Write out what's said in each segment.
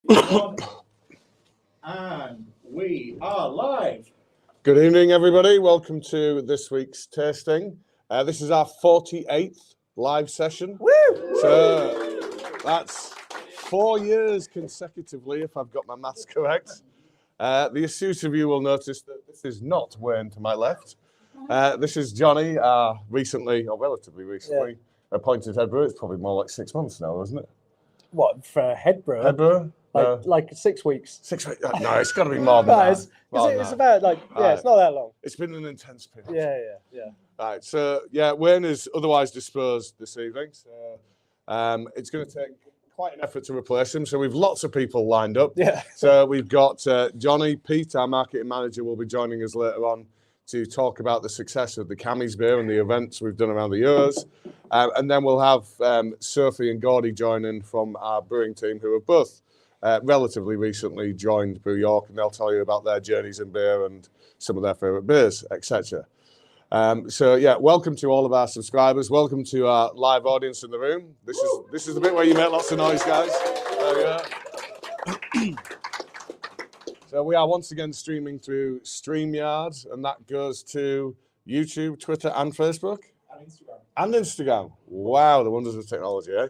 And we are live. Good evening, everybody. Welcome to this week's tasting. This is our 48th live session. Woo! So that's 4 years consecutively, if I've got my maths correct. The astute of you will notice that this is not Wayne to my left. This is Johnny, recently, or relatively recently, appointed head brewer. It's probably more like 6 months now, isn't it? What, for head brewer? Head brewer? Like 6 weeks. 6 weeks? No, it's got to be more than that. It's about it's not that long. It's been an intense period. Yeah. Right, so Wayne is otherwise disposed this evening. So it's going to take quite an effort to replace him. So we've lots of people lined up. Yeah. So we've got Johnny, Pete, our marketing manager, will be joining us later on to talk about the success of the Cammy's beer and the events we've done around the Euros. And then we'll have Sophie and Gordy joining from our brewing team, who have both relatively recently joined Brew York, and they'll tell you about their journeys in beer and some of their favourite beers, etc. Welcome to all of our subscribers. Welcome to our live audience in the room. This is the bit where you make lots of noise, guys. There we go. So we are once again streaming through StreamYard, and that goes to YouTube, Twitter, and Facebook. And Instagram. Wow, the wonders of technology, eh?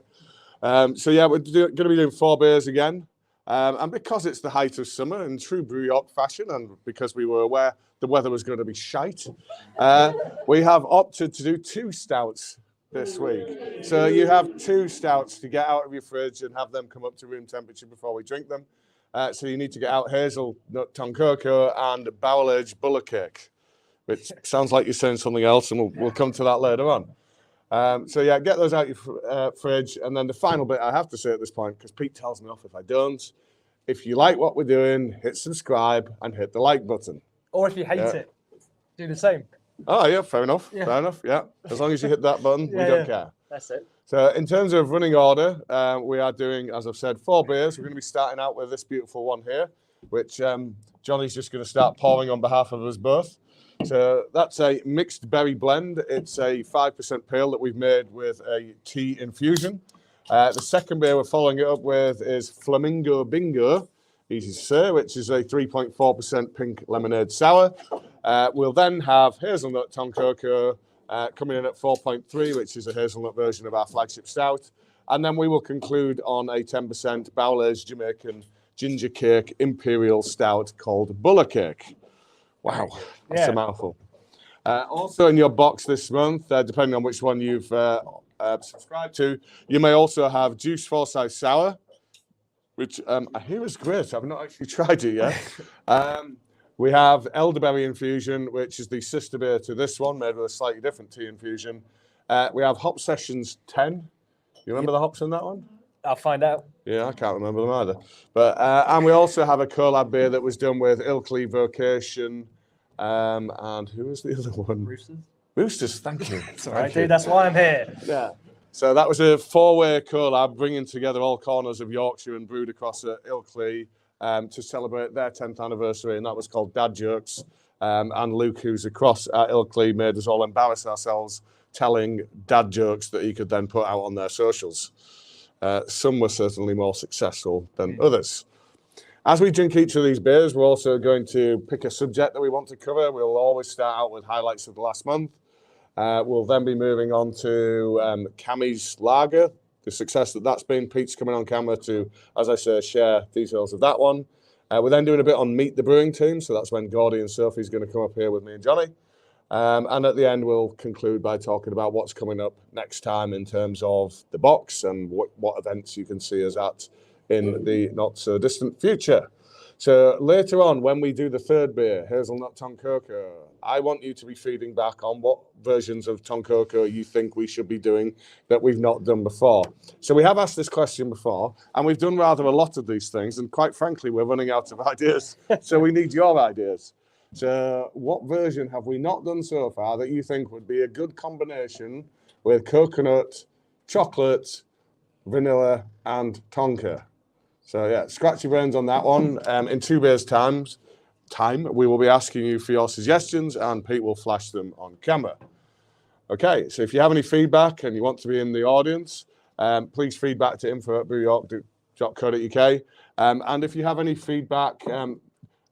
We're going to be doing 4 beers again. And because it's the height of summer in true Brew York fashion, and because we were aware the weather was going to be shite, we have opted to do 2 stouts this week. So you have 2 stouts to get out of your fridge and have them come up to room temperature before we drink them. So you need to get out Hazelnut, Tonkoko, and barrel-aged BULLA cake, which sounds like you're saying something else, and we'll come to that later on. Get those out your fridge. And then the final bit I have to say at this point, because Pete tells me off if I don't, if you like what we're doing, hit subscribe and hit the like button. Or if you hate it, do the same. Oh, yeah, fair enough. Yeah. Fair enough, yeah. As long as you hit that button, we don't care. That's it. So in terms of running order, we are doing, as I've said, 4 beers. We're going to be starting out with this beautiful one here, which Johnny's just going to start pouring on behalf of us both. So that's a mixed berry blend. It's a 5% pale that we've made with a tea infusion. The second beer we're following it up with is Flamingo Bingo, easy to say, which is a 3.4% pink lemonade sour. We'll then have Hazelnut Tonkoko coming in at 4.3, which is a hazelnut version of our flagship stout. And then we will conclude on a 10% barrel-aged Jamaican ginger cake Imperial stout called BULLA cake. Wow, that's a mouthful. Also in your box this month, depending on which one you've subscribed to, you may also have Juice Forsyth Sour, which I hear is great. I've not actually tried it yet. We have Elderberry Infusion, which is the sister beer to this one, made with a slightly different tea infusion. We have Hop Sessions 10. You remember the hops in that one? I'll find out. Yeah, I can't remember them either. But and we also have a collab beer that was done with Ilkley Vocation. And who was the other one? Roosters, thank you. It's all right, dude, that's why I'm here. Yeah. So that was a 4-way collab, bringing together all corners of Yorkshire and brewed across at Ilkley to celebrate their 10th anniversary, and that was called Dad Jokes. And Luke, who's across at Ilkley, made us all embarrass ourselves telling dad jokes that he could then put out on their socials. Some were certainly more successful than others. As we drink each of these beers, we're also going to pick a subject that we want to cover. We'll always start out with highlights of the last month. We'll then be moving on to Cammy's Lager, the success that's been. Pete's coming on camera to, as I say, share details of that one. We're then doing a bit on Meet the Brewing Team, so that's when Gordy and Sophie's going to come up here with me and Johnny. And at the end, we'll conclude by talking about what's coming up next time in terms of the box and what events you can see us at in the not-so-distant future. So later on, when we do the 3rd beer, Hazelnut Tonkoko, I want you to be feeding back on what versions of Tonkoko you think we should be doing that we've not done before. So we have asked this question before, and we've done rather a lot of these things, and quite frankly, we're running out of ideas. So we need your ideas. So what version have we not done so far that you think would be a good combination with coconut, chocolate, vanilla, and Tonka? So scratch your brains on that one. In 2 beers' time, we will be asking you for your suggestions, and Pete will flash them on camera. Okay, so if you have any feedback and you want to be in the audience, please feedback to info@brewyork.co.uk. And if you have any feedback,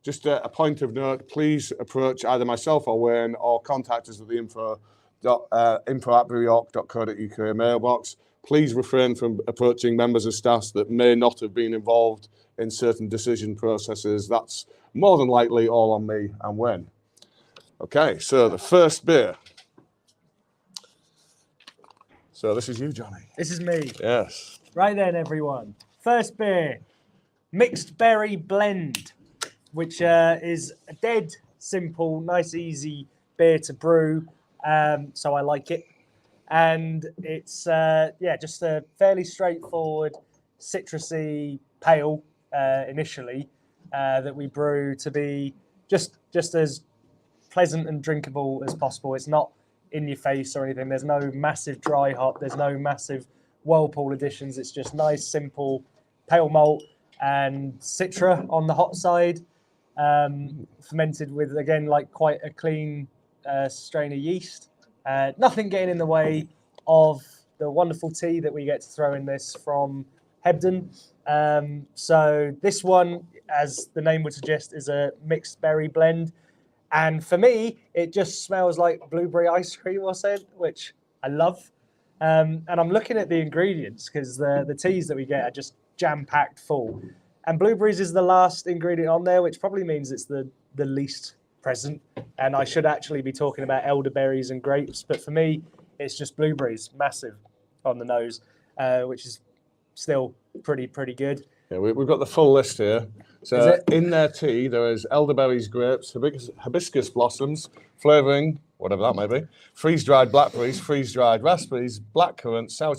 just a point of note, please approach either myself or Wayne or contact us at the info@brewyork.co.uk mailbox. Please refrain from approaching members of staff that may not have been involved in certain decision processes. That's more than likely all on me and Wayne. Okay, so the first beer. So this is you, Johnny. This is me. Yes. Right then, everyone. First beer, mixed berry blend, which is a dead simple, nice, easy beer to brew. So I like it. And it's, just a fairly straightforward, citrusy pale initially that we brew to be just as pleasant and drinkable as possible. It's not in your face or anything. There's no massive dry hop. There's no massive whirlpool additions. It's just nice, simple pale malt and citra on the hot side, fermented with, again, like quite a clean strain of yeast. Nothing getting in the way of the wonderful tea that we get to throw in this from Hebden. So this one, as the name would suggest, is a mixed berry blend. And for me, it just smells like blueberry ice cream or something, which I love. And I'm looking at the ingredients because the teas that we get are just jam-packed full. And blueberries is the last ingredient on there, which probably means it's the least present. And I should actually be talking about elderberries and grapes. But for me, it's just blueberries, massive on the nose, which is still pretty good. Yeah, we've got the full list here. So in their tea, there is elderberries, grapes, hibiscus blossoms, flavouring, whatever that may be, freeze-dried blackberries, freeze-dried raspberries, blackcurrant, sour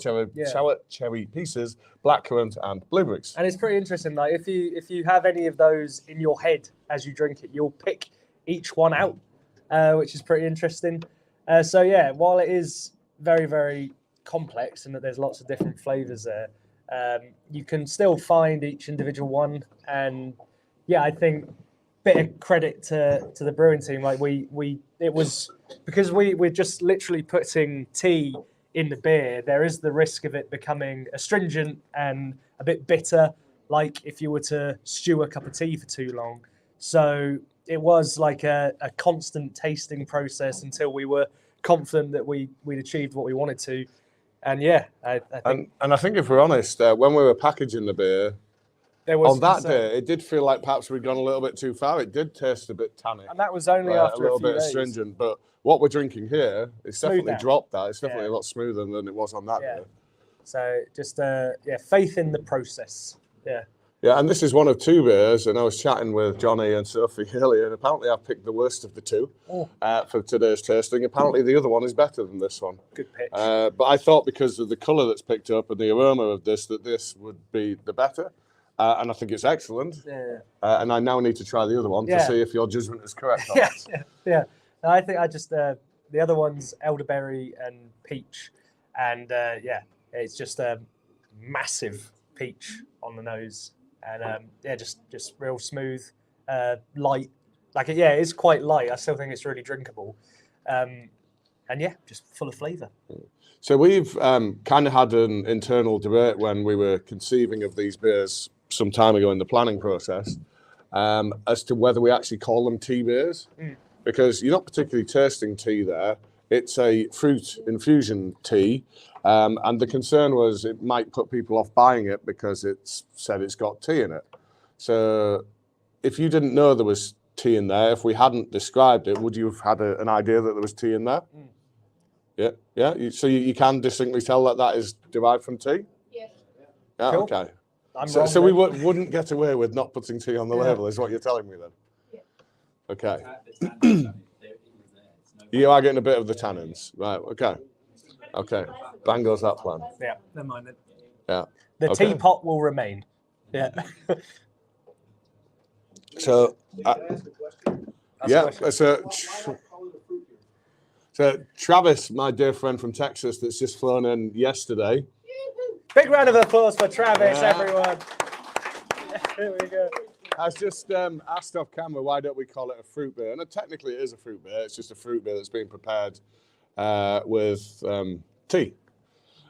cherry pieces, blackcurrant, and blueberries. And it's pretty interesting. Like if you have any of those in your head as you drink it, you'll pick each one out, which is pretty interesting. So yeah, while it is very, very complex and that there's lots of different flavours there, you can still find each individual one. And yeah, I think bit of credit to the brewing team. Like it was because we're just literally putting tea in the beer. There is the risk of it becoming astringent and a bit bitter, like if you were to stew a cup of tea for too long. So it was like a constant tasting process until we were confident that we'd achieved what we wanted to. And yeah, I think... And I think if we're honest, when we were packaging the beer, on that day, it did feel like perhaps we'd gone a little bit too far. It did taste a bit tannic. And that was only after a little bit days. Astringent. But what we're drinking here, it's definitely dropped that. It's definitely a lot smoother than it was on that day. So just, faith in the process. Yeah. Yeah, and this is one of two beers, and I was chatting with Johnny and Sophie earlier, and apparently I've picked the worst of the two for today's tasting. Apparently the other one is better than this one. Good pitch. But I thought because of the colour that's picked up and the aroma of this, that this would be the better. And I think it's excellent. Yeah. And I now need to try the other one to see if your judgment is correct or not. Yeah. No, I think I just, the other one's elderberry and peach. And it's just a massive peach on the nose. And just real smooth, light. Like, it's quite light. I still think it's really drinkable. And just full of flavour. So we've kind of had an internal debate when we were conceiving of these beers some time ago in the planning process as to whether we actually call them tea beers. Because you're not particularly tasting tea there. It's a fruit infusion tea. And the concern was it might put people off buying it because it's said it's got tea in it. So if you didn't know there was tea in there, if we hadn't described it, would you have had an idea that there was tea in there? Yeah. So you can distinctly tell that is derived from tea? Yeah, cool. Okay. So we wouldn't get away with not putting tea on the label, is what you're telling me then? Yeah. Okay. You are getting a bit of the tannins. Right, okay. Bang goes that plan. Yeah, never mind it. Yeah. The teapot will remain. Yeah. So, so Travis, my dear friend from Texas that's just flown in yesterday. Big round of applause for Travis, everyone. Here we go. I was just asked off camera, why don't we call it a fruit beer? And technically it is a fruit beer. It's just a fruit beer that's being prepared with tea.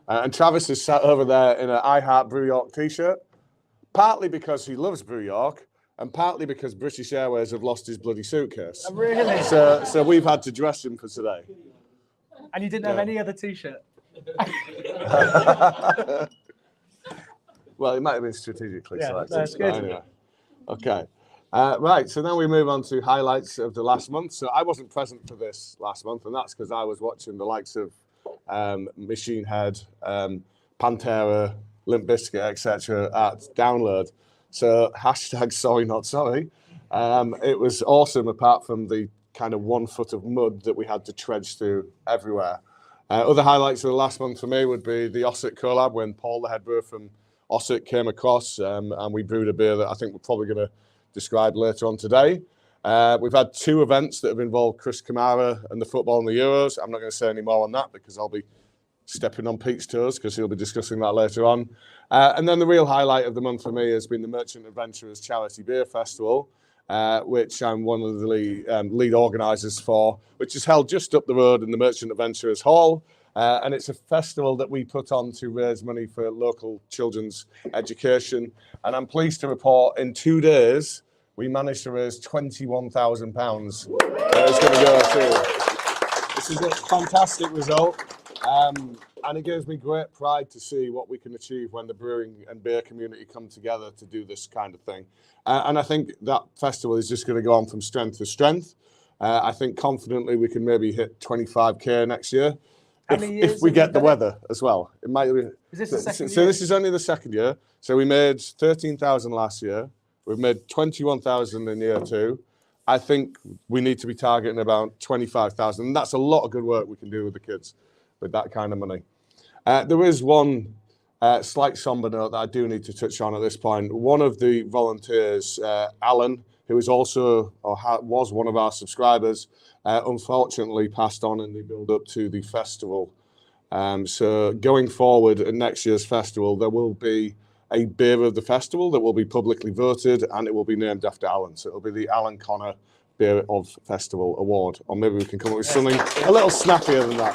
And Travis is sat over there in an I Heart Brew York t-shirt. partly because he loves Brew York, and partly because British Airways have lost his bloody suitcase. Oh, really? So we've had to dress him for today. And you didn't have any other T-shirt? Well, it might have been strategically selected. That's good. Anyway. Okay. Right, so now we move on to highlights of the last month. So I wasn't present for this last month, and that's because I was watching the likes of Machine Head, Pantera, Limp Bizkit, etc. at Download. So hashtag sorry not sorry. It was awesome apart from the kind of 1 foot of mud that we had to trudge through everywhere. Other highlights of the last month for me would be the Ossett collab when Paul, the head brewer from Ossett, came across and we brewed a beer that I think we're probably going to describe later on today. We've had 2 events that have involved Chris Kamara and the football and the Euros. I'm not going to say any more on that because I'll be stepping on Pete's toes because he'll be discussing that later on. And then the real highlight of the month for me has been the Merchant Adventurers Charity Beer Festival, which I'm one of the lead organisers for, which is held just up the road in the Merchant Adventurers Hall. And it's a festival that we put on to raise money for local children's education. And I'm pleased to report in 2 days, we managed to raise £21,000. It's going to go to. This is a fantastic result. And it gives me great pride to see what we can achieve when the brewing and beer community come together to do this kind of thing. And I think that festival is just going to go on from strength to strength. I think confidently we can maybe hit 25k next year. If we get the weather as well. It might be. Is this the second year? So this is only the second year. So we made 13,000 last year. We've made 21,000 in year 2. I think we need to be targeting about 25,000. And that's a lot of good work we can do with the kids with that kind of money. There is one slight somber note that I do need to touch on at this point. One of the volunteers, Alan, who is also was one of our subscribers, unfortunately passed on in the build-up to the festival. So going forward at next year's festival, there will be a beer of the festival that will be publicly voted, and it will be named after Alan. So it'll be the Alan Connor Beer of Festival Award, or maybe we can come up with something a little snappier than that.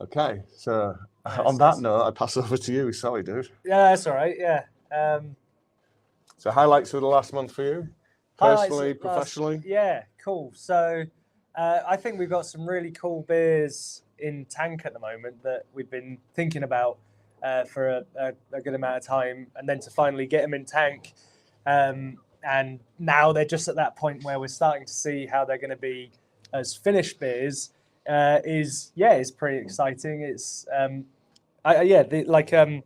Okay, so on that note, I pass over to you. Sorry, dude. Yeah, that's all right. Yeah. So highlights of the last month for you, personally, professionally? Yeah, cool. So I think we've got some really cool beers in tank at the moment that we've been thinking about for a good amount of time, and then to finally get them in tank. And now they're just at that point where we're starting to see how they're going to be as finished beers. Is pretty exciting. It's I can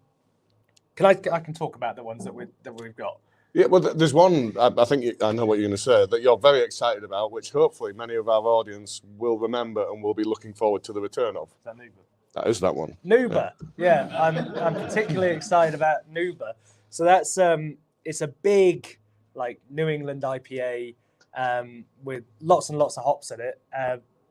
talk about the ones that we've got. Yeah, well, there's one I think I know what you're going to say that you're very excited about, which hopefully many of our audience will remember and will be looking forward to the return of. Is that Nuba? That is that one. Nuba, yeah. I'm particularly excited about Nuba. So that's it's a big like New England IPA with lots and lots of hops in it.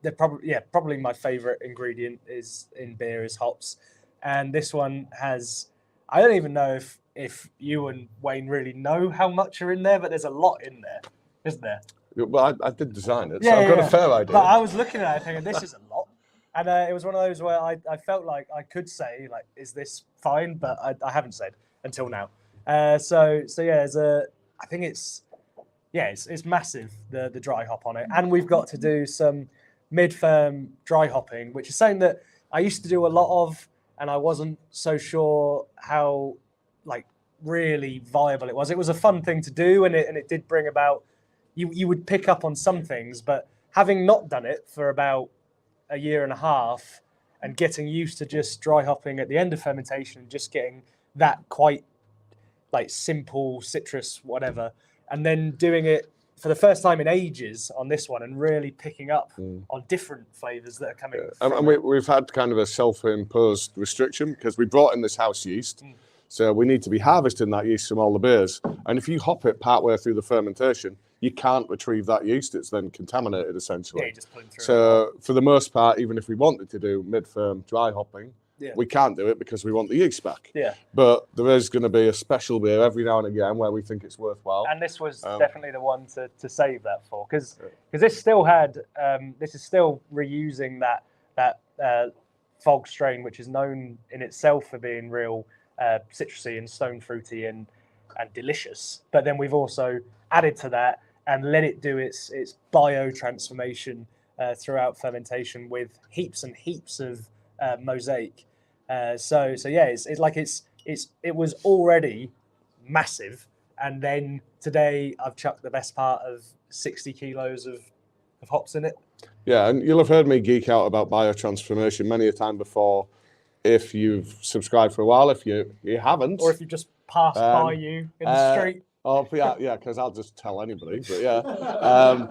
They're probably my favorite ingredient is in beer is hops, and this one has. I don't even know if you and Wayne really know how much are in there, but there's a lot in there, isn't there? Well, I did design it, so I've got a fair idea. But I was looking at it thinking, this is a lot. And it was one of those where I felt like I could say, like, is this fine? But I haven't said until now. So yeah, I think it's massive, the dry hop on it. And we've got to do some mid-firm dry hopping, which is something that I used to do a lot of, and I wasn't so sure how like really viable it was. It was a fun thing to do, and it did bring about you would pick up on some things, but having not done it for about a year and a half and getting used to just dry hopping at the end of fermentation and just getting that quite like simple citrus whatever, and then doing it for the first time in ages on this one and really picking up on different flavors that are coming. And we've had kind of a self-imposed restriction because we brought in this house yeast. So we need to be harvesting that yeast from all the beers. And if you hop it partway through the fermentation, you can't retrieve that yeast. It's then contaminated essentially. Yeah, you just put it through. So for the most part, even if we wanted to do mid-firm dry hopping, we can't do it because we want the yeast back. Yeah. But there is going to be a special beer every now and again where we think it's worthwhile. And this was definitely the one to save that for, because this still had this is still reusing that fog strain, which is known in itself for being real citrusy and stone fruity and delicious. But then we've also added to that and let it do its biotransformation throughout fermentation with heaps and heaps of mosaic. So yeah, it was already massive, and then today I've chucked the best part of 60 kilos of hops in it. Yeah, and you'll have heard me geek out about biotransformation many a time before. If you've subscribed for a while, if you haven't, or if you just passed by you in the street. Oh yeah, because I'll just tell anybody. But yeah,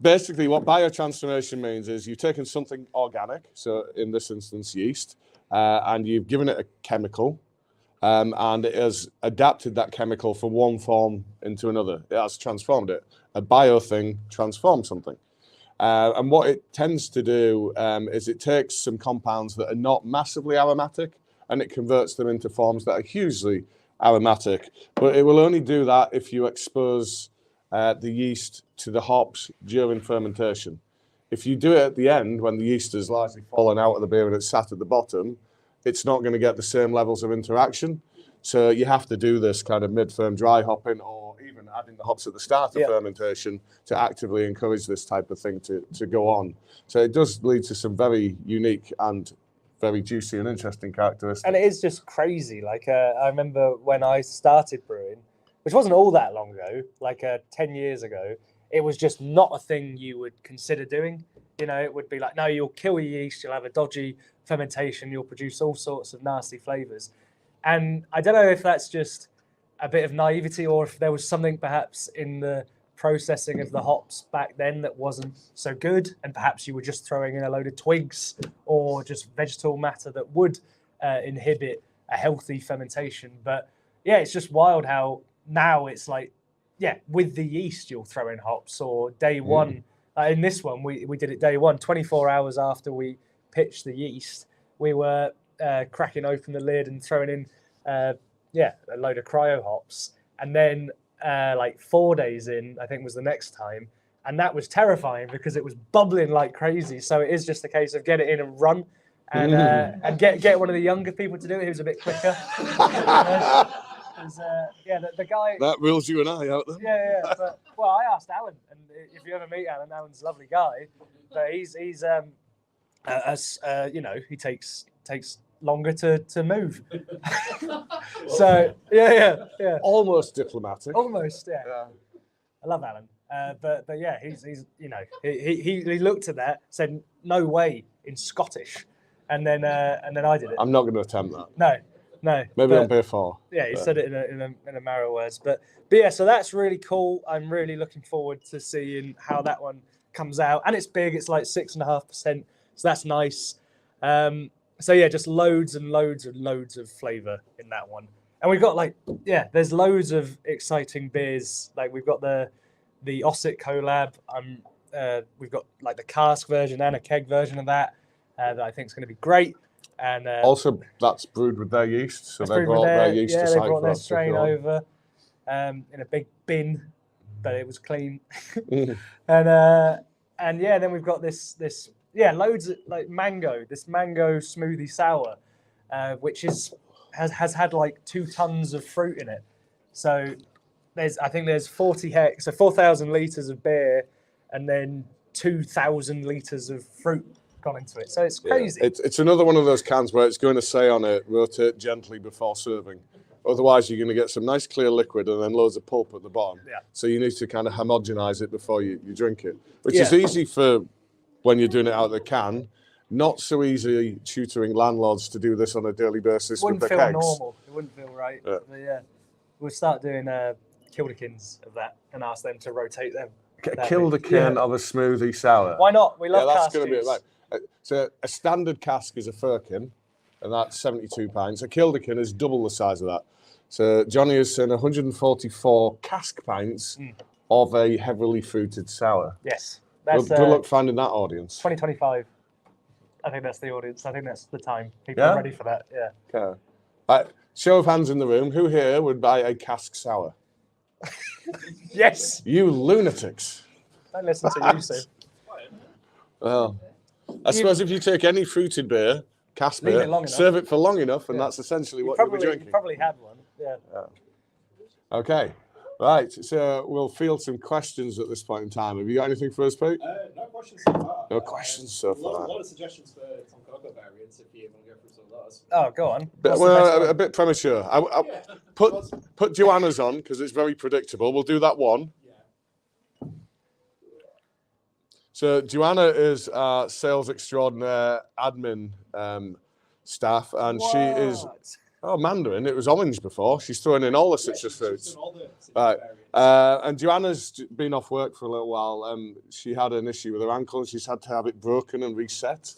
basically, what biotransformation means is you've taken something organic, so in this instance, yeast, and you've given it a chemical, and it has adapted that chemical from one form into another. It has transformed it. A bio thing transforms something. And what it tends to do is it takes some compounds that are not massively aromatic and it converts them into forms that are hugely aromatic. But it will only do that if you expose the yeast to the hops during fermentation. If you do it at the end, when the yeast has largely fallen out of the beer and it's sat at the bottom, it's not going to get the same levels of interaction. So you have to do this kind of mid-ferm dry hopping, or even adding the hops at the start of fermentation to actively encourage this type of thing to go on. So it does lead to some very unique and very juicy and interesting characteristics. And it is just crazy. Like I remember when I started brewing, which wasn't all that long ago, like 10 years ago, it was just not a thing you would consider doing. You know, it would be like, no, you'll kill your yeast, you'll have a dodgy fermentation, you'll produce all sorts of nasty flavors. And I don't know if that's just a bit of naivety or if there was something perhaps in the processing of the hops back then that wasn't so good, and perhaps you were just throwing in a load of twigs or just vegetable matter that would inhibit a healthy fermentation. But yeah, it's just wild how now it's like, yeah, with the yeast you'll throw in hops, or day one. In this one, we did it day one, 24 hours after we pitched the yeast. We were cracking open the lid and throwing in, a load of cryo hops. And then like 4 days in, I think was the next time. And that was terrifying because it was bubbling like crazy. So it is just a case of get it in and run and get one of the younger people to do it who's a bit quicker. The guy... That rules you and I out then. Yeah. But, well, I asked Alan, and if you ever meet Alan, Alan's a lovely guy. But he's he takes longer to move. So yeah. Almost diplomatic. Almost, yeah. I love Alan, but yeah, he's he looked at that, said no way in Scottish, and then I did it. I'm not going to attempt that. No. Maybe on beer 4. Yeah, he said it in a matter of words, but yeah, so that's really cool. I'm really looking forward to seeing how that one comes out, and it's big. It's like 6.5%, so that's nice. So yeah, just loads and loads and loads of flavour in that one. And we've got there's loads of exciting beers. Like we've got the Ossett collab. We've got like the cask version and a keg version of that I think is going to be great. And also, that's brewed with their yeast, so they brought their yeast to site. Yeah, they brought their strain over in a big bin, but it was clean. And then we've got this loads of like this mango smoothie sour, which has had like 2 tons of fruit in it. So there's 40 hectares, so 4,000 litres of beer, and then 2,000 litres of fruit gone into it. So it's crazy. Yeah. It's another one of those cans where it's going to say on it, rotate gently before serving. Otherwise, you're going to get some nice clear liquid and then loads of pulp at the bottom. Yeah. So you need to kind of homogenize it before you drink it, which is easy for when you're doing it out of the can. Not so easy tutoring landlords to do this on a daily basis with the kegs. Wouldn't feel normal. It wouldn't feel right. Yeah. But yeah, we'll start doing kildekins of that and ask them to rotate them. A kildekin of a smoothie sour. Why not? We love that's cask. Going to be it, right. So a standard cask is a firkin, and that's 72 pints. A kildekin is double the size of that. So Johnny has seen 144 cask pints of a heavily fruited sour. Yes. Good luck finding that audience. 2025. I think that's the audience. I think that's the time. People are ready for that. Yeah. Okay. Right. Show of hands in the room. Who here would buy a cask sour? Yes. You lunatics. Don't listen to you, Sue. Well, I suppose if you take any fruited beer cask Leave beer, it long enough. serve it for long enough, and Yeah. that's essentially You what you'll be probably, drinking. you probably had one. Yeah. Okay, right. So we'll field some questions at this point in time. Have you got anything for us, Pete? No questions so far. No questions so far. A lot of suggestions for TONKOKO variants if you want to go through some of those. Oh, go on. But, What's the best well, one? a bit premature. Put Joanna's on because it's very predictable. We'll do that one. Yeah. So Joanna is our sales extraordinaire admin staff, and she is Mandarin. It was orange before. She's throwing in all the citrus fruits. Right. And Joanna's been off work for a little while. She had an issue with her ankle, and she's had to have it broken and reset.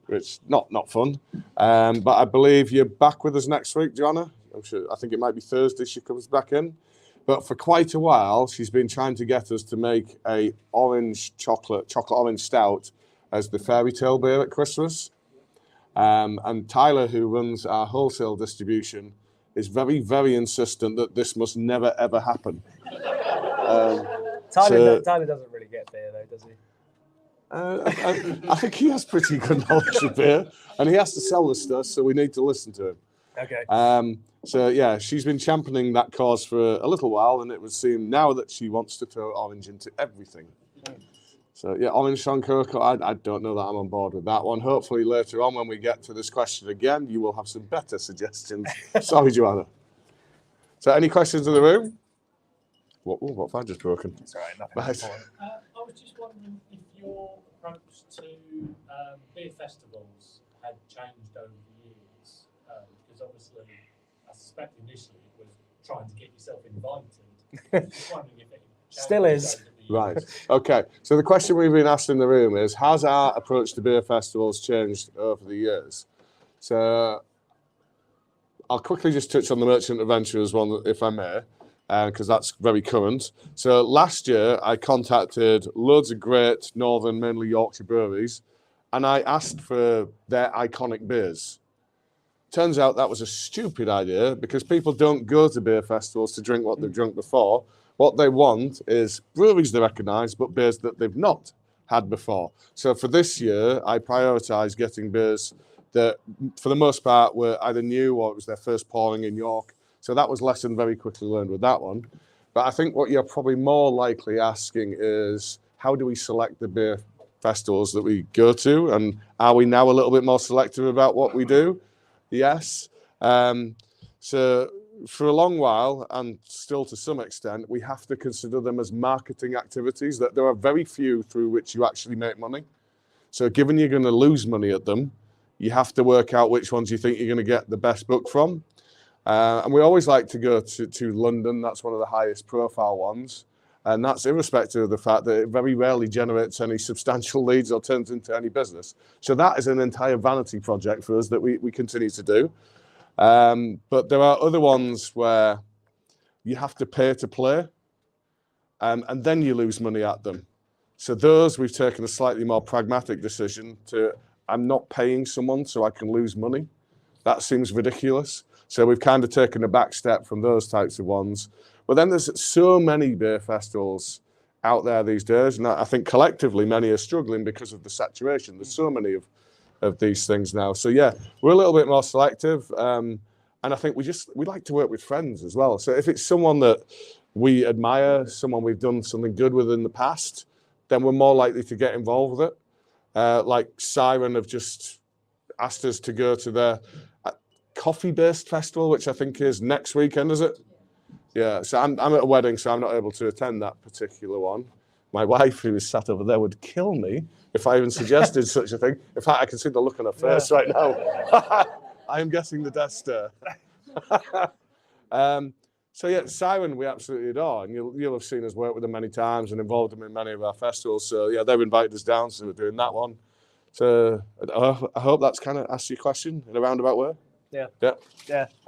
It's not fun. But I believe you're back with us next week, Joanna. I think it might be Thursday she comes back in. But for quite a while, she's been trying to get us to make a chocolate orange stout as the fairy tale beer at Christmas. And Tyler, who runs our wholesale distribution, is very, very insistent that this must never, ever happen. Tyler doesn't really get beer, though, does he? I think he has pretty good knowledge of beer, and he has to sell the stuff, so we need to listen to him. Okay. So yeah, she's been championing that cause for a little while, and it would seem now that she wants to throw orange into everything. So yeah, orange TONKOKO, I don't know that I'm on board with that one. Hopefully later on when we get to this question again, you will have some better suggestions. Sorry, Joanna. So any questions in the room? What have I just broken? It's all right, nothing Right. important. I was just wondering if your approach to beer festivals had changed over the years, because obviously I suspect initially it was trying to get yourself invited. Just wondering if it Still is. over the years. Right. Okay. So the question we've been asked in the room is, has our approach to beer festivals changed over the years? So I'll quickly just touch on the Merchant Adventurers one, if I may, because that's very current. So last year, I contacted loads of great northern, mainly Yorkshire breweries, and I asked for their iconic beers. Turns out that was a stupid idea because people don't go to beer festivals to drink what they've drunk before. What they want is breweries they recognise, but beers that they've not had before. So for this year, I prioritised getting beers that, for the most part, were either new or it was their first pouring in York. So that was lesson very quickly learned with that one. But I think what you're probably more likely asking is, how do we select the beer festivals that we go to? And are we now a little bit more selective about what we do? Yes. So for a long while, and still to some extent, we have to consider them as marketing activities, that there are very few through which you actually make money. So given you're going to lose money at them, you have to work out which ones you think you're going to get the best book from. And we always like to go to London. That's one of the highest profile ones. And that's irrespective of the fact that it very rarely generates any substantial leads or turns into any business. So that is an entire vanity project for us that we continue to do. But there are other ones where you have to pay to play, and then you lose money at them. So those we've taken a slightly more pragmatic decision to, I'm not paying someone so I can lose money. That seems ridiculous. So we've kind of taken a back step from those types of ones. But then there's so many beer festivals out there these days, and I think collectively many are struggling because of the saturation. There's so many of these things now. So yeah, we're a little bit more selective, and I think we like to work with friends as well. So if it's someone that we admire, someone we've done something good with in the past, then we're more likely to get involved with it. Like Siren have just asked us to go to their coffee-based festival, which I think is next weekend, is it? Yeah, so I'm at a wedding, so I'm not able to attend that particular one. My wife, who is sat over there, would kill me if I even suggested such a thing. In fact, I can see the look on her face right now. I am getting the death stare. So yeah, Siren we absolutely adore, and you'll have seen us work with them many times and involved them in many of our festivals. So yeah, they've invited us down, so we're doing that one. So I hope that's kind of asked your question in a roundabout way. Yeah.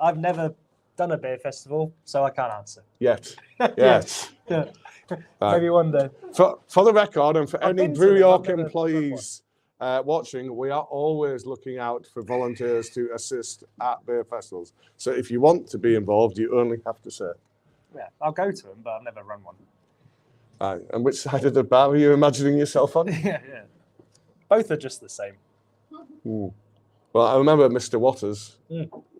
I've never done a beer festival, so I can't answer. Yet. Yes. Yeah. Right. Maybe one day. For the record, and for I've any been to Brew them, York I've never employees watching, we are always looking out for volunteers to assist at beer festivals. So if you want to be involved, you only have to say. Yeah, I'll go to them, but I've never run one. Right. And which side of the bar are you imagining yourself on? Yeah. Both are just the same. Ooh. Well, I remember Mr. Waters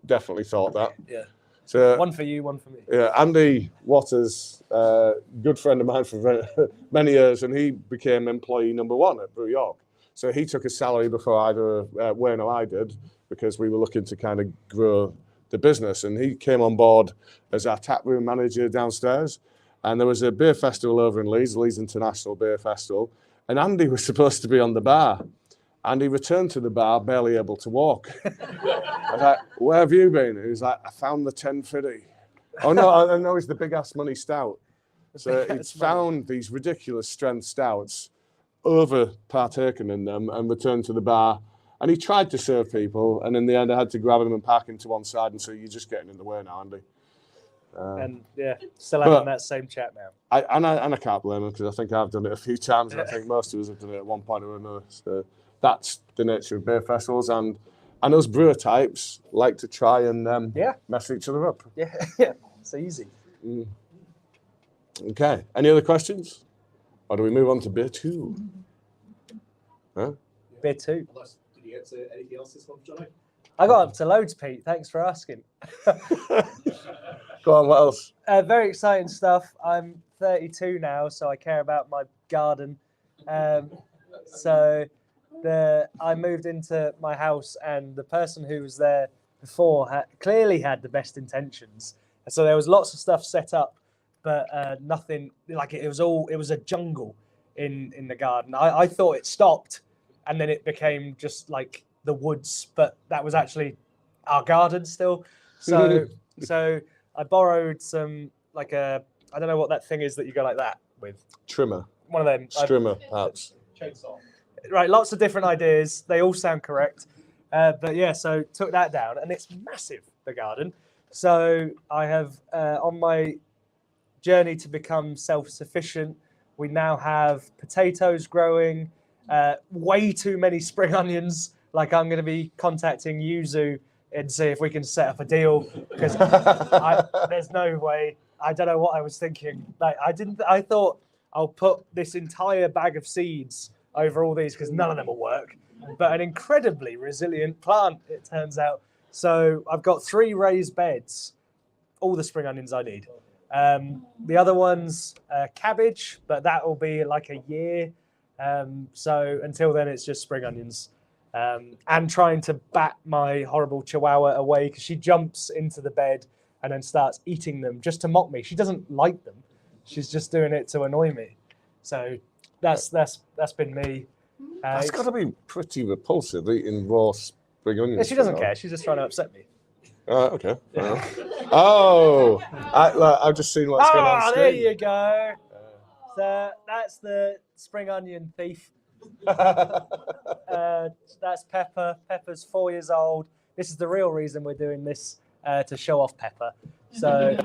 definitely thought that. Yeah. So, One for you, one for me. yeah, Andy Waters, good friend of mine for many years, and he became employee number 1 at Brew York. So he took a salary before either Wayne or I did, because we were looking to kind of grow the business. And he came on board as our tap room manager downstairs. And there was a beer festival over in Leeds International Beer Festival, and Andy was supposed to be on the bar. And he returned to the bar barely able to walk. I was like, where have you been? He was like, I found the 1050. Oh no, I know it's the big ass money stout. So he found these ridiculous strength stouts, over partaken in them, and returned to the bar. And he tried to serve people, and in the end I had to grab him and park him to one side and say, you're just getting in the way now, Andy. And yeah, still having that same chat now. I can't blame him, because I think I've done it a few times, and I think most of us have done it at one point or another. So that's the nature of beer festivals, and us brewer types like to try and mess each other up. Yeah, yeah, it's easy. Okay, any other questions? Or do we move on to beer 2? Huh? Beer 2. Did you get to anything else this month, Johnny? I got up to loads, Pete. Thanks for asking. Go on, what else? Very exciting stuff. I'm 32 now, so I care about my garden. So I moved into my house, and the person who was there before clearly had the best intentions. So there was lots of stuff set up, but nothing, like it was a jungle in the garden. I thought it stopped, and then it became just like the woods, but that was actually our garden still. So I borrowed some, like I don't know what that thing is that you go like that with. Trimmer. One of them. Trimmer, perhaps. Chainsaw. Right, lots of different ideas. They all sound correct. But yeah, so took that down, and it's massive, the garden. So I have, on my journey to become self-sufficient, we now have potatoes growing, way too many spring onions. Like I'm going to be contacting Yuzu and see if we can set up a deal, because there's no way. I don't know what I was thinking. Like I thought I'll put this entire bag of seeds over all these because none of them will work. But an incredibly resilient plant, it turns out. So I've got 3 raised beds, all the spring onions I need. The other one's cabbage, but that will be like a year. So until then, it's just spring onions. And trying to bat my horrible chihuahua away, because she jumps into the bed and then starts eating them just to mock me. She doesn't like them. She's just doing it to annoy me. So that's been me. That's got to be pretty repulsive, eating raw spring onions. Yeah, she doesn't care. She's just trying to upset me. Okay. Oh, I've just seen what's going on. Oh, there you go. So that's the spring onion thief. That's Pepper. Pepper's 4 years old. This is the real reason we're doing this, to show off Pepper. So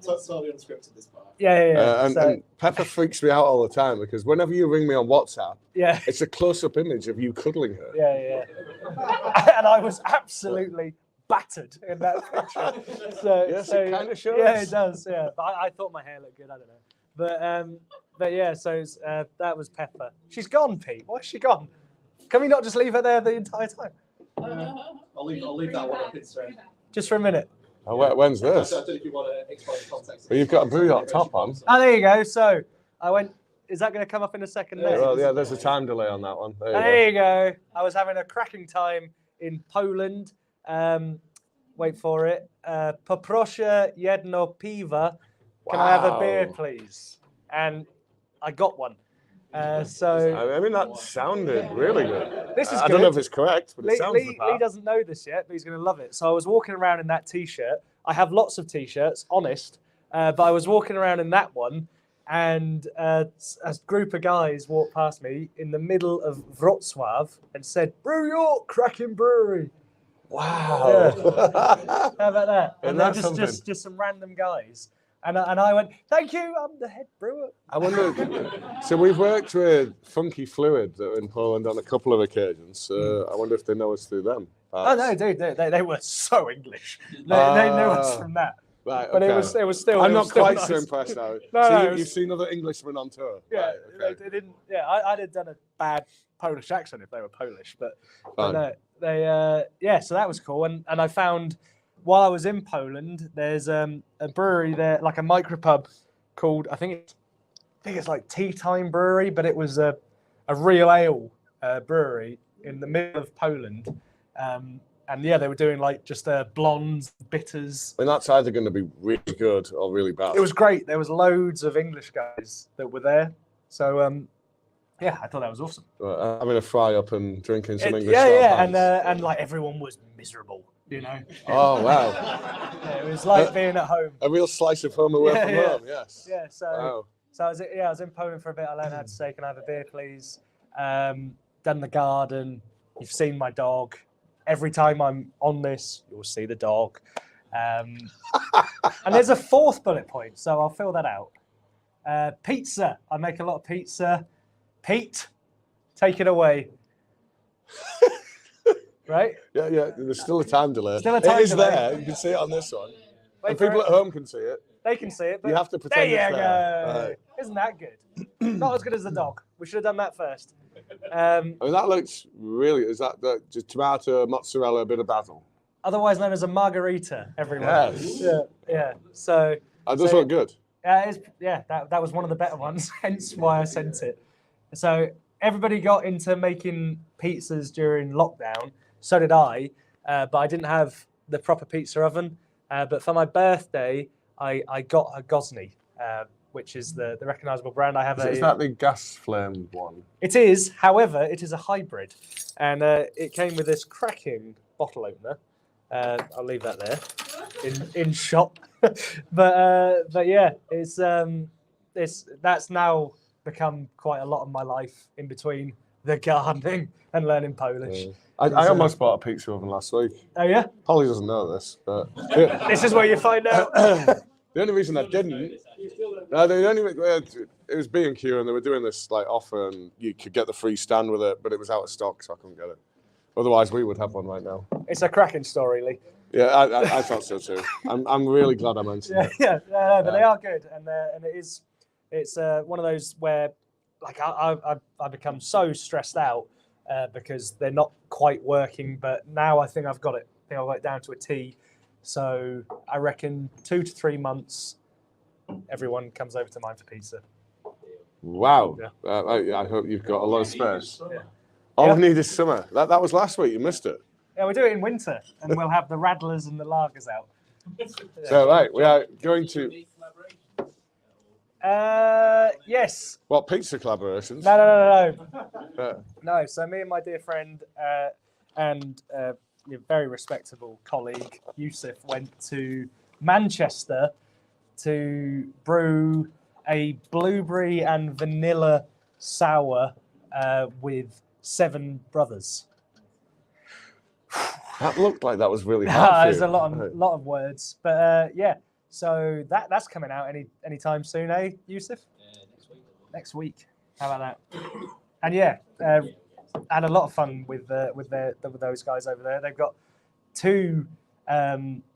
totally unscripted, this part. Yeah. And Pepper freaks me out all the time, because whenever you ring me on WhatsApp, it's a close-up image of you cuddling her. Yeah. And I was absolutely battered in that picture. Yes, it kind of shows. Yeah, it does. Yeah, but I thought my hair looked good. I don't know. But yeah, so that was Pepper. She's gone, Pete. Why is she gone? Can we not just leave her there the entire time? I'll leave that one up Instagram. Just for a minute. Oh, when's this? I don't know if you want to explain the context. Well, you've got a Brew York top on. Oh, there you go. So I went. Is that going to come up in a second? Well, yeah, there's a time delay on that one. There you go. I was having a cracking time in Poland. Wait for it. Poproszę jedno piwo. Can I have a beer, please? And I got one. So I mean, that sounded really good. This is I don't know if it's correct, but it sounds Lee doesn't know this yet, but he's going to love it. So I was walking around in that T-shirt. I have lots of T-shirts, honest, but I was walking around in that one, and a group of guys walked past me in the middle of Wrocław and said, "Brew York, cracking brewery." Wow. Yeah. How about that? And they're that's just some random guys. And I went, "Thank you, I'm the head brewer." I wonder. So we've worked with Funky Fluid in Poland on a couple of occasions. I wonder if they know us through them. Oh no, dude, they were so English. They know us from that. Right, but okay. it was still. I'm it not was still quite nice. so impressed now. No, So no, you, it was- you've seen other Englishmen on tour? Yeah, Right, okay. they didn't. Yeah, I'd have done a bad Polish accent if they were Polish, but Fine. no, they. Yeah, so that was cool, and I found while I was in Poland, there's a brewery there, like a micropub called I think it's like Tea Time Brewery, but it was a real ale brewery in the middle of Poland. And yeah, they were doing like just blondes, bitters. I mean, that's either going to be really good or really bad. It was great. There was loads of English guys that were there. So yeah, I thought that was awesome. Having a fry up and drinking some English Yeah, style and like everyone was miserable, you know. Oh, wow. Yeah, it was like being at home. A real slice of home away from Yeah. home, yes. Yeah, so Wow. so I was in Poland for a bit. I learned how to say, "Can I have a beer, please?" Done the garden. You've seen my dog. Every time I'm on this, you'll see the dog. And there's a fourth bullet point, so I'll fill that out. Pizza. I make a lot of pizza. Pete, take it away. Right? Yeah, there's still a time delay. Still a time it is delay. there. You can see it on this one. Wait And for people it. at home can see it. They can see it, but You have to there pretend you it's go. there. Right. Isn't that good? Not as good as the dog. We should have done that first. I mean, that looks really, is that just tomato, mozzarella, a bit of basil? Otherwise known as a margarita, everyone. Yes. Yeah. So That does So- look good. that was one of the better ones, hence why I sent it. So everybody got into making pizzas during lockdown. So did I, but I didn't have the proper pizza oven. But for my birthday, I got a Gosney, which is the recognisable brand. I have Is that the gas flame one? It is, however, it is a hybrid, and it came with this cracking bottle opener. I'll leave that there in shop, but yeah, it's that's now become quite a lot of my life in between the gardening and learning Polish. I almost bought a pizza oven last week. Oh yeah, Polly doesn't know this, but this is where you find out. the only reason I didn't, it was B&Q and they were doing this like offer and you could get the free stand with it, but it was out of stock, so I couldn't get it. Otherwise, we would have one right now. It's a cracking story, Lee. Yeah, I thought so too. I'm really glad I mentioned it. No, but they are good, and it's one of those where like I become so stressed out because they're not quite working, but now I think I've got it. I think I've got it down to a T. So I reckon 2 to 3 months, everyone comes over to mine for pizza. Wow. Yeah. I hope you've got a lot of space. Yeah. All Yeah. we need is summer. That was last week. You missed it. Yeah, we'll do it in winter, and we'll have the radlers and the lagers out. So right, we are going to Yes. what pizza collaborations? No. No. So me and my dear friend and your very respectable colleague Yusuf went to Manchester to brew a blueberry and vanilla sour with 7 brothers. That looked like that was really hard. for There's you. a lot of words, but yeah. So that's coming out anytime soon, eh, Yusuf? Next week. How about that? And yeah, had a lot of fun with those guys over there. They've got 2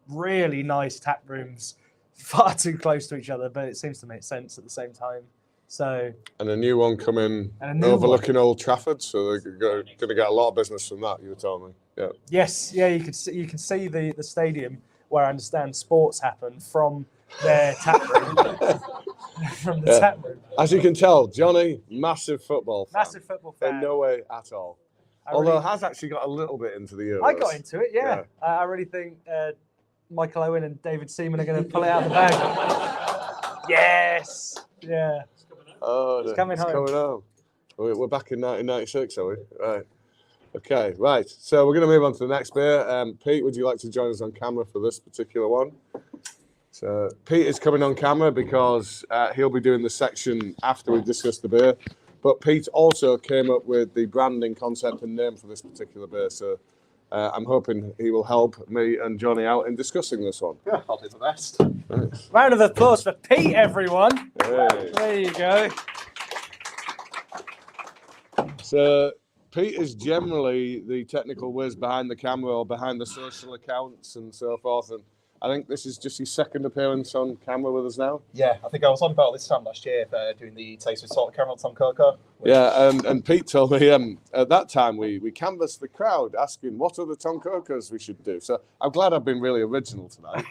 really nice tap rooms, far too close to each other, but it seems to make sense at the same time. So And a new one coming And a new overlooking Old Trafford, so they're going to get a lot of business from that. You were telling me, yeah. yes, yeah, you can see the stadium where I understand sports happen from their tap room. From the tap room. As you can tell, Johnny, massive football fan. Massive football fan. In no way at all. I Although really- has actually got a little bit into the Euros. I got into it, yeah. I really think Michael Owen and David Seaman are going to pull it out of the bag. Yes. Yeah. Oh, It's coming home. We're back in 1996, are we? Right. Okay, right. So we're going to move on to the next beer. Pete, would you like to join us on camera for this particular one? So Pete is coming on camera because he'll be doing the section after we've discussed the beer. But Pete also came up with the branding concept and name for this particular beer. So I'm hoping he will help me and Johnny out in discussing this one. Yeah, I'll do the best. Right. Round of applause for Pete, everyone. Hey. There you go. So Pete is generally the technical whiz behind the camera or behind the social accounts and so forth. And I think this is just his second appearance on camera with us now. Yeah, I think I was on about this time last year for doing the taste with salt and caramel TONKOKO. Yeah, and Pete told me at that time we canvassed the crowd asking what other TONKOKOs we should do. So I'm glad I've been really original tonight.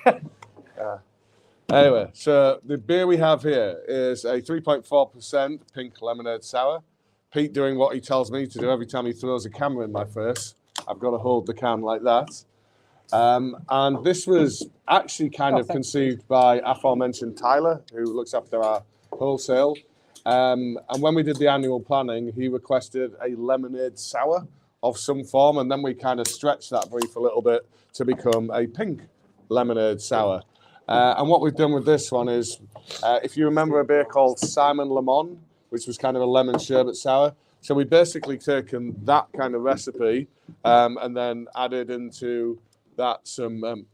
Anyway, so the beer we have here is a 3.4% pink lemonade sour. Pete doing what he tells me to do every time he throws a camera in my face. I've got to hold the can like that. And this was actually kind of conceived by aforementioned Tyler, who looks after our wholesale. And when we did the annual planning, he requested a lemonade sour of some form, and then we kind of stretched that brief a little bit to become a pink lemonade sour. And what we've done with this one is, if you remember a beer called Simon Lemon, which was kind of a lemon sherbet sour. So we basically taken that kind of recipe and then added into that some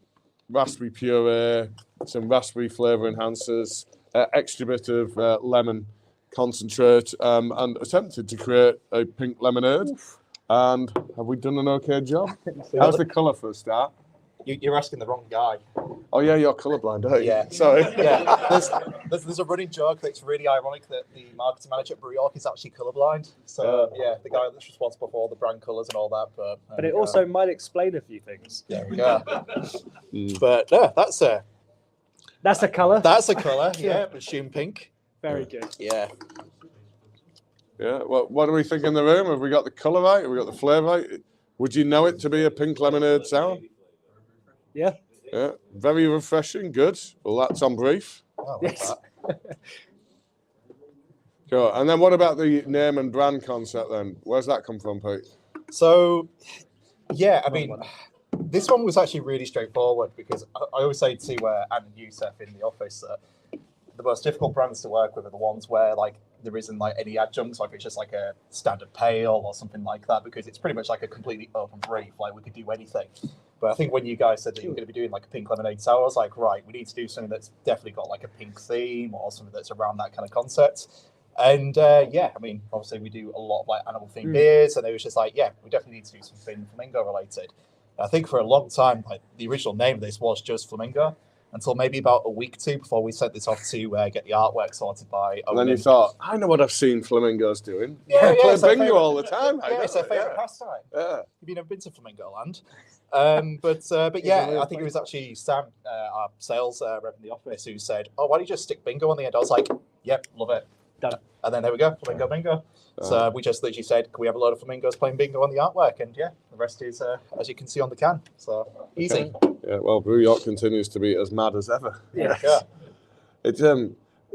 raspberry puree, some raspberry flavour enhancers, extra bit of lemon concentrate, and attempted to create a pink lemonade. And have we done an okay job? How's the colour for a start? You're asking the wrong guy. Oh yeah, you're colourblind, aren't you? Yeah. Sorry. Yeah. There's a running joke that's really ironic that the marketing manager at Brew York is actually colourblind. So yeah, the guy that's responsible for all the brand colours and all that. But it also might explain a few things. There we go. But no, that's a colour. That's a colour. Yeah, assume pink. Very good. Yeah. Yeah. Well, what do we think in the room? Have we got the colour right? Have we got the flavour right? Would you know it to be a pink lemonade sour? Yeah. Yeah. Very refreshing. Good. Well, that's on brief. Oh, Yes. Sure. And then what about the name and brand concept then? Where's that come from, Pete? So, yeah, I mean, this one was actually really straightforward because I always say to Anne and Youssef in the office that the most difficult brands to work with are the ones where like there isn't like any adjuncts, like it's just like a standard pale or something like that, because it's pretty much like a completely open brief, like we could do anything. But I think when you guys said that you were going to be doing like a pink lemonade sour, I was like, right, we need to do something that's definitely got like a pink theme or something that's around that kind of concept. And yeah, I mean, obviously we do a lot of like animal themed beers, and it was just like, yeah, we definitely need to do something flamingo related. I think for a long time, like the original name of this was just Flamingo, until maybe about a week or two before we sent this off to get the artwork sorted by Owen. And then you thought, I know what I've seen flamingos doing. Yeah, They play it's their bingo all the time. Yeah, it's their favourite pastime. Yeah. Have you never been to Flamingo Land? But yeah, I think it was actually Sam, our sales rep in the office, who said, "Oh, why don't you just stick bingo on the end?" I was like, "Yep, love it." Done. And then there we go, Flamingo bingo. So we just literally said, "Can we have a load of flamingos playing bingo on the artwork?" And yeah, the rest is as you can see on the can. So easy. Yeah. Well, Brew York continues to be as mad as ever. Yeah. It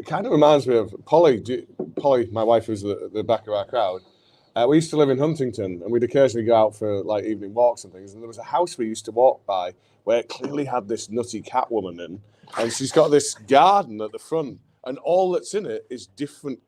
kind of reminds me of Polly. Polly, my wife, who's the back of our crowd. We used to live in Huntington, and we'd occasionally go out for like evening walks and things. And there was a house we used to walk by where it clearly had this nutty cat woman in, and she's got this garden at the front, and all that's in it is different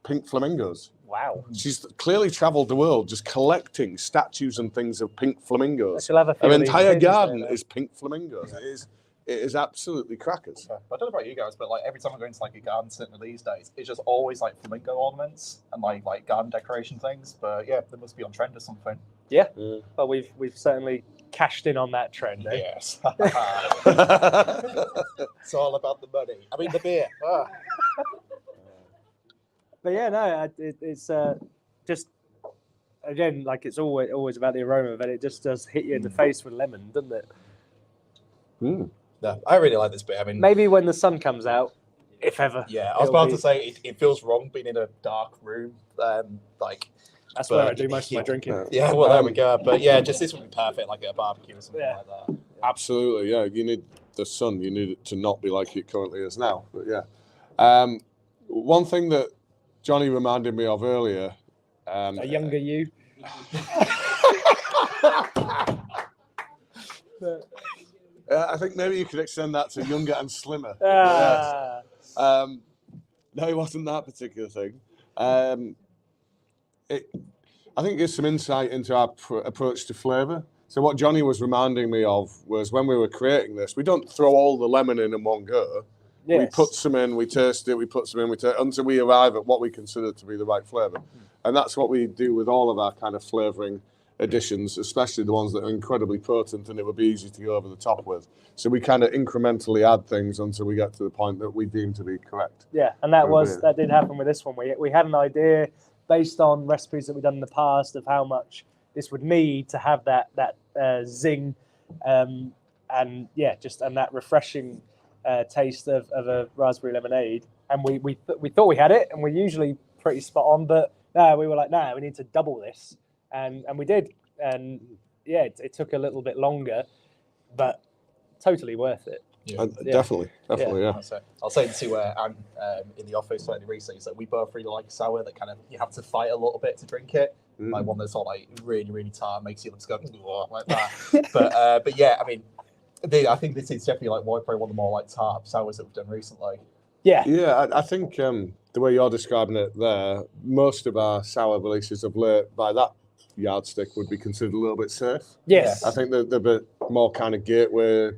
pink flamingos. Wow. She's clearly travelled the world just collecting statues and things of pink flamingos. She'll have a few Her of these entire things garden there, is pink flamingos. It is absolutely crackers. I don't know about you guys, but like every time I go into like a garden center these days, it's just always like flamingo ornaments and like garden decoration things. But yeah, they must be on trend or something. Yeah. Well, we've certainly cashed in on that trend. Eh? Yes. It's all about the money. I mean the beer. But yeah, no, it's just again like it's always about the aroma, but it just does hit you in the face with lemon, doesn't it? No, I really like this beer. I mean, Maybe when the sun comes out, if ever. yeah, I was about to say it feels wrong being in a dark room. Like That's where I do most of my drinking. yeah, well there we go. But yeah, just this would be perfect, like at a barbecue or something Yeah. like that. Absolutely, yeah. You need the sun. You need it to not be like it currently is now. But yeah, one thing that Johnny reminded me of earlier. A younger you. I think maybe you could extend that to younger and slimmer. Ah. Yes. No, it wasn't that particular thing. I think it gives some insight into our approach to flavour. So what Johnny was reminding me of was when we were creating this, we don't throw all the lemon in one go. Yes. We put some in, we taste it, we put some in, until we arrive at what we consider to be the right flavour. And that's what we do with all of our kind of flavouring additions, especially the ones that are incredibly potent and it would be easy to go over the top with. So we kind of incrementally add things until we get to the point that we deem to be correct. Yeah, and that did happen with this one. We had an idea based on recipes that we've done in the past of how much this would need to have that zing, and that refreshing taste of a raspberry lemonade. And we thought we had it, and we're usually pretty spot on, but we were like, we need to double this, and we did, and it took a little bit longer, but totally worth it. Yeah. Definitely, yeah. I'll say to Anne in the office slightly recently, so we both really like sour that kind of you have to fight a little bit to drink it. Like one that's not like really, really tart, makes you go like that. but yeah, I mean, I think this is definitely like probably one of the more like tart sours that we've done recently. Yeah, I think the way you're describing it there, most of our sour releases of late, by that yardstick, would be considered a little bit safe. Yes. I think they're a bit more kind of gateway, a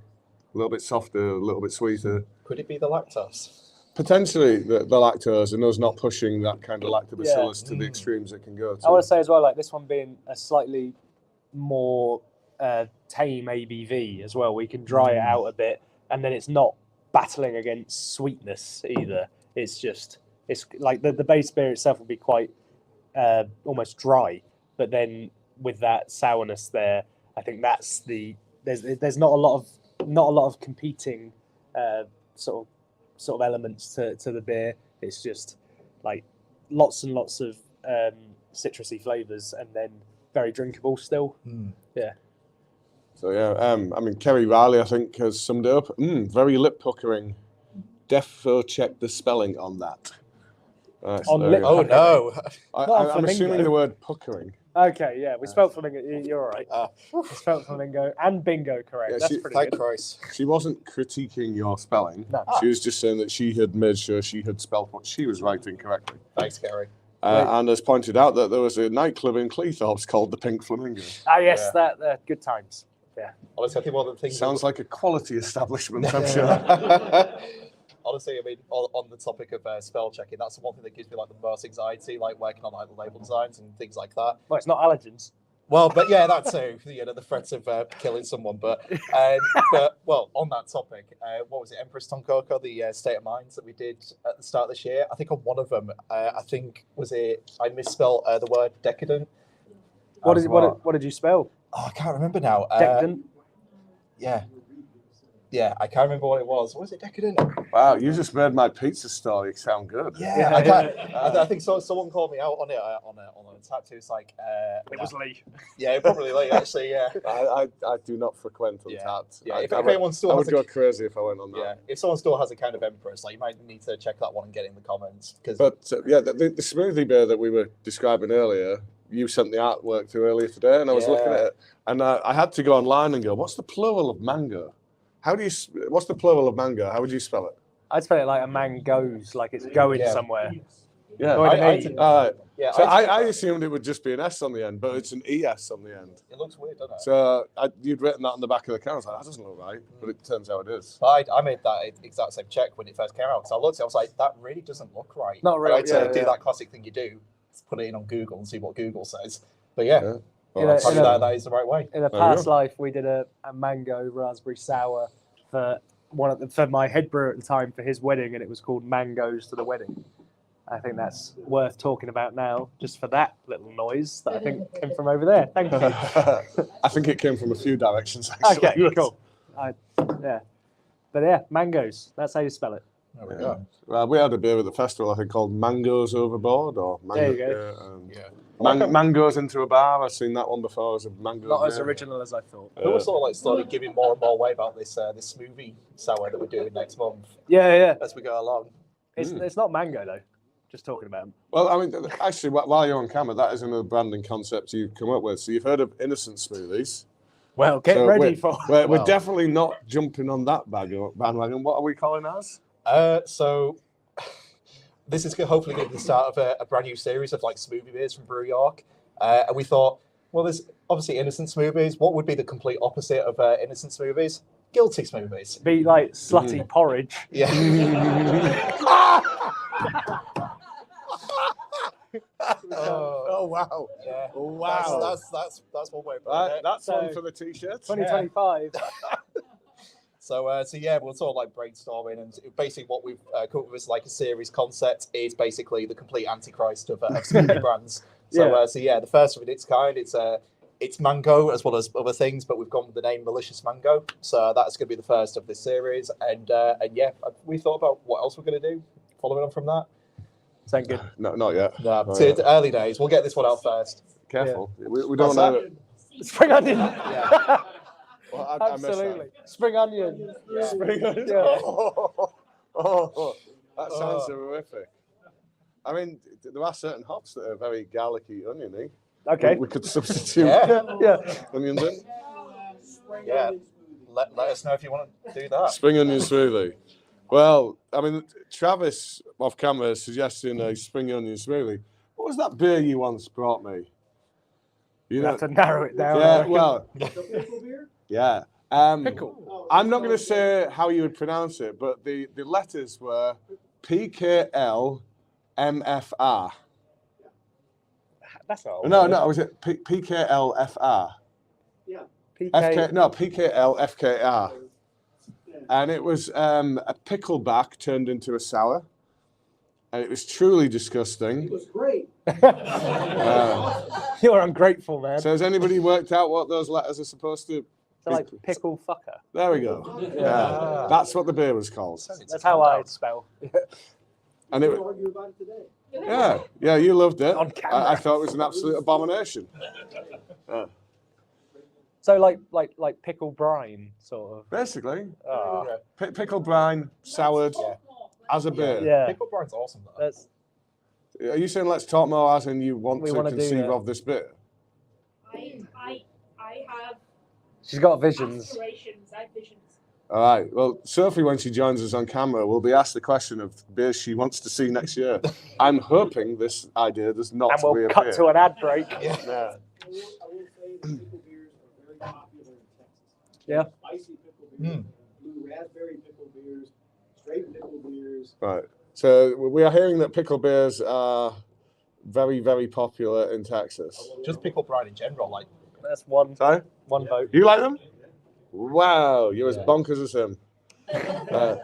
little bit softer, a little bit sweeter. Could it be the lactose? Potentially the lactose and us not pushing that kind of lactobacillus to the extremes it can go to. I want to say as well, like this one being a slightly more tame ABV as well. We can dry it out a bit, and then it's not battling against sweetness either. It's like the base beer itself will be quite almost dry, but then with that sourness there, I think that's there's not a lot of competing sort of elements to the beer. It's just like lots and lots of citrusy flavors, and then very drinkable still. Yeah. So yeah, I mean, Kerry Riley, I think, has summed it up. Very lip puckering. Defo check the spelling on that. Oh no! I'm assuming the word puckering. Okay, yeah, we spelled flamingo. You're all right. We spelled flamingo and bingo correct. Yeah, That's pretty thank good. Christ. She wasn't critiquing your spelling. No. She was just saying that she had made sure she had spelled what she was writing correctly. Thanks, Kerry. And has pointed out that there was a nightclub in Cleethorpes called the Pink Flamingo. Ah, yes, that good times. Yeah. Honestly, I think one of the things Sounds like a quality establishment, I'm sure. Honestly, I mean, on the topic of spell checking, that's the one thing that gives me like the most anxiety, like working on like the label designs and things like that. Well, it's not allergens. Well, but yeah, that too. The threat of killing someone. But well, on that topic, what was it? Empress Tonkoko, the State of Minds that we did at the start of this year. I think on one of them, I misspelled the word decadent. What did you spell? Oh, I can't remember now. Decadent. Yeah, I can't remember what it was. Was it decadent? Wow, you just made my pizza story sound good. Yeah, I think so. Someone called me out on it on a tattoo. It's like It was Lee. Yeah, probably Lee. Actually, yeah. I do not frequent Untapped. Yeah, if anyone still I has would go crazy if I went on that. Yeah, if someone still has a kind of Empress, like you might need to check that one and get it in the comments. But the smoothie beer that we were describing earlier, you sent the artwork to earlier today, and I was looking at it, and I had to go online and go, "What's the plural of mango? What's the plural of mango? How would you spell it?" I'd spell it like a man goes, like it's going somewhere. Yeah, I assumed it would just be an S on the end, but it's an ES on the end. It looks weird, doesn't it? So you'd written that on the back of the can. I was like, that doesn't look right, but it turns out it is. I made that exact same check when it first came out, because I looked at it, I was like, that really doesn't look right. Not right. I had to do that classic thing you do, put it in on Google and see what Google says. But yeah. Well, that is the right way. In a past life, we did a mango raspberry sour for my head brewer at the time for his wedding, and it was called Mangoes to the Wedding. I think that's worth talking about now, just for that little noise that I think came from over there. Thank you. I think it came from a few directions, actually. Okay, cool. But yeah, mangoes. That's how you spell it. There we go. Well, we had a beer at the festival, I think, called Mangoes Overboard, or There Mango. you go. Mangoes into a bar. I've seen that one before as a mango. Not as original as I thought. We were sort of like slowly giving more and more way about this this smoothie sour that we're doing next month. Yeah. As we go along. It's not mango though. Just talking about them. Well, I mean, actually, while you're on camera, that is another branding concept you've come up with. So you've heard of innocent smoothies. Well, get ready for. We're definitely not jumping on that bandwagon. What are we calling ours? So this is hopefully going to be the start of a brand new series of like smoothie beers from Brew York. And we thought, well, there's obviously innocent smoothies. What would be the complete opposite of innocent smoothies? Guilty smoothies. Be like slutty porridge. Yeah. Oh wow! Yeah. Oh, wow! That's one way of putting Right, it. that's So- one for the t-shirts. 2025. So yeah, we're sort of like brainstorming, and basically what we've come up with is like a series concept is basically the complete antichrist of smoothie brands. So yeah, the first of its kind. It's mango as well as other things, but we've gone with the name Malicious Mango. So that's going to be the first of this series, and yeah, we thought about what else we're going to do following on from that. Sound good. No, not yet. No, Not it's yet. early days. We'll get this one out first. Careful. We don't What's know. that? Spring onion. Yeah. Well, I missed that. Absolutely. Spring onion. Yeah. Spring onion. Yeah. Oh, that sounds horrific. I mean, there are certain hops that are very garlicky, oniony. Okay. We could substitute Yeah. onions in. Yeah. Let us know if you want to do that. Spring onion smoothie. Well, I mean, Travis off camera is suggesting a spring onion smoothie. What was that beer you once brought me? You You know, have to narrow it down. I yeah, reckon. well, yeah. Pickle. I'm not going to say how you would pronounce it, but the letters were PKLMFR. That's not No, was it PKLFR? PK. PKLFKR. And it was a pickleback turned into a sour. And it was truly disgusting. It was great. You're ungrateful, man. So has anybody worked out what those letters are supposed to? So like pickle fucker. There we go. Yeah, that's what the beer was called. That's how I spell. And it, Argue about it today. yeah, you loved it. On camera. I thought it was an absolute abomination. So like pickle brine, sort of. Basically, Oh, pickle brine, soured as a beer. yeah. Pickle brine's awesome though. That's Are you saying let's talk more as in you want We to wanna do conceive that. of this beer? I have she's got visions. aspirations. I have visions. All right. Well, Sophie, when she joins us on camera, will be asked the question of beers she wants to see next year. I'm hoping this idea does not And we'll reappear. cut to an ad break. Yeah. I will say that pickle beers are very popular in Texas. Yeah. Spicy pickle beers, blue raspberry pickle beers, straight pickle beers. Right. So we are hearing that pickle beers are very, very popular in Texas. Just pickle brine in general, like That's one Sorry? vote. You like them? Wow, you're as bonkers as him. no,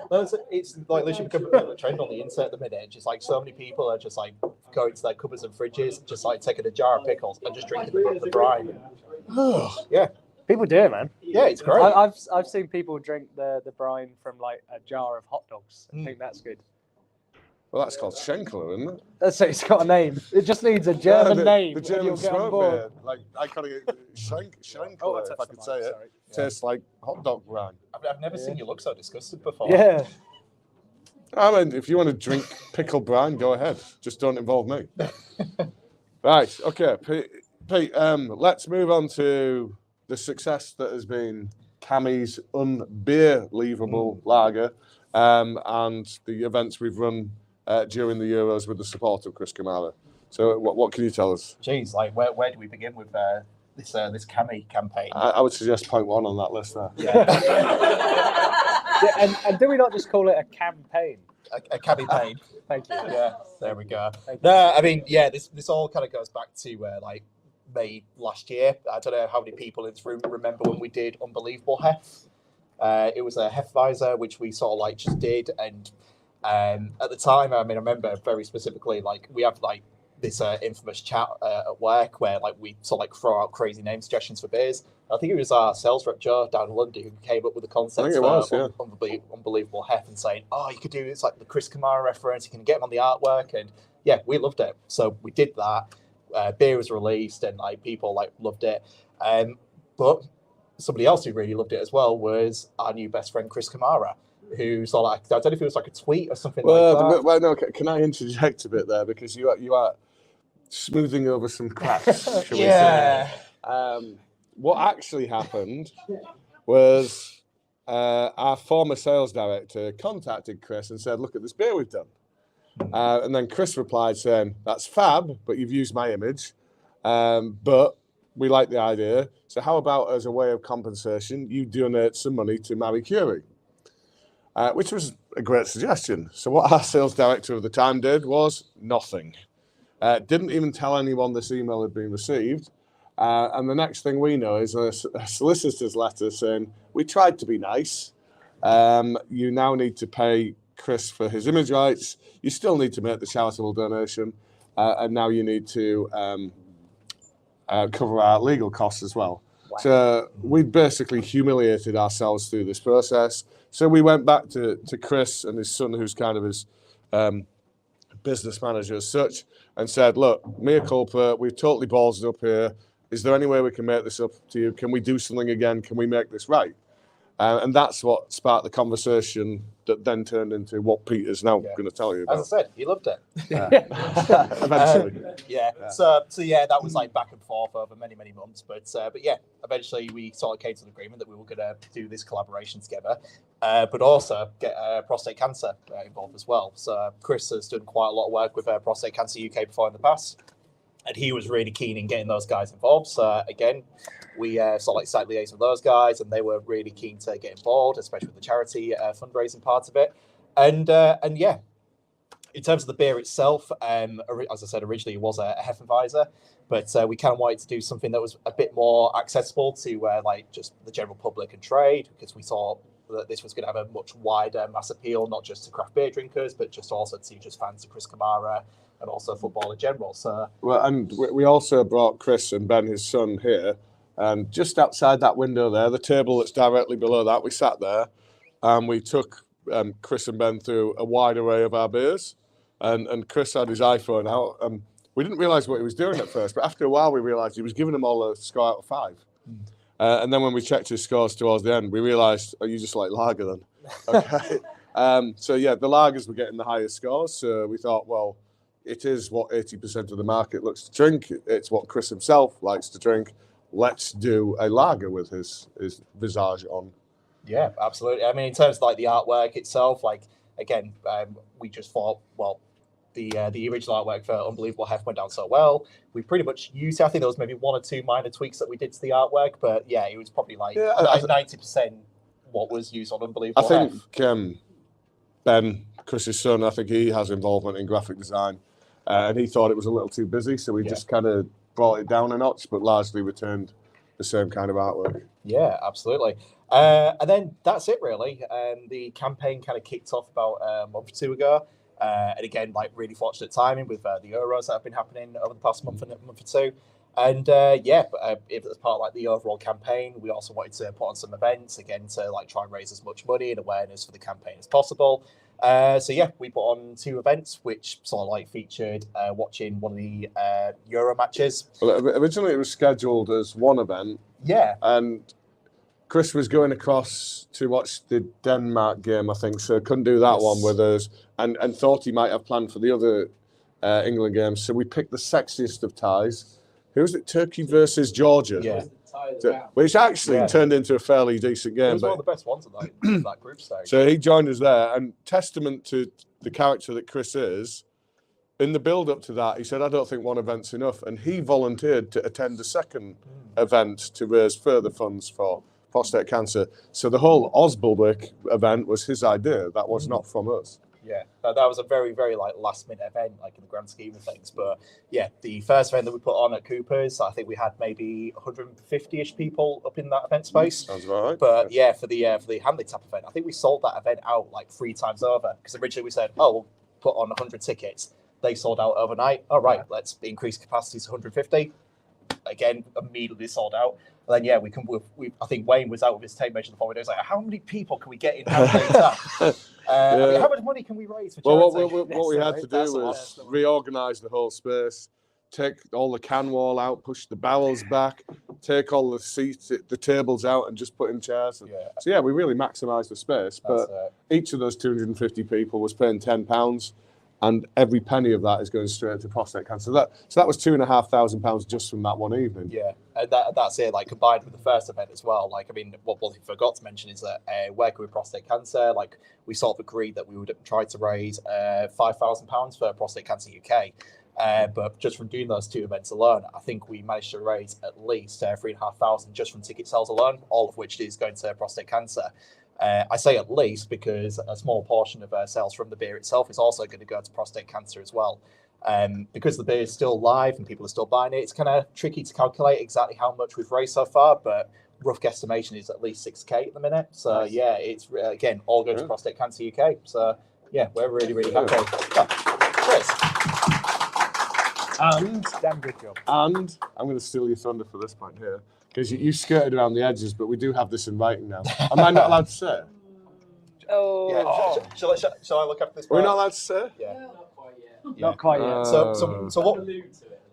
it's like literally become a bit of a trend on the internet at the minute. Just like so many people are just like going to their cupboards and fridges, just like taking a jar of pickles and just drinking the brine. Yeah, People do it, man. yeah, it's great. I've seen people drink the brine from like a jar of hot dogs. I think that's good. Well, that's called Schenkler, isn't it? That's it. It's got a name. It just needs a German name. The and German you'll get on smoke board. beer. Like, I kind of Schenkler, Oh, if I touched could the say mic, it. sorry. Tastes like hot dog brine. I've never seen you look so disgusted before. Yeah. I mean, if you want to drink pickle brine, go ahead. Just don't involve me. Right. Okay. Pete, let's move on to the success that has been Cammy's unbeer-leavable lager and the events we've run during the Euros with the support of Chris Kamara. So what can you tell us? Jeez, like where do we begin with this Cammy campaign? I would suggest point one on that list there. Yeah, and do we not just call it a campaign? A campaign. Thank you. Yeah, there we go. Thank you. No, I mean, yeah, this all kind of goes back to like May last year. I don't know how many people in this room remember when we did Unbelievable Hef. It was a Hefweiser, which we sort of like just did. And at the time, I mean, I remember very specifically, like we have like this infamous chat at work where like we sort of like throw out crazy name suggestions for beers. I think it was our sales rep Joe down in London who came up with the concept for Unbelievable Hef and saying, oh, you could do this like the Chris Kamara reference, you can get him on the artwork. And yeah, we loved it. So we did that. Beer was released and like people like loved it. But somebody else who really loved it as well was our new best friend Chris Kamara, who sort of like, I don't know if it was like a tweet or something like that. Well, no, can I interject a bit there because you are smoothing over some cracks, shall we say? What actually happened was our former sales director contacted Chris and said, look at this beer we've done. And then Chris replied saying, that's fab, but you've used my image. But we like the idea. So how about as a way of compensation, you donate some money to Marie Curie? Which was a great suggestion. So what our sales director of the time did was nothing. Didn't even tell anyone this email had been received. And the next thing we know is a solicitor's letter saying, we tried to be nice. You now need to pay Chris for his image rights. You still need to make the charitable donation. And now you need to cover our legal costs as well. Wow. So we basically humiliated ourselves through this process. So we went back to Chris and his son, who's kind of his business manager as such, and said, look, mea culpa, we've totally ballsed up here. Is there any way we can make this up to you? Can we do something again? Can we make this right? And that's what sparked the conversation that then turned into what Peter's now going to tell you about. As I said, he loved it. Eventually. So that was like back and forth over many months. But yeah, eventually we sort of came to an agreement that we were going to do this collaboration together, but also get prostate cancer involved as well. So Chris has done quite a lot of work with Prostate Cancer UK before in the past, and he was really keen in getting those guys involved. So again, we sort of like sat liaison with those guys, and they were really keen to get involved, especially with the charity fundraising part of it. And yeah, in terms of the beer itself, as I said, originally it was a Hefeweizen, but we kind of wanted to do something that was a bit more accessible to like just the general public and trade, because we saw that this was going to have a much wider mass appeal, not just to craft beer drinkers, but just also to just fans of Chris Kamara and also football in general. So well, and we also brought Chris and Ben, his son, here. And just outside that window there, the table that's directly below that, we sat there and we took Chris and Ben through a wide array of our beers. And Chris had his iPhone out. We didn't realise what he was doing at first, but after a while we realised he was giving them all a score out of 5. And then when we checked his scores towards the end, we realised, oh, you just like lager then. Okay. So yeah, the lagers were getting the highest scores. So we thought, well, it is what 80% of the market looks to drink. It's what Chris himself likes to drink. Let's do a lager with his visage on. Yeah, absolutely. I mean, in terms of like the artwork itself, like again, we just thought, well, the original artwork for Unbelievable Hef went down so well. We pretty much used it. I think there was maybe 1 or 2 minor tweaks that we did to the artwork, but yeah, it was probably like 90% what was used on Unbelievable Hef. I think Ben, Chris's son, I think he has involvement in graphic design, and he thought it was a little too busy, so we just kind of brought it down a notch, but largely returned the same kind of artwork. Yeah, absolutely. And then that's it, really. The campaign kind of kicked off about a month or 2 ago. And again, like really fortunate timing with the Euros that have been happening over the past month or 2. And if it's part of like the overall campaign, we also wanted to put on some events again to like try and raise as much money and awareness for the campaign as possible. So yeah, we put on 2 events, which sort of like featured watching one of the Euro matches. Well, originally it was scheduled as one event. Yeah. And Chris was going across to watch the Denmark game, I think, so couldn't do that one with us, and thought he might have planned for the other England games. So we picked the sexiest of ties. Who was it? Turkey versus Georgia. Yeah. Which actually turned into a fairly decent game. It was one of the best ones of that group stage. So he joined us there, and testament to the character that Chris is, in the build-up to that, he said, I don't think one event's enough, and he volunteered to attend a second event to raise further funds for prostate cancer. So the whole Osbulwick event was his idea. That was not from us. Yeah, that was a very, very like last-minute event, like in the grand scheme of things. But yeah, the first event that we put on at Cooper's, I think we had maybe 150-ish people up in that event space. Sounds about right. But yeah, for the Handley Tap event, I think we sold that event out like 3 times over, because originally we said, oh, we'll put on 100 tickets. They sold out overnight. All right, let's increase capacity to 150. Again, immediately sold out. And then yeah, I think Wayne was out with his tape measure the following day. He was like, how many people can we get in Handley Tap? I mean, how much money can we raise for charity? Well, what we had to do was reorganise the whole space, take all the can wall out, push the barrels back, take all the seats, the tables out, and just put in chairs. So yeah, we really maximised the space. But each of those 250 people was paying £10, and every penny of that is going straight to prostate cancer. So that was £2,500 just from that one evening. Yeah, and that's it. Like combined with the first event as well. Like I mean, what we forgot to mention is that working with prostate cancer, like we sort of agreed that we would try to raise £5,000 for Prostate Cancer UK. But just from doing those 2 events alone, I think we managed to raise at least 3,500 just from ticket sales alone, all of which is going to prostate cancer. I say at least because a small portion of sales from the beer itself is also going to go to prostate cancer as well. Because the beer is still live and people are still buying it, it's kind of tricky to calculate exactly how much we've raised so far, but rough guesstimation is at least 6k at the minute. So yeah, it's again all going to Prostate Cancer UK. So yeah, we're really, really happy. Cheers. And Damn good job. I'm going to steal your thunder for this point here, because you skirted around the edges, but we do have this in writing now. Am I not allowed to say? Oh, Yeah. Shall I look up this? Are we not allowed to say? Yeah. not quite yet. So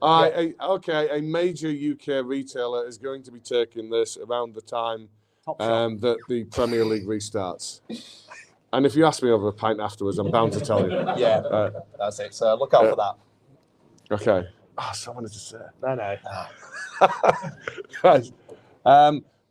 what? Okay, a major UK retailer is going to be taking this around the time Top shot. that the Premier League restarts. And if you ask me over a pint afterwards, I'm bound to tell you. Yeah, that's it. So look out for that. Okay. Oh, someone to say. No. Right.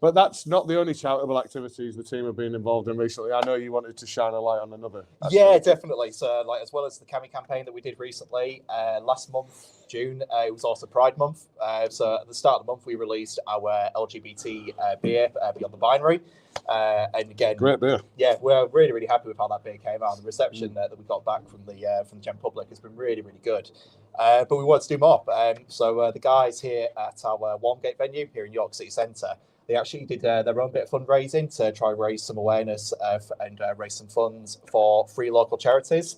But that's not the only charitable activities the team have been involved in recently. I know you wanted to shine a light on another. Yeah, definitely. So, like, as well as the Cami campaign that we did recently, last month, June, it was also Pride Month. So, at the start of the month, we released our LGBT beer, Beyond the Binary. And again, Great beer. Yeah, we're really, really happy with how that beer came out. The reception that we got back from the general public has been really, really good. But we want to do more. So, the guys here at our Walmgate venue here in York City Centre, they actually did their own bit of fundraising to try and raise some awareness and raise some funds for 3 local charities,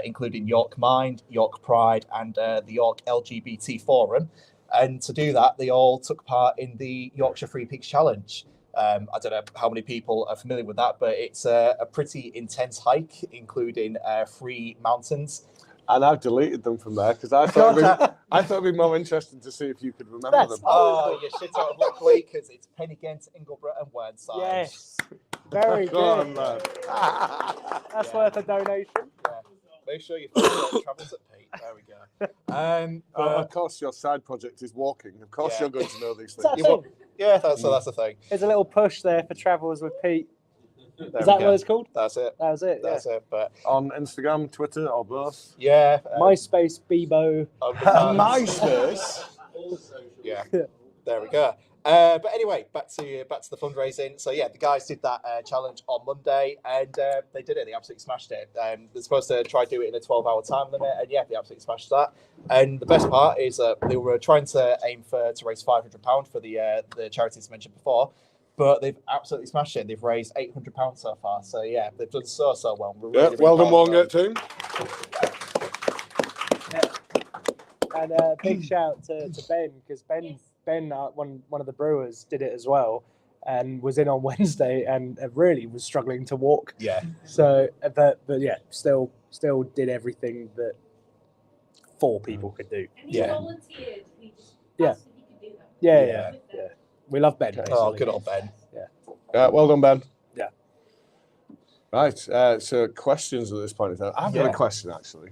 including York Mind, York Pride, and the York LGBT Forum. And to do that, they all took part in the Yorkshire Free Peaks Challenge. I don't know how many people are familiar with that, but it's a pretty intense hike, including 3 mountains. And I've deleted them from there because I thought it'd be more interesting to see if you could remember them. Oh, you shit out of luck, because it's Pennygent, Ingleborough, and Whernside. Yes. Very Go on, good. man. That's worth a donation. Yeah. Make sure you follow Travels at Pete. There we go. Of course, your side project is walking. Of course, Yeah. you're going to know these Is that things. a thing? Yeah, that's the thing. There's a little push there for Travels with Pete. There Is we that go. what it's called? That's it. That was it. That's it. But On Instagram, Twitter, or both. yeah, MySpace, Bebo. MySpace. Yeah, there we go. But anyway, back to the fundraising. So yeah, the guys did that challenge on Monday, and they did it. They absolutely smashed it. They're supposed to try to do it in a 12-hour time limit, and yeah, they absolutely smashed that. And the best part is that they were trying to aim to raise £500 for the charities mentioned before, but they've absolutely smashed it. They've raised £800 so far. So yeah, they've done so well. We're really, Well done, proud of Walmgate them. team. And big shout to Ben, because Ben, one of the brewers, did it as well, and was in on Wednesday and really was struggling to walk. Yeah. So, but yeah, still did everything that 4 people could do. And he Yeah. volunteered. He just Yeah. asked if he could do that. Yeah. We love Ben. Oh, basically. good old Ben. Well done, Ben. Yeah. Right. So questions at this point in time. I've got a question actually.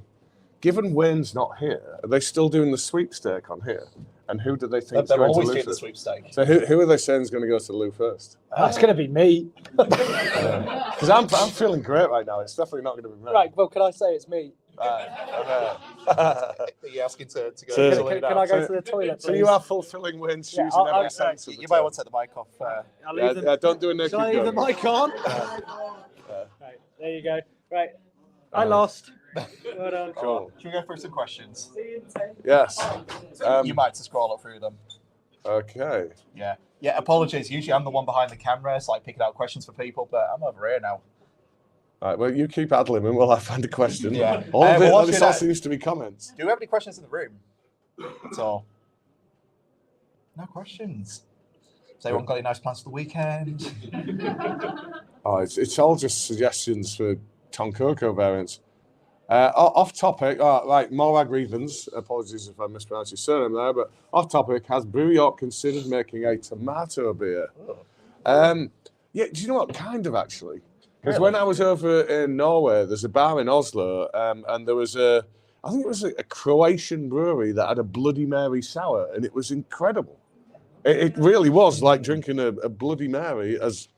Given Wayne's not here, are they still doing the sweepstake on here? And who do they think is They're going to always lose doing the it? sweepstake. So who are they saying is going to go to Lou first? It's going to be me. Because I'm feeling great right now. It's definitely not going to be me. Right. Well, can I say it's me? Are you asking to go? So- to Can, the can I go So- to the toilet? So please? you are fulfilling Wayne's shoes Yeah, in every I'll- sense of the You might term. want to take the mic off. I'll leave Yeah, don't do a naked Shall I leave the gun. mic on? Right, there you go. Right. I lost. Well done. Cool. Should we go through some questions? See you in 10. Yes. You might have to scroll up through them. Okay. Yeah. Apologies. Usually I'm the one behind the camera, so like picking out questions for people, but I'm over here now. All right. Well, you keep ad-libbing while I find a question. Yeah. All of well, it, what's this your all name? seems to be comments. Do we have any questions in the room? That's all. No questions. Has anyone got any nice plans for the weekend? Oh, it's all just suggestions for TONKOKO variants. Off topic, right, Morag Reevens, apologies if I mispronounced your surname there, but off topic, has Brew York considered making a tomato beer? Yeah, do you know what? Kind of, actually. Because when I was over in Norway, there's a bar in Oslo, and there was I think it was a Croatian brewery that had a Bloody Mary sour, and it was incredible. It really was like drinking a Bloody Mary as,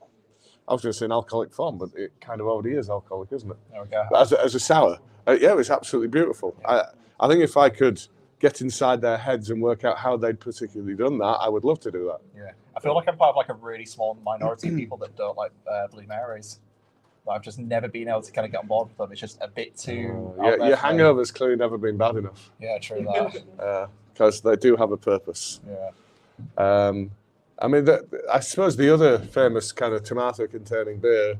I was going to say an alcoholic form, but it kind of already is alcoholic, isn't it? There we go. But as a sour. Yeah, it was absolutely beautiful. I think if I could get inside their heads and work out how they'd particularly done that, I would love to do that. Yeah. I feel like I'm part of like a really small minority of people that don't like Bloody Marys. but I've just never been able to kind of get on board with them. It's just a bit too. Yeah, out there your for me. hangover's clearly never been bad enough. Yeah, true that. Because they do have a purpose. Yeah. I mean, I suppose the other famous kind of tomato-containing beer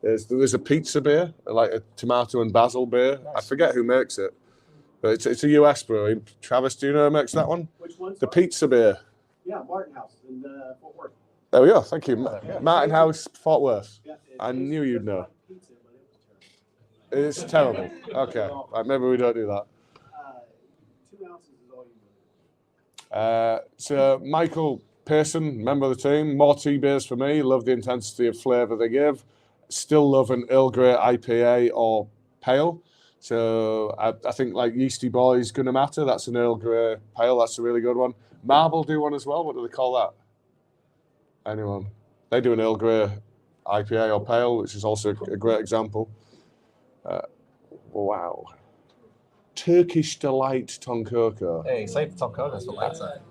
is there is a pizza beer, like a tomato and basil beer. Nice. I forget who makes it, but it's a US brewery. Travis, do you know who makes that one? Which one? The pizza beer. Yeah, Martin House in Fort Worth. There we go. Thank you, Yeah. Martin House, Fort Worth. Yeah, I knew you'd know. like pizza, but it was It's terrible. Okay, right, maybe we don't do that. 2 ounces is all you need. So Michael Pearson, member of the team, more tea beers for me. Love the intensity of flavour they give. Still love an Earl Grey IPA or pale. So I think like Yeasty Boy's Gonna Matter. That's an Earl Grey pale. That's a really good one. Marble do one as well. What do they call that? Anyone? They do an Earl Grey IPA or pale, which is also a great example. Wow. Turkish Delight Tonkoko. Hey, save the Tonka for later.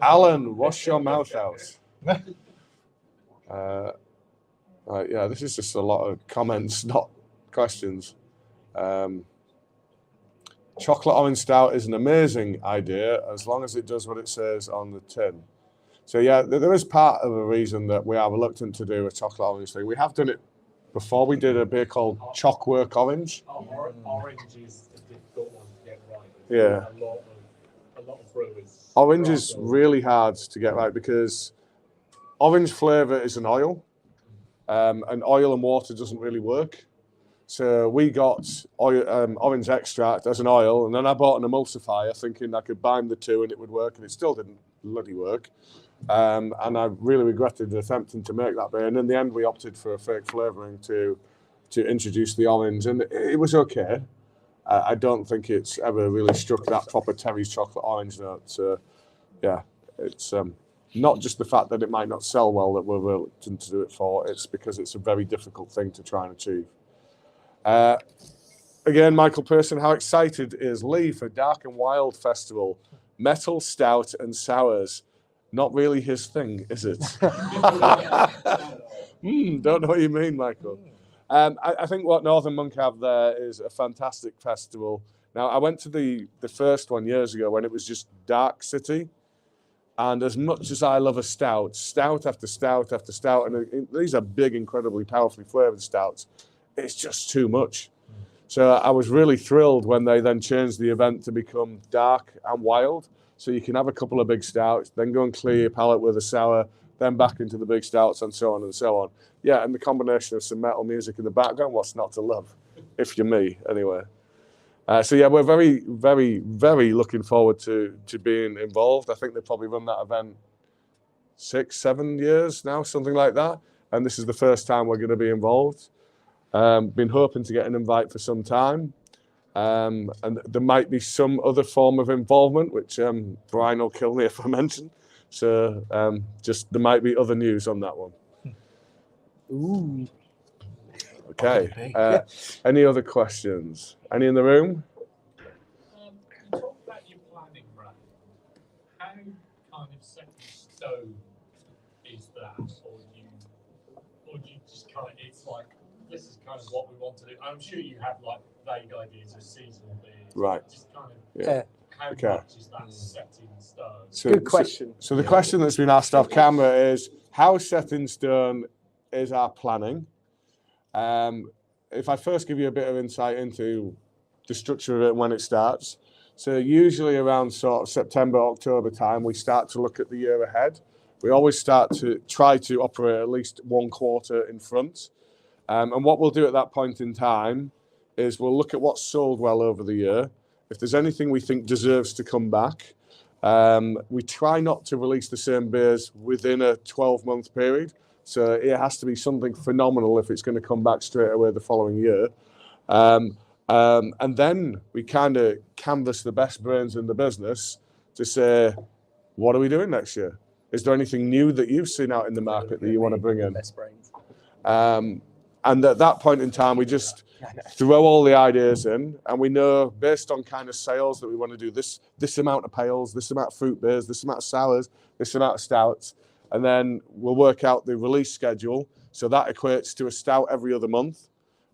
Alan, wash your mouth out. Right, yeah, this is just a lot of comments, not questions. Chocolate orange stout is an amazing idea as long as it does what it says on the tin. So yeah, there is part of a reason that we are reluctant to do a chocolate orange thing. We have done it before. We did a beer called Chockwork Orange. Orange is a difficult one to get right. Yeah. A lot of brewers. Orange is really hard to get right because orange flavour is an oil, and oil and water doesn't really work. So we got orange extract as an oil, and then I bought an emulsifier thinking I could bind the two and it would work, and it still didn't bloody work. And I really regretted attempting to make that beer. And in the end, we opted for a fake flavouring to introduce the orange, and it was okay. I don't think it's ever really struck that proper Terry's chocolate orange note. So, yeah, it's not just the fact that it might not sell well that we're reluctant to do it for. It's because it's a very difficult thing to try and achieve. Again, Michael Pearson, how excited is Lee for Dark and Wild Festival? Metal, stout, and sours. Not really his thing, is it? Don't know what you mean, Michael. I think what Northern Monk have there is a fantastic festival. Now, I went to the first one years ago when it was just Dark City. And as much as I love a stout, stout after stout after stout, and these are big, incredibly powerfully flavoured stouts, it's just too much. So I was really thrilled when they then changed the event to become Dark and Wild. So you can have a couple of big stouts, then go and clear your palate with a sour, then back into the big stouts and so on and so on. Yeah, and the combination of some metal music in the background, what's not to love? If you're me, anyway. So yeah, we're very, very, very looking forward to being involved. I think they probably run that event 6-7 years now, something like that. And this is the first time we're going to be involved. Been hoping to get an invite for some time. And there might be some other form of involvement, which Brian will kill me if I mention. So just there might be other news on that one. Ooh. Okay. Any other questions? Any in the room? You talk about your planning, Brad. How kind of set in stone is that, or do you just kind of, it's like, this is kind of what we want to do. I'm sure you have like vague ideas of seasonal beers. Right. Just kind of Yeah. how Okay. much is that set in stone? Good question. So the question that's been asked off camera is, how set in stone is our planning? If I first give you a bit of insight into the structure of it and when it starts. So usually around sort of September, October time, we start to look at the year ahead. We always start to try to operate at least 1 quarter in front. And what we'll do at that point in time is we'll look at what's sold well over the year. If there's anything we think deserves to come back, we try not to release the same beers within a 12-month period. So it has to be something phenomenal if it's going to come back straight away the following year. And then we kind of canvass the best brains in the business to say, what are we doing next year? Is there anything new that you've seen out in the market that you want to bring in? Best brains. And at that point in time, we just throw all the ideas in, and we know based on kind of sales that we want to do this amount of pales, this amount of fruit beers, this amount of sours, this amount of stouts, and then we'll work out the release schedule. So that equates to a stout every other month.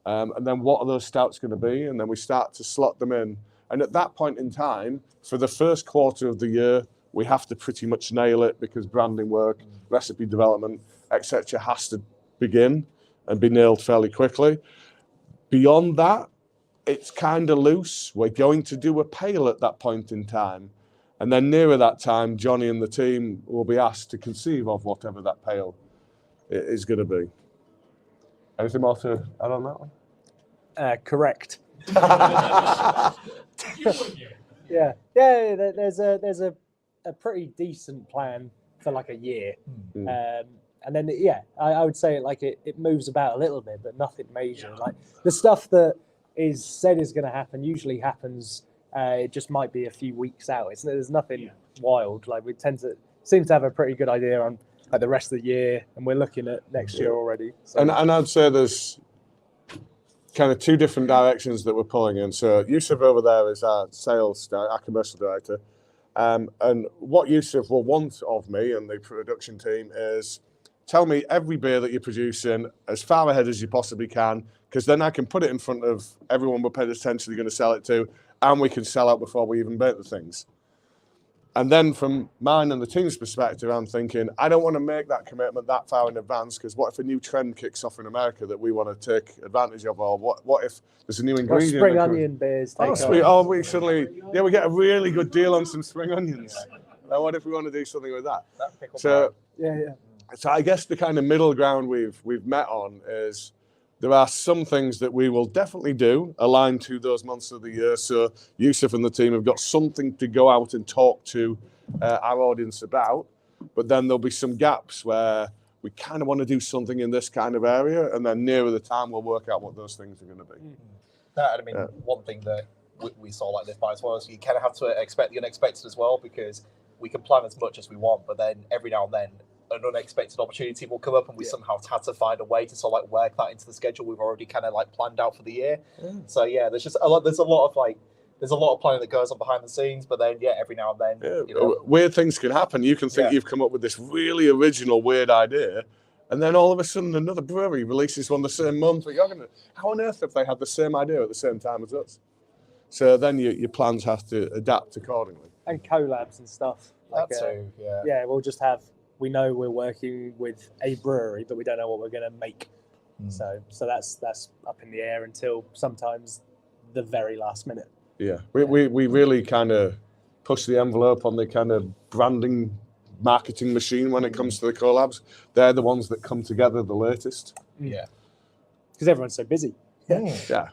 and then what are those stouts going to be, and then we start to slot them in. And at that point in time, for the first quarter of the year, we have to pretty much nail it because branding work, recipe development, etc., has to begin and be nailed fairly quickly. Beyond that, it's kind of loose. We're going to do a pale at that point in time. And then nearer that time, Johnny and the team will be asked to conceive of whatever that pale is going to be. Anything more to add on that one? Correct. You wouldn't, you? Yeah. There's a pretty decent plan for like a year, and then I would say like it moves about a little bit, but nothing major. Like the stuff that is said is going to happen usually happens. It just might be a few weeks out. There's nothing wild. Like we seem to have a pretty good idea on like the rest of the year, and we're looking at next year already. So. And I'd say there's kind of two different directions that we're pulling in. So Yusuf over there is our our commercial director. And what Yusuf will want of me and the production team is tell me every beer that you're producing as far ahead as you possibly can, because then I can put it in front of everyone we're potentially going to sell it to, and we can sell out before we even make the things. And then from mine and the team's perspective, I'm thinking, I don't want to make that commitment that far in advance, because what if a new trend kicks off in America that we want to take advantage of? Or what if there's a new ingredient? Spring onion beers. Oh, sweet. Oh, we suddenly, we get a really good deal on some spring onions. Now, what if we want to do something with that? So, so I guess the kind of middle ground we've met on is there are some things that we will definitely do aligned to those months of the year. So Yusuf and the team have got something to go out and talk to our audience about. But then there'll be some gaps where we kind of want to do something in this kind of area. And then nearer the time, we'll work out what those things are going to be. That, I mean, one thing that we saw like this by as well is you kind of have to expect the unexpected as well, because we can plan as much as we want, but then every now and then an unexpected opportunity will come up, and we somehow had to find a way to sort of like work that into the schedule we've already kind of like planned out for the year. So there's just a lot. There's a lot of planning that goes on behind the scenes, but then every now and then weird things can happen. You can think you've come up with this really original weird idea, and then all of a sudden another brewery releases one the same month. But you're gonna, how on earth have they had the same idea at the same time as us? So then your plans have to adapt accordingly. And collabs and stuff. Like, that too. We'll just have. We know we're working with a brewery, but we don't know what we're going to make. So that's up in the air until sometimes the very last minute. Yeah, we really kind of push the envelope on the kind of branding marketing machine when it comes to the collabs. They're the ones that come together the latest. Yeah, because everyone's so busy. Yeah,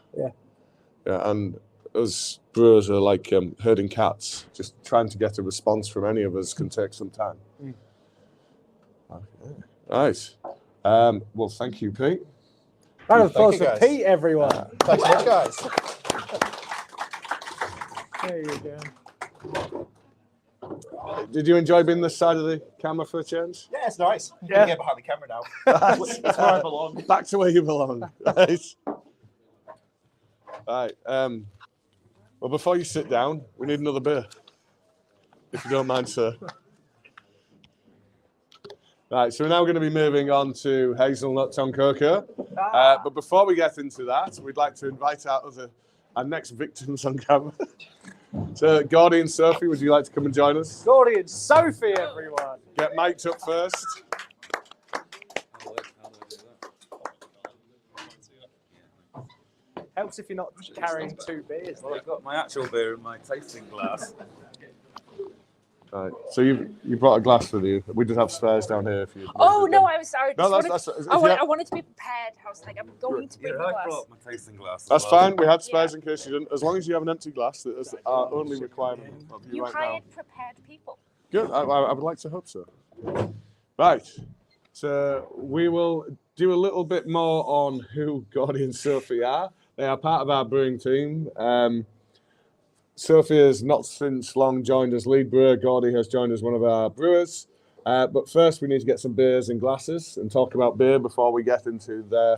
and us brewers are like herding cats. Just trying to get a response from any of us can take some time. Okay. Nice. Well, thank you, Pete. Round of applause for Pete, everyone. Thanks so much, guys. There you go. Did you enjoy being this side of the camera for a change? Yeah, it's nice. I'm gonna get behind the camera now. That's where I belong. Back to where you belong. Nice. Right. Well, before you sit down, we need another beer, if you don't mind, sir. Right, so we're now going to be moving on to Hazelnut Tonkoko. But before we get into that, we'd like to invite our next victims on camera. So, Gordy and Sophie, would you like to come and join us? Gordy and Sophie, everyone. Get mic'd up first. Helps if you're not carrying two beers. Well, I've got my actual beer in my tasting glass. Right. So you brought a glass with you. We just have spares down here if you. Oh no, I was sorry. No, I wanted to be prepared. I was like, I'm going to bring the I glass. brought my tasting glass. That's fine. We had spares in case you didn't. As long as you have an empty glass, that is our only requirement of you right hired now. prepared people. Good. I would like to hope so. Right. So we will do a little bit more on who Gordy and Sophie are. They are part of our brewing team. Sophie has not since long joined as lead brewer. Gordy has joined as one of our brewers. But first, we need to get some beers and glasses and talk about beer before we get into their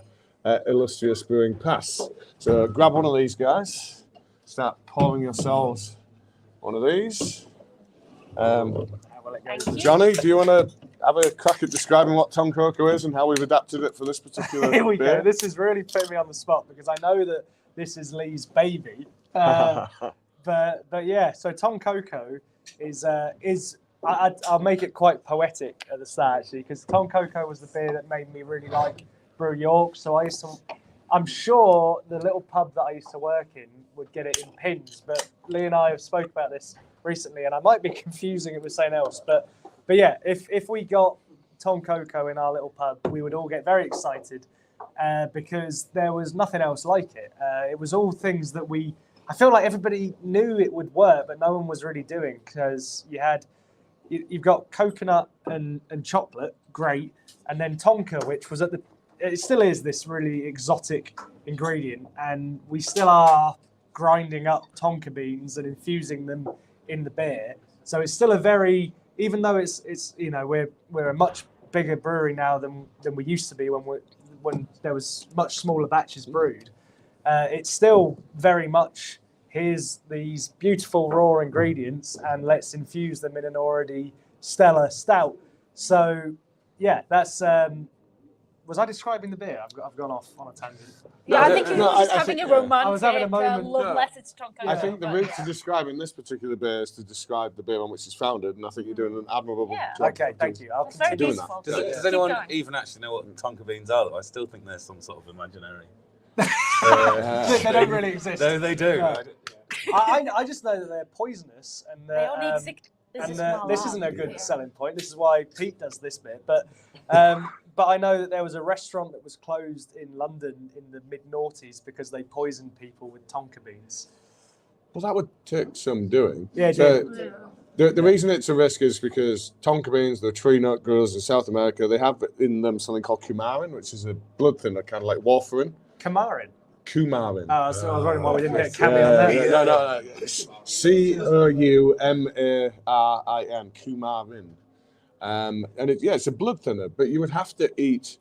illustrious brewing pass. So grab one of these guys. Start pouring yourselves one of these. Thank you. Johnny, do you want to have a crack at describing what TONKOKO is and how we've adapted it for this particular Here we beer? go. This is really putting me on the spot because I know that this is Lee's baby. But yeah, so TONKOKO is I'll make it quite poetic at the start actually, because TONKOKO was the beer that made me really like Brew York. So I'm sure the little pub that I used to work in would get it in pins, but Lee and I have spoke about this recently, and I might be confusing it with something else. But yeah, if we got TONKOKO in our little pub, we would all get very excited because there was nothing else like it. It was all things that I feel like everybody knew it would work, but no one was really doing, because you've got coconut and chocolate, great, and then Tonka, which was it still is this really exotic ingredient, and we still are grinding up Tonka beans and infusing them in the beer. So it's still even though it's we're a much bigger brewery now than we used to be when there was much smaller batches brewed. It's still very much, here's these beautiful raw ingredients and let's infuse them in an already stellar stout. So yeah, that's was I describing the beer? I've gone off on a tangent. Yeah, I think you were just having a romantic I was having a moment. love letter to Tonka. I think the route to describing this particular beer is to describe the beer on which it's founded, and I think you're doing an admirable job. Okay, thank you. I'll It's very continue. beautiful. Does Keep anyone going. even actually know what Tonka beans are? Though I still think they're some sort of imaginary. They don't really exist. No, they do. No. I just know that they're poisonous, and They only exist. this isn't a good selling point. This is why Pete does this bit. But I know that there was a restaurant that was closed in London in the mid-noughties because they poisoned people with Tonka beans. Well, that would take some doing. Yeah, So, the reason it's a risk is because Tonka beans, the tree nut growers in South America, they have in them something called coumarin, which is a blood thinner, kind of like warfarin. Coumarin. Coumarin. Oh, so I was wondering why we didn't get Cammy on there. No. Coumarin. Coumarin. And it's a blood thinner, but you would have to eat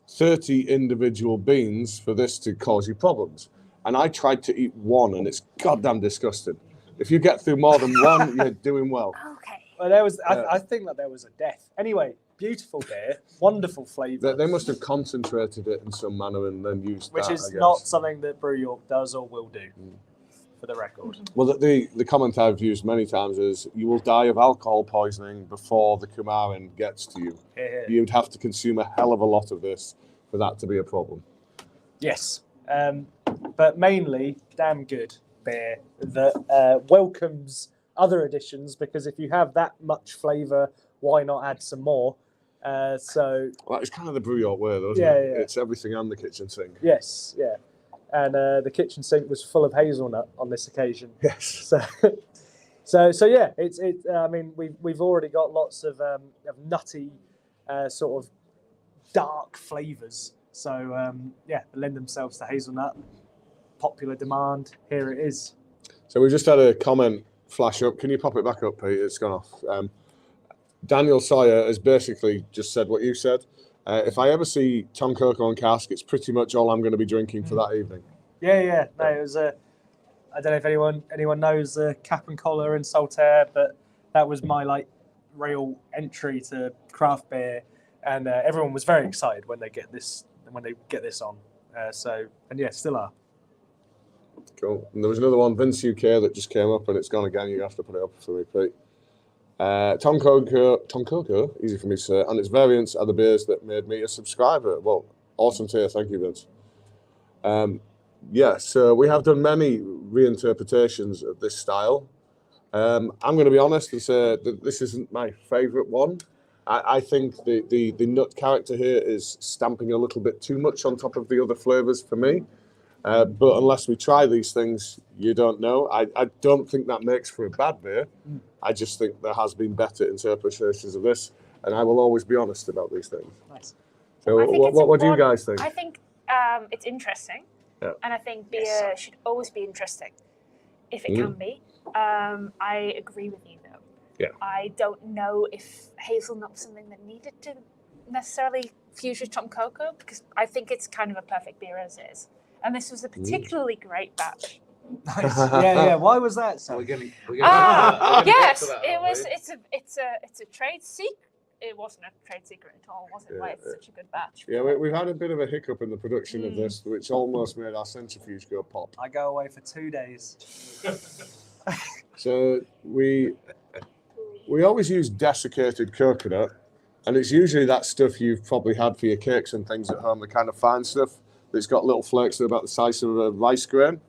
30 individual beans for this to cause you problems. And I tried to eat one, and it's goddamn disgusting. If you get through more than one, you're doing well. Okay. Well, I think that there was a death. Anyway, beautiful beer, wonderful flavour. They must have concentrated it in some manner and then used Which that, is I guess. not something that Brew York does or will do, for the record. Well, the comment I've used many times is you will die of alcohol poisoning before the coumarin gets to you. Here. You'd have to consume a hell of a lot of this for that to be a problem. Yes, but mainly damn good beer that welcomes other additions, because if you have that much flavour, why not add some more? Well, it's kind of the Brew York way, though, isn't Yeah, it? yeah. It's everything and the kitchen sink. Yes, yeah. And the kitchen sink was full of hazelnut on this occasion. Yes. So yeah, it's. I mean, we've already got lots of nutty, sort of dark flavours. So yeah, lend themselves to hazelnut. Popular demand. Here it is. So we just had a comment flash up. Can you pop it back up, Pete? It's gone off. Daniel Sawyer has basically just said what you said. If I ever see TONKOKO on cask, it's pretty much all I'm going to be drinking for that evening. Yeah. No, it was I don't know if anyone knows Cap and Collar and Saltaire, but that was my real entry to craft beer, and everyone was very excited when they get this on. And yeah, still are. Cool. And there was another one, Vince UK, that just came up, and it's gone again. You have to put it up for me, Pete. TONKOKO, easy for me to say, and its variants are the beers that made me a subscriber. Well, awesome to hear. Thank you, Vince. So we have done many reinterpretations of this style. I'm going to be honest and say that this isn't my favourite one. I think the nut character here is stamping a little bit too much on top of the other flavours for me. But unless we try these things, you don't know. I don't think that makes for a bad beer. I just think there has been better interpretations of this, and I will always be honest about these things. Nice. So what do you guys think? I think it's interesting, Yeah. and I think beer should always be interesting, if it can be. I agree with you, though. Yeah. I don't know if hazelnut was something that needed to necessarily fuse with TONKOKO, because I think it's kind of a perfect beer as is. And this was a particularly great batch. Nice. Yeah. Why was that, Sam? We're gonna Yes, get to that, it aren't was. we? It's a trade secret. it wasn't a trade secret at all, was it? Yeah, Why it's such a good batch. Yeah, we've had a bit of a hiccup in the production of this, which almost made our centrifuge go pop. I go away for 2 days. So we always use desiccated coconut, and it's usually that stuff you've probably had for your cakes and things at home, the kind of fine stuff that's got little flakes that are about the size of a rice grain.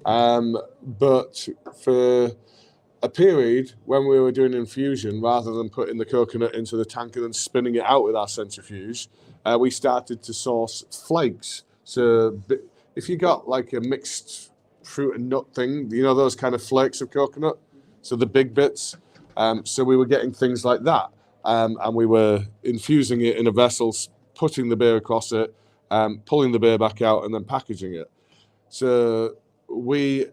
But for a period when we were doing infusion, rather than putting the coconut into the tank and then spinning it out with our centrifuge, we started to source flakes. So if you got like a mixed fruit and nut thing, you know, those kind of flakes of coconut, so the big bits. So we were getting things like that, and we were infusing it in a vessel, putting the beer across it, pulling the beer back out, and then packaging it. So we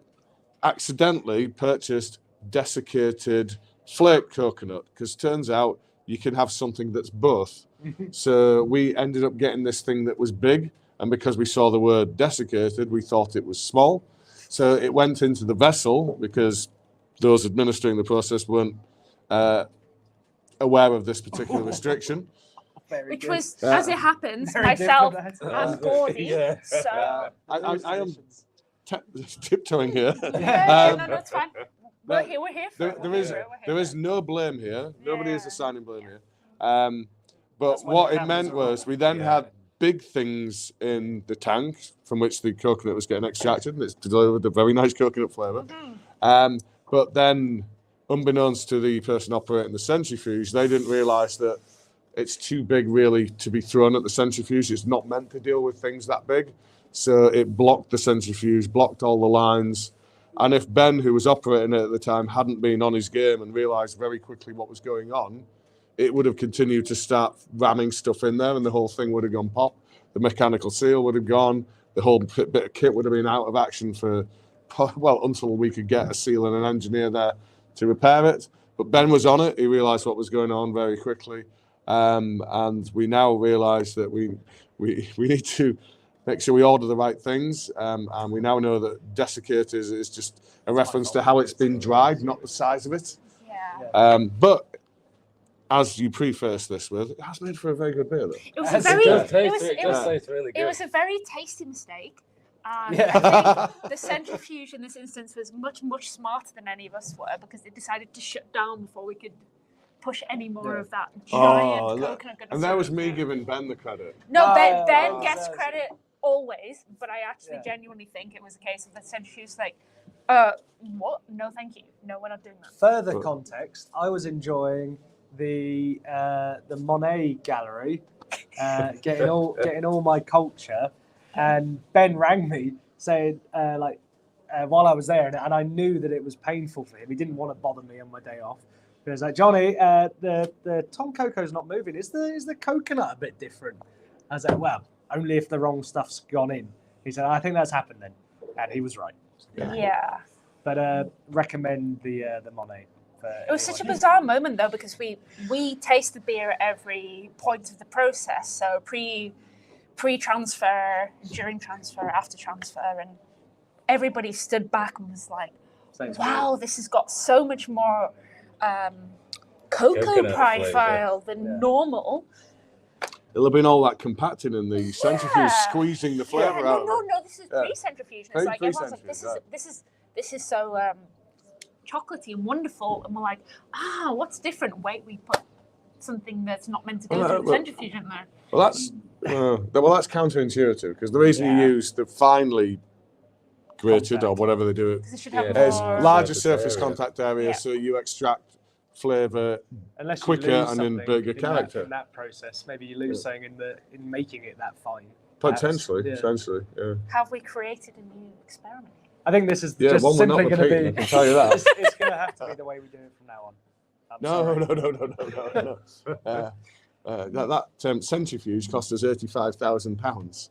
accidentally purchased desiccated flake coconut, because turns out you can have something that's both. So we ended up getting this thing that was big, and because we saw the word desiccated, we thought it was small. So it went into the vessel because those administering the process weren't aware of this particular restriction. Which was, as it happens, Very myself different. and Gordy. Yeah. So, I am tiptoeing here. no, it's fine. We're here for it. There is no blame here. Nobody is Yeah. assigning blame here. That's But when what the it cameras meant are was on. we then had big things in the tank from which the coconut was getting extracted, and it's delivered a very nice coconut flavour. But then, unbeknownst to the person operating the centrifuge, they didn't realise that it's too big really to be thrown at the centrifuge. It's not meant to deal with things that big. So it blocked the centrifuge, blocked all the lines. And if Ben, who was operating it at the time, hadn't been on his game and realised very quickly what was going on, it would have continued to start ramming stuff in there and the whole thing would have gone pop. The mechanical seal would have gone. The whole bit of kit would have been out of action for, well, until we could get a seal and an engineer there to repair it. But Ben was on it. He realised what was going on very quickly. And we now realise that we need to make sure we order the right things. And we now know that desiccate is just a reference to how it's been dried, not the size of it. Yeah. But as you preface this with, it has made for a very good beer, though. It was a That's very, good. it was a very tasty mistake. And Yeah. I think the centrifuge in this instance was much, much smarter than any of us were, because it decided to shut down before we could push any more of that giant coconut goodness. And that was me giving Ben the credit. No, Ben, No, Ben no, gets no. credit always, but I actually Yeah. genuinely think it was a case of the centrifuge like, what? No, thank you. No, we're not doing that. Further context, I was enjoying the Monet gallery, getting all my culture, and Ben rang me saying while I was there, and I knew that it was painful for him. He didn't want to bother me on my day off. He was like, Johnny, the TONKOKO's not moving. Is the coconut a bit different? I was like, well, only if the wrong stuff's gone in. He said, I think that's happened then, and he was right. Yeah. But recommend the Monet. It was such a bizarre moment though, because we taste the beer at every point of the process. So pre-transfer, during transfer, after transfer, and everybody stood back and was like, wow, this has got so much more cocoa Coconut profile than normal. It'll have been all that compacting in the centrifuge, squeezing the flavour out. No, of it. this is pre-centrifuge. And it's like, everyone's like, this is so chocolatey and wonderful. And we're like, what's different? Wait, we put something that's not meant to go through the centrifuge in there. Well, that's counterintuitive, because the reason you use the finely grated or whatever they do it Because it should have is more. larger Surface surface area. contact area, Yeah. so you extract flavour Unless you quicker lose and in something bigger that- character. in that process. Maybe you lose something in making it that fine. Potentially, Yeah. potentially, yeah. Have we created a new experiment? I think this is Yeah, just one we're not simply going to repeating, be. I can tell you that. It's going to have to be the way we do it from now on. I'm No. sorry. That centrifuge cost us £85,000.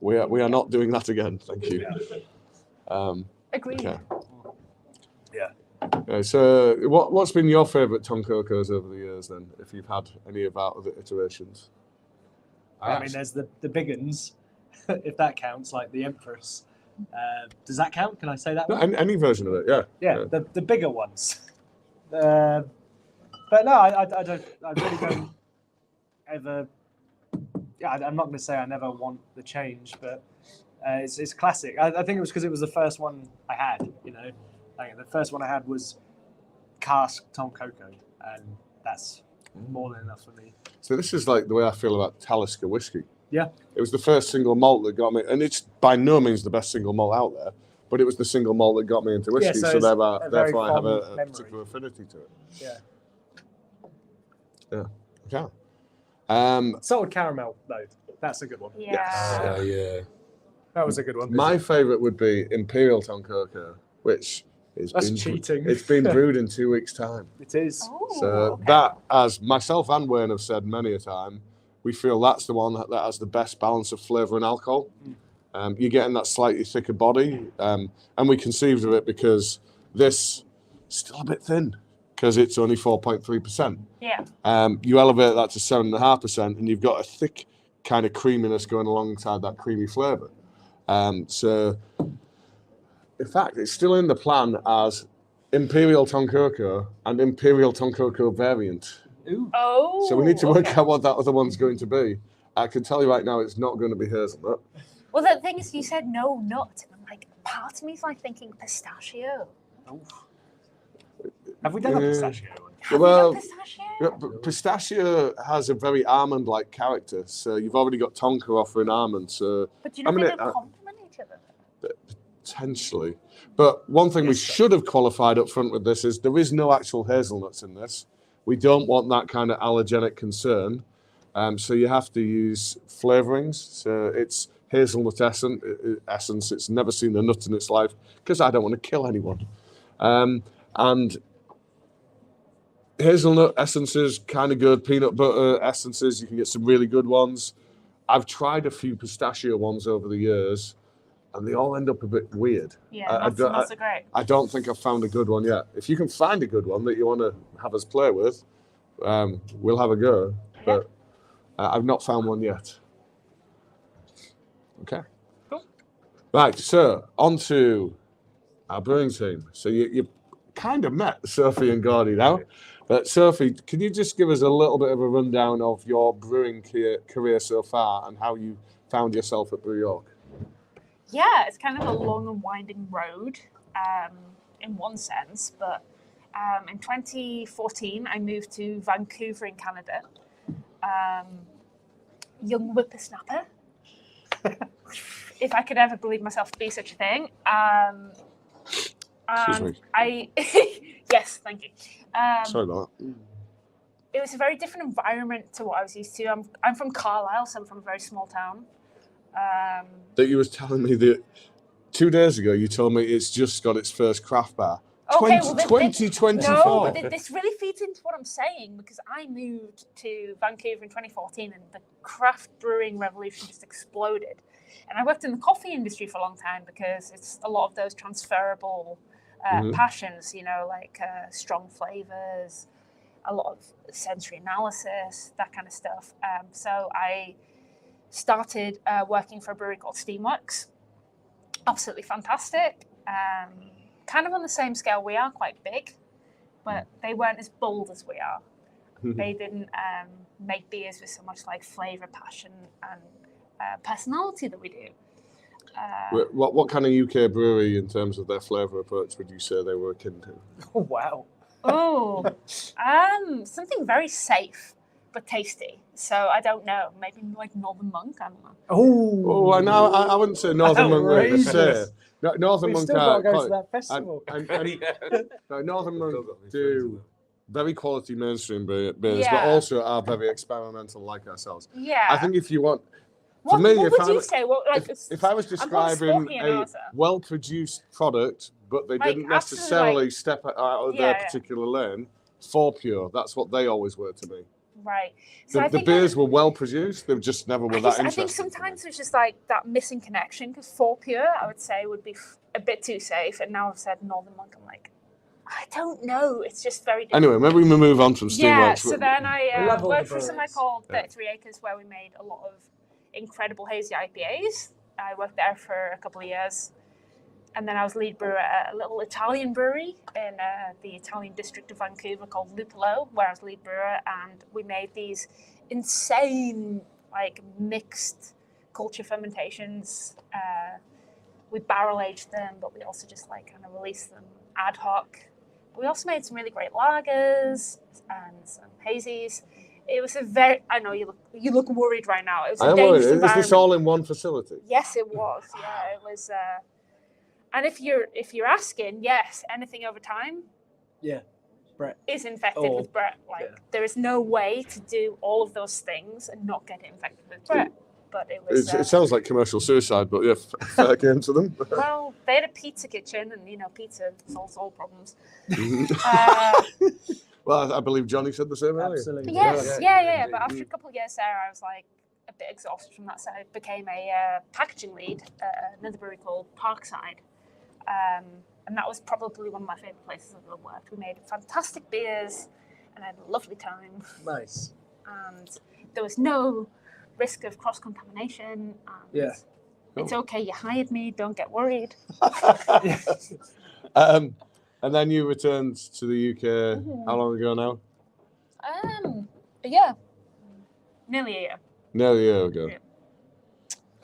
We are not doing that again. Thank you. Agreed. Okay. Yeah. So, what's been your favourite TONKOKOs over the years then, if you've had any of our other iterations? I mean, there's the big uns, if that counts, like the Empress. Does that count? Can I say that No, one? any version of it, yeah. Yeah, the bigger ones. But no, I don't. I really don't ever. Yeah, I'm not going to say I never want the change, but it's classic. I think it was because it was the first one I had. You know, like the first one I had was cask Tonkoko, and that's more than enough for me. So this is like the way I feel about Talisker whiskey. Yeah. It was the first single malt that got me, and it's by no means the best single malt out there, but it was the single malt that got me into whiskey. Yeah, so so it's a very therefore I have fond a memory. particular affinity to it. Yeah. Yeah. Okay. Salted caramel, though. That's a good one. Yeah. Yeah. That was a good one. My favourite would be Imperial Tonkoko, which is That's cheating. It's been brewed in 2 weeks' time. It is. Oh, So okay. that, as myself and Wayne have said many a time, we feel that's the one that has the best balance of flavour and alcohol. You're getting that slightly thicker body, and we conceived of it because this is still a bit thin because it's only 4.3%. Yeah. You elevate that to 7.5%, and you've got a thick kind of creaminess going alongside that creamy flavour. So, in fact, it's still in the plan as Imperial Tonkoko and Imperial Tonkoko variant. Ooh. Oh. So we need to work out what that other one's going to be. I can tell you right now, it's not going to be hazelnut. Well, the thing is, you said no nut, and I'm like, part of me is like thinking pistachio. Have we done a pistachio one? Have Well, we done pistachio? Yeah, but pistachio has a very almond-like character, so you've already got Tonka offering almond. So But do you not I mean, think they complement each other? potentially, but one thing we should have qualified up front with this is there is no actual hazelnuts in this. We don't want that kind of allergenic concern, so you have to use flavorings. So it's hazelnut essence. It's never seen a nut in its life because I don't want to kill anyone. And hazelnut essences, kind of good. Peanut butter essences, you can get some really good ones. I've tried a few pistachio ones over the years, and they all end up a bit weird. Yeah, I not so great. I don't think I've found a good one yet. If you can find a good one that you want to have us play with, we'll have a go. But I've not found one yet. Okay. Cool. Right, so on to our brewing team. So you kind of met Sophie and Gordy now. But Sophie, can you just give us a little bit of a rundown of your brewing career so far and how you found yourself at Brew York? Yeah, it's kind of a long and winding road in one sense, but in 2014, I moved to Vancouver in Canada. Young whippersnapper, if I could ever believe myself to be such a thing. Excuse me. Yes, thank you. Sorry about that. It was a very different environment to what I was used to. I'm from Carlisle, so I'm from a very small town. That you was telling me that 2 days ago, you told me it's just got its first craft bar. Okay, 2024. No, but this really feeds into what I'm saying because I moved to Vancouver in 2014 and the craft brewing revolution just exploded. And I worked in the coffee industry for a long time because it's a lot of those transferable passions, you know, like strong flavors, a lot of sensory analysis, that kind of stuff. So I started working for a brewery called Steamworks. Absolutely fantastic. Kind of on the same scale we are, quite big, but they weren't as bold as we are. They didn't make beers with so much like flavor, passion, and personality that we do. What kind of UK brewery, in terms of their flavour approach, would you say they were akin to? Oh, wow. Oh, something very safe but tasty. So I don't know, maybe like Northern Monk. I don't know. Oh, I wouldn't say Northern Monk. Outrageous. Northern We've Monk still got to go are to that festival. no, Northern Monk do very quality mainstream beers, but Yeah. also are very experimental like ourselves. Yeah. I think if you want, for What, me, what if would I you was- say? What, like, if I was I'm not describing sporty a enough. well-produced product, but they Like, didn't absolutely, necessarily like- step out of Yeah, their yeah. particular lane, for pure, that's what they always were to me. Right. So I The think beers were well-produced, they just never were that I interesting. think sometimes there's just like that missing connection because for pure, I would say would be a bit too safe. And now I've said Northern Monk, I'm like, I don't know. It's just very different. Anyway, maybe we move on from Steamworks. Yeah, so then I love all the worked for somewhere breweries. called 33 Acres where we made a lot of incredible hazy IPAs. I worked there for a couple of years. And then I was lead brewer at a little Italian brewery in the Italian district of Vancouver called Lupolo, where I was lead brewer, and we made these insane, like, mixed culture fermentations. We barrel aged them, but we also just like kind of released them ad hoc. We also made some really great lagers and some hazies. It was a very, I know you look worried right now. It was a dangerous environment. Is this all in one facility? Yes, it was. Yeah, it was. And if you're asking, yes, anything over time, Brett is infected with Brett. Like there is no way to do all of those things and not get infected with Brett. But it was. It sounds like commercial suicide, but yeah, fair game to them. Well, they had a pizza kitchen, and pizza solves all problems. Well, I believe Johnny said the same earlier. Absolutely. Yes, yeah. But after a couple of years there, I was like a bit exhausted from that. So I became a packaging lead at another brewery called Parkside. And that was probably one of my favourite places I've ever worked. We made fantastic beers and I had a lovely time. Nice. And there was no risk of cross-contamination. And it's okay, you hired me, don't get worried. And then you returned to the UK, how long ago now? A year. Nearly a year. Nearly a year ago. Yeah.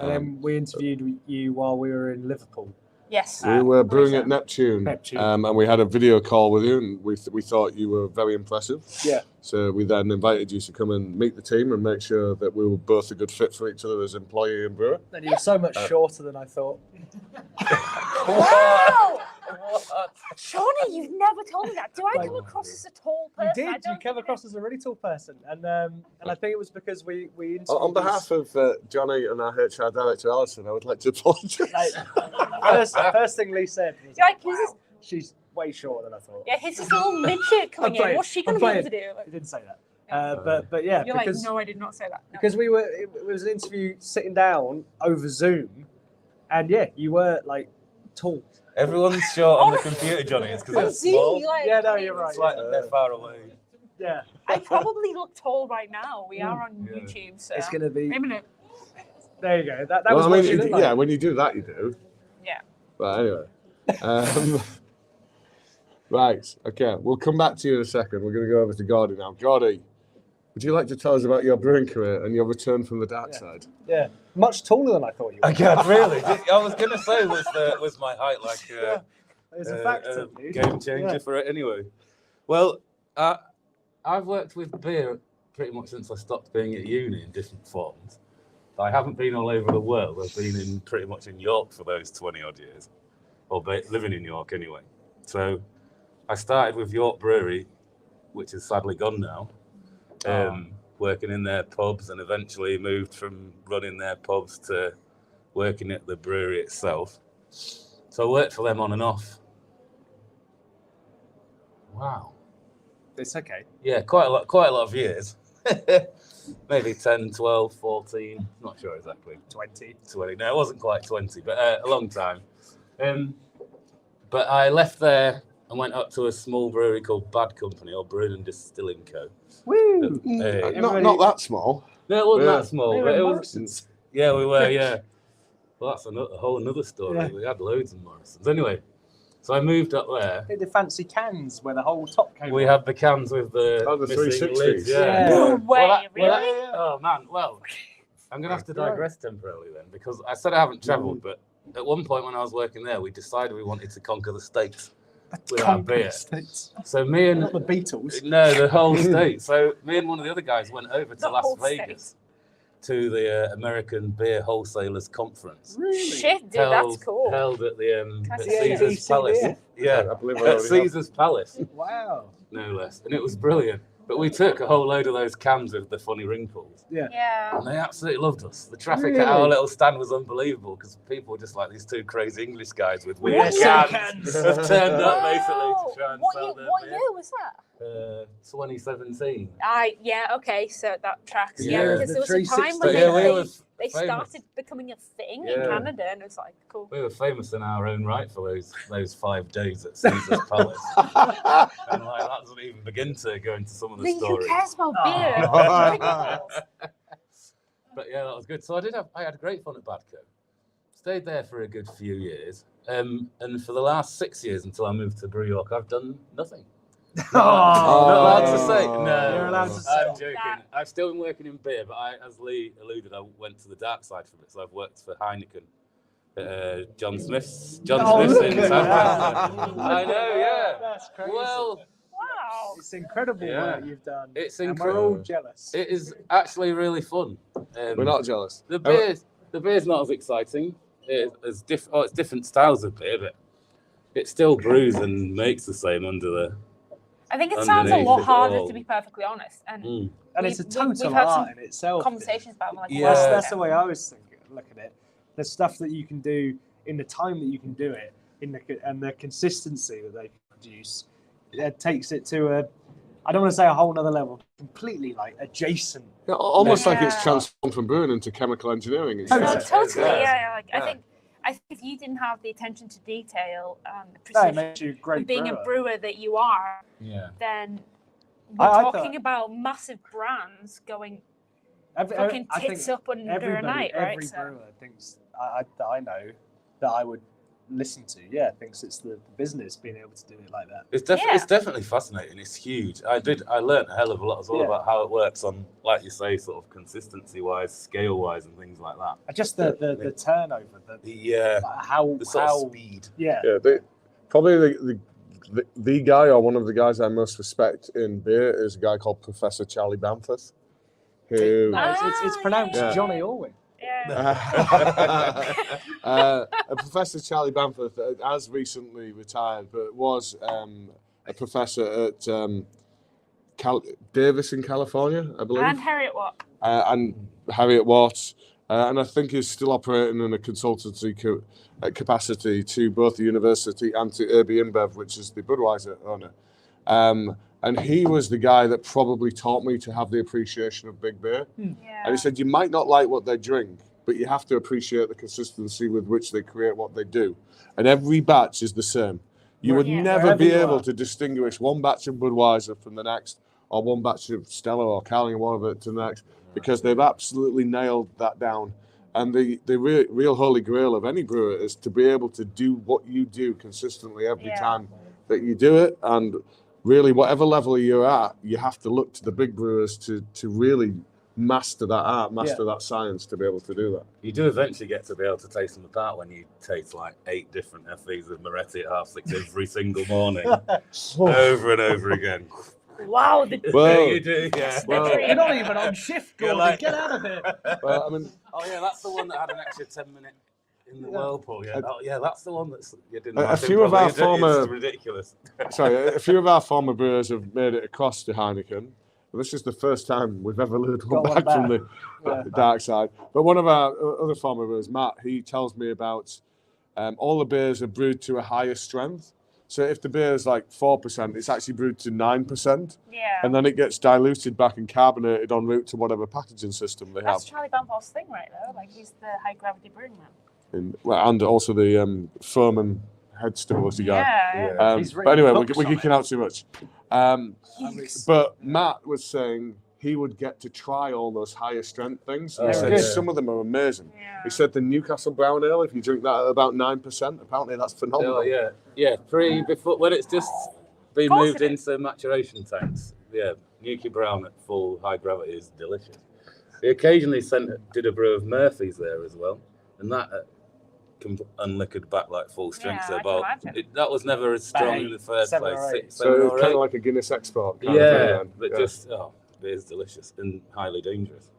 And then we interviewed you while we were in Liverpool. Yes. We were brewing at Neptune. Neptune. And we had a video call with you, and we thought you were very impressive. Yeah. So we then invited you to come and meet the team and make sure that we were both a good fit for each other as employee and brewer. And you were so much shorter than I thought. Wow! Shawnee, you've never told me that. Do I come across as a tall person? You did. You came across as a really tall person, and I think it was because we interviewed On behalf of Johnny and our HR director Alison, I would like to apologise. First thing Lee said was, You're like, she's way shorter than I thought. yeah, he's this little midget coming in. What's she going to be able to do? He didn't say that. But yeah, You're because, like, no, I did not say that. No. because it was an interview sitting down over Zoom, and yeah, you were like tall. Everyone's short on the computer, Johnny. It's because they're small. Yeah, no, you're right. It's like they're far away. Yeah. I probably look tall right now. We are on YouTube, so It's gonna be. wait a minute. There you go. That was what you looked like. Yeah, when you do that, you do. Yeah. But anyway. Right, okay. We'll come back to you in a second. We're going to go over to Gordy now. Gordy, would you like to tell us about your brewing career and your return from the dark side? Yeah, much taller than I thought you were. Okay, really? I was going to say, was my height like It's a factor, dude. game changer for it anyway? Well, I've worked with beer pretty much since I stopped being at uni in different forms. I haven't been all over the world. I've been pretty much in York for those 20-odd years, or living in York anyway. So I started with York Brewery, which is sadly gone now, working in their pubs, and eventually moved from running their pubs to working at the brewery itself. So I worked for them on and off. Wow. It's okay. Yeah, quite a lot of years. Maybe 10, 12, 14, not sure exactly. 20. No, it wasn't quite 20, but a long time. But I left there and went up to a small brewery called Bad Company, or Brewing and Distilling Co. Woo! Not that small. No, it wasn't that small. They were But in it was, Morrison's. yeah, we were, yeah. Well, that's a whole another story. Yeah. We had loads of Morrison's. Anyway, so I moved up there. They did fancy cans where the whole top came We off. had the cans with the, Oh, the missing 360s. lids. Yeah. No way, really? Oh, man. Well, I'm going to have to digress temporarily then, because I said I haven't travelled, but at one point when I was working there, we decided we wanted to conquer the States with our beer. So me and... Not the Beatles. No, the whole state. So me and one of the other guys went over to The Las whole Vegas to the American Beer Wholesalers Conference. Really? Shit, dude, that's cool. Held at the at see Caesar's ECB? Palace. Yeah, I believe I at already have. Caesar's Palace, Wow. no less. And it was brilliant. But we took a whole load of those cans with the funny ring pulls. Yeah. And they absolutely loved us. The traffic at our little stand was unbelievable because people were just like these two crazy English guys with weird cans have turned up basically to try and sell their What beer. year was that? 2017. Yeah, okay, so that tracks. Yeah, Yeah, because the there was a time 360. when Yeah, we were they famous. started becoming a thing in Yeah. Canada, and it was like, cool. We were famous in our own right for those 5 days at Caesar's Palace. And like that doesn't even begin to go into some of the Lee, who stories. cares about beer? But yeah, that was good. So I had great fun at Badco. stayed there for a good few years. And for the last 6 years until I moved to Brew York, I've done nothing. Not allowed to say. No, You're allowed to say I'm joking. I've still been working in beer, but as Lee alluded, I went to the dark side for a bit. So I've worked for Heineken, John Smith's in Southampton. I know, yeah. That's crazy. Well, Wow. It's incredible Yeah. what you've done. it's And we're all incredible. jealous. It is actually really fun. We're not jealous. The beer's not as exciting. It's different styles of beer, but it still brews and makes the same under the. I think it sounds a Underneath lot it harder, all. to be perfectly honest. And And it's a we've total had art some in itself. conversations about it. Like, Yeah. wow, That's the way I was thinking. Look at it. The stuff that you can do in the time that you can do it, and the consistency that they produce, it takes it to a. I don't want to say a whole nother level. Completely like adjacent. Yeah, almost like it's Yeah. transformed from brewing into chemical engineering. and Totally. stuff. Totally, Yeah. yeah. Like, Yeah. I think if you didn't have the attention to detail and the That precision makes you a great of being brewer. a brewer that you are, Yeah. then we're I talking thought- about massive brands going Every- fucking I think tits up under a everybody, night, right? every So, brewer thinks that I know that I would listen to. Yeah, thinks it's the business being able to do it like that. It's definitely fascinating. It's huge. I learned a hell of a lot as well Yeah. about how it works on, like you say, sort of consistency wise, scale wise, and things like that. Just the turnover, how The sort how of speed. yeah. Probably the guy or one of the guys I most respect in beer is a guy called Professor Charlie Bamforth, who No, it's pronounced Yeah. Johnny Orwin. yeah. Professor Charlie Bamforth has recently retired, but was a professor at Davis in California, I believe, And Harriet Watt. and Harriet Watt, and I think is still operating in a consultancy capacity to both the university and to Irby InBev, which is the Budweiser owner. And he was the guy that probably taught me to have the appreciation of big beer. And Yeah. he said, you might not like what they drink, but you have to appreciate the consistency with which they create what they do. And every batch is the same. You would Yeah. never Wherever be you able are. to distinguish one batch of Budweiser from the next, or one batch of Stella or Carling or whatever to the next, because they've absolutely nailed that down. And the real holy grail of any brewer is to be able to do what you do consistently every Yeah. time that you do it. And really, whatever level you're at, you have to look to the big brewers to really master that art, master that science to be able to do that. You do eventually get to be able to taste them apart when you taste like 8 different FVs of Moretti at 6:30 every single morning, over and over again. Wow. The Well, You do, yeah. well, You're not even on shift, You're Gordon. like- Get out of here. well, I mean, Oh yeah, that's the one that had an extra 10-minute in the whirlpool. Yeah, that's the one that's. You didn't. A I think few of probably our it's former- ridiculous. sorry, a few of our former brewers have made it across to Heineken. This is the first time we've ever lured one Got one back from the Yeah. dark side. But one of our other former brewers, Matt, he tells me about all the beers are brewed to a higher strength. So if the beer is like 4%, it's actually brewed to 9%. yeah. And then it gets diluted back and carbonated en route to whatever packaging system they have. That's Charlie Bamforth's thing, right? Though, like he's the high gravity brewing man. And also the foam and head stability guy. Yeah. He's But written anyway, books we're on geeking out too much. But Matt was saying he would get to try all those higher strength things. And he Oh, said good. some of them are amazing. Yeah. He said the Newcastle Brown Ale, if you drink that at about 9%, apparently that's phenomenal. Oh, yeah. Before when it's just been Of course moved it is. into maturation tanks. Yeah, Nuki Brown at full high gravity is delicious. He occasionally did a brew of Murphy's there as well, and that unliquored back like full strength. Yeah, so I can about imagine. that was never as strong Bang. in the first 7 or place. 8. So Seven it's or kind eight. of like a Guinness export. Kind of Yeah, thing, but yeah. just beer's delicious and highly dangerous.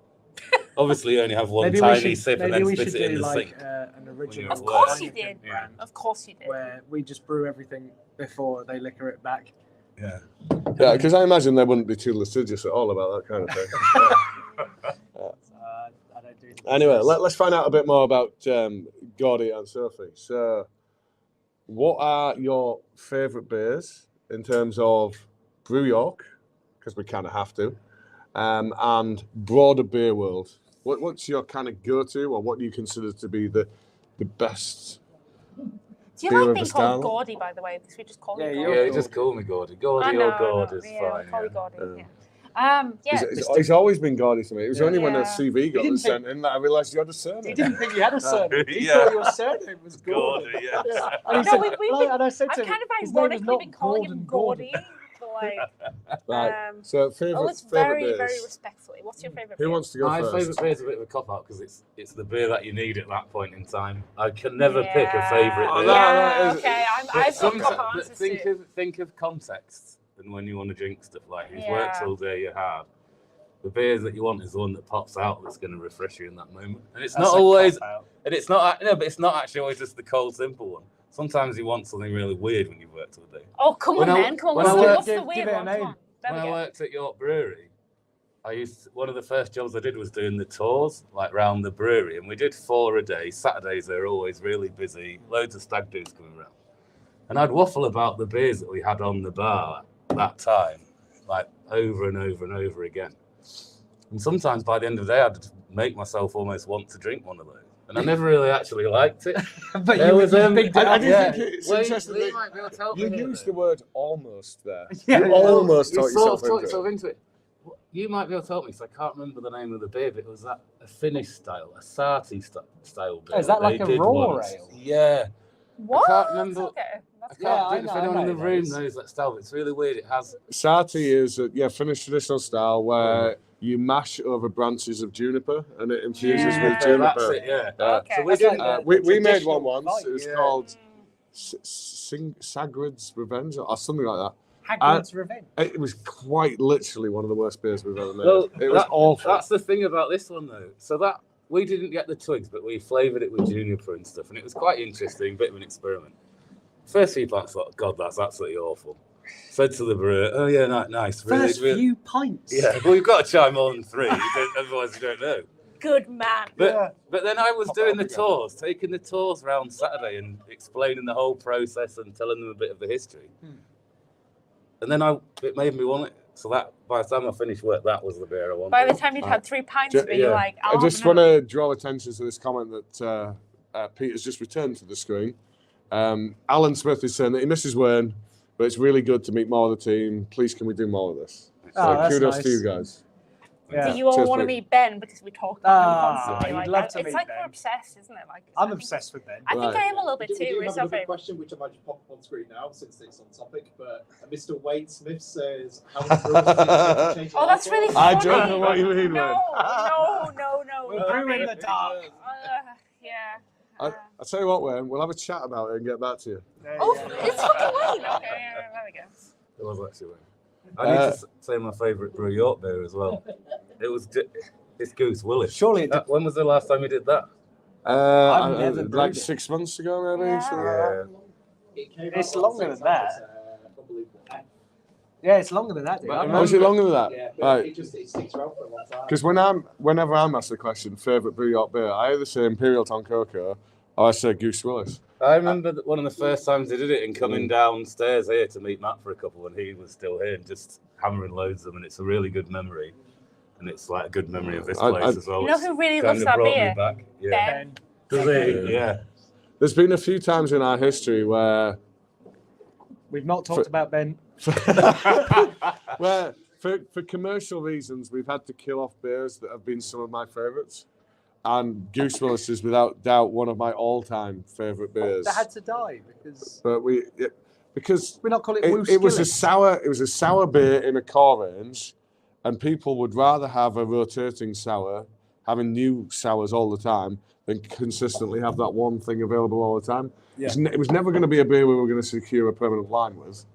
Obviously, you only have one Maybe tiny we should, sip and maybe then we spit should it in do the like sink. an original. Of course you Heineken did. brand Of course you did. Where we just brew everything before they liquor it back. Yeah. Yeah, because I imagine they wouldn't be too litigious at all about that kind of thing. I don't do the Anyway, business. let's find out a bit more about Gordy and Sophie. So, what are your favourite beers in terms of Brew York, because we kind of have to, and broader beer world? What's your kind of go-to, or what do you consider to be the best? Do you beer like of being the called style? Gordy, by the way? Because we just call Yeah, you you're Gordy. Yeah, just call me Gordy. I Gordy know, or Gord is yeah, fine. Call you Yeah. Gordy. Yeah. Yeah. He's always been gaudy to me. It was only when a Yeah. CV got didn't sent in that I realised you had a He surname. didn't think you had a surname. He Yeah. thought your surname was Gordy, Gordon. yes. And, he No, said, we've been- and I said I've to him, kind of his name is ironically not been calling him Gordon. Gordy, but like, Right. So favourite always favourite very, beers. very respectfully. What's your favourite? Who beer? wants to go My first? favourite beer is a bit of a cop out because it's the beer that you need at that point in time. I can never pick a favourite Oh, beer. that is- Okay, But I've got sometimes- cop but answers think too. of context and when you want to drink stuff like you've Yeah. worked all day, you're hard. The beers that you want is the one that pops out that's going to refresh you in that moment. And it's That's not a always, cop-out. and it's not, no, but it's not actually always just the cold, simple one. Sometimes you want something really weird when you've worked all day. Oh, come When on I- then. Come on. when What's I the, work- what's the give weird it a one? Come name. on. There When we I go. worked at York Brewery, one of the first jobs I did was doing the tours, like round the brewery, and we did 4 a day. Saturdays they're always really busy, loads of stag do's coming around, and I'd waffle about the beers that we had on the bar at that time, like over and over and over again. And sometimes by the end of the day, I'd make myself almost want to drink one of those, and I never really actually liked it. But There you was, picked it I up. do yeah. think it's Well, interesting you that might be able to help you me here, used though. the word almost there. Yeah, you yeah. almost You taught sort yourself of talked into yourself it. into it. You might be able to help me, so I can't remember the name of the beer, but it was that a Finnish style, a Sarti style beer. Oh, is that like they a did raw once. ale? Yeah. What? can't remember- Okay. I That's can't Yeah, think I if know anyone in the it room is. knows that style, but it's really weird. It has Sati is a Finnish traditional style where you mash over branches of juniper and it infuses Yeah. with juniper. that's it, yeah. Okay. So we That's didn't. like We the made traditional one once. fight. It was Yeah. called Sagrad's Revenge or something like Hagrid's Revenge. that. It was quite literally one of the worst beers we've ever made. Well, it was awful. That's the thing about this one, though. So that we didn't get the twigs, but we flavoured it with juniper and stuff, and it was quite interesting, bit of an experiment. First few pints, thought, God, that's absolutely awful. Said to the brewer, "Oh yeah, nice, really, First really." few pints. Yeah, well, you've got to try more than 3, otherwise you don't know. Good man. But then I was Pop doing it the up again. tours, taking the tours around Saturday and explaining the whole process and telling them a bit of the history. And then it made me want it. So that by the time I finished work, that was the beer I wanted. By the time you'd had 3 pints Ju- of it, you're yeah. like, I just want to draw attention to this comment that Peter's just returned to the screen. Alan Smith is saying that he misses Wayne, but it's really good to meet more of the team. Please, can we do more of this? Oh, So that's kudos nice. to you guys. Yeah. Do you all Cheers, want to mate. meet Ben because we talk about him Ah, constantly? you'd Like, love to it's meet like Ben. we're obsessed, isn't it? Like, I'm I think- obsessed with Ben. I think Right. I am a little bit We too. do It's have our another favorite. question which I might just pop up on screen now since it's on topic. But Mr. Wade Smith says, "How many brewers do you expect to change Oh, that's really I funny. don't know what you mean, No, Wayne. no. We're brewing in the dark. Yeah. I'll tell you what, Wayne, we'll have a chat about it and get back to you. There Oh, you go. it's fucking Wayne. Okay, there we go. It was actually Wayne. I need to say my favourite Brew York beer as well. It's Goose Willis. Surely it did. When was the last time you did that? I've never like brewed it. 6 months ago, maybe. Yeah. something like that. It came It's out longer last than that. September, it's, unbelievable. Yeah, it's longer than that, dude. But I remember- Oh, is it longer than that? Yeah, but Right. it sticks around for a long time. Because whenever I'm asked the question, favourite Brew York beer, I either say Imperial TONKOKO or I say Goose Willis. I remember that one of the first times I did it and coming downstairs here to meet Matt for a couple when he was still here and just hammering loads of them, and it's a really good memory. And it's like a good memory of this I- place as well. You know It's who really kind loves of that brought me beer? back. Yeah. Ben. Ben. Does he? Yeah. There's been a few times in our history where We've not talked about Ben. where for commercial reasons we've had to kill off beers that have been some of my favourites, and Goose Willis is without doubt one of my all-time favourite beers. That had to die because But because we're not calling it Woo it was a Skillet. sour beer in a core range, and people would rather have a rotating sour, having new sours all the time, than consistently have that one thing available all the time. Yeah. It was never going to be a beer we were going to secure a permanent line with.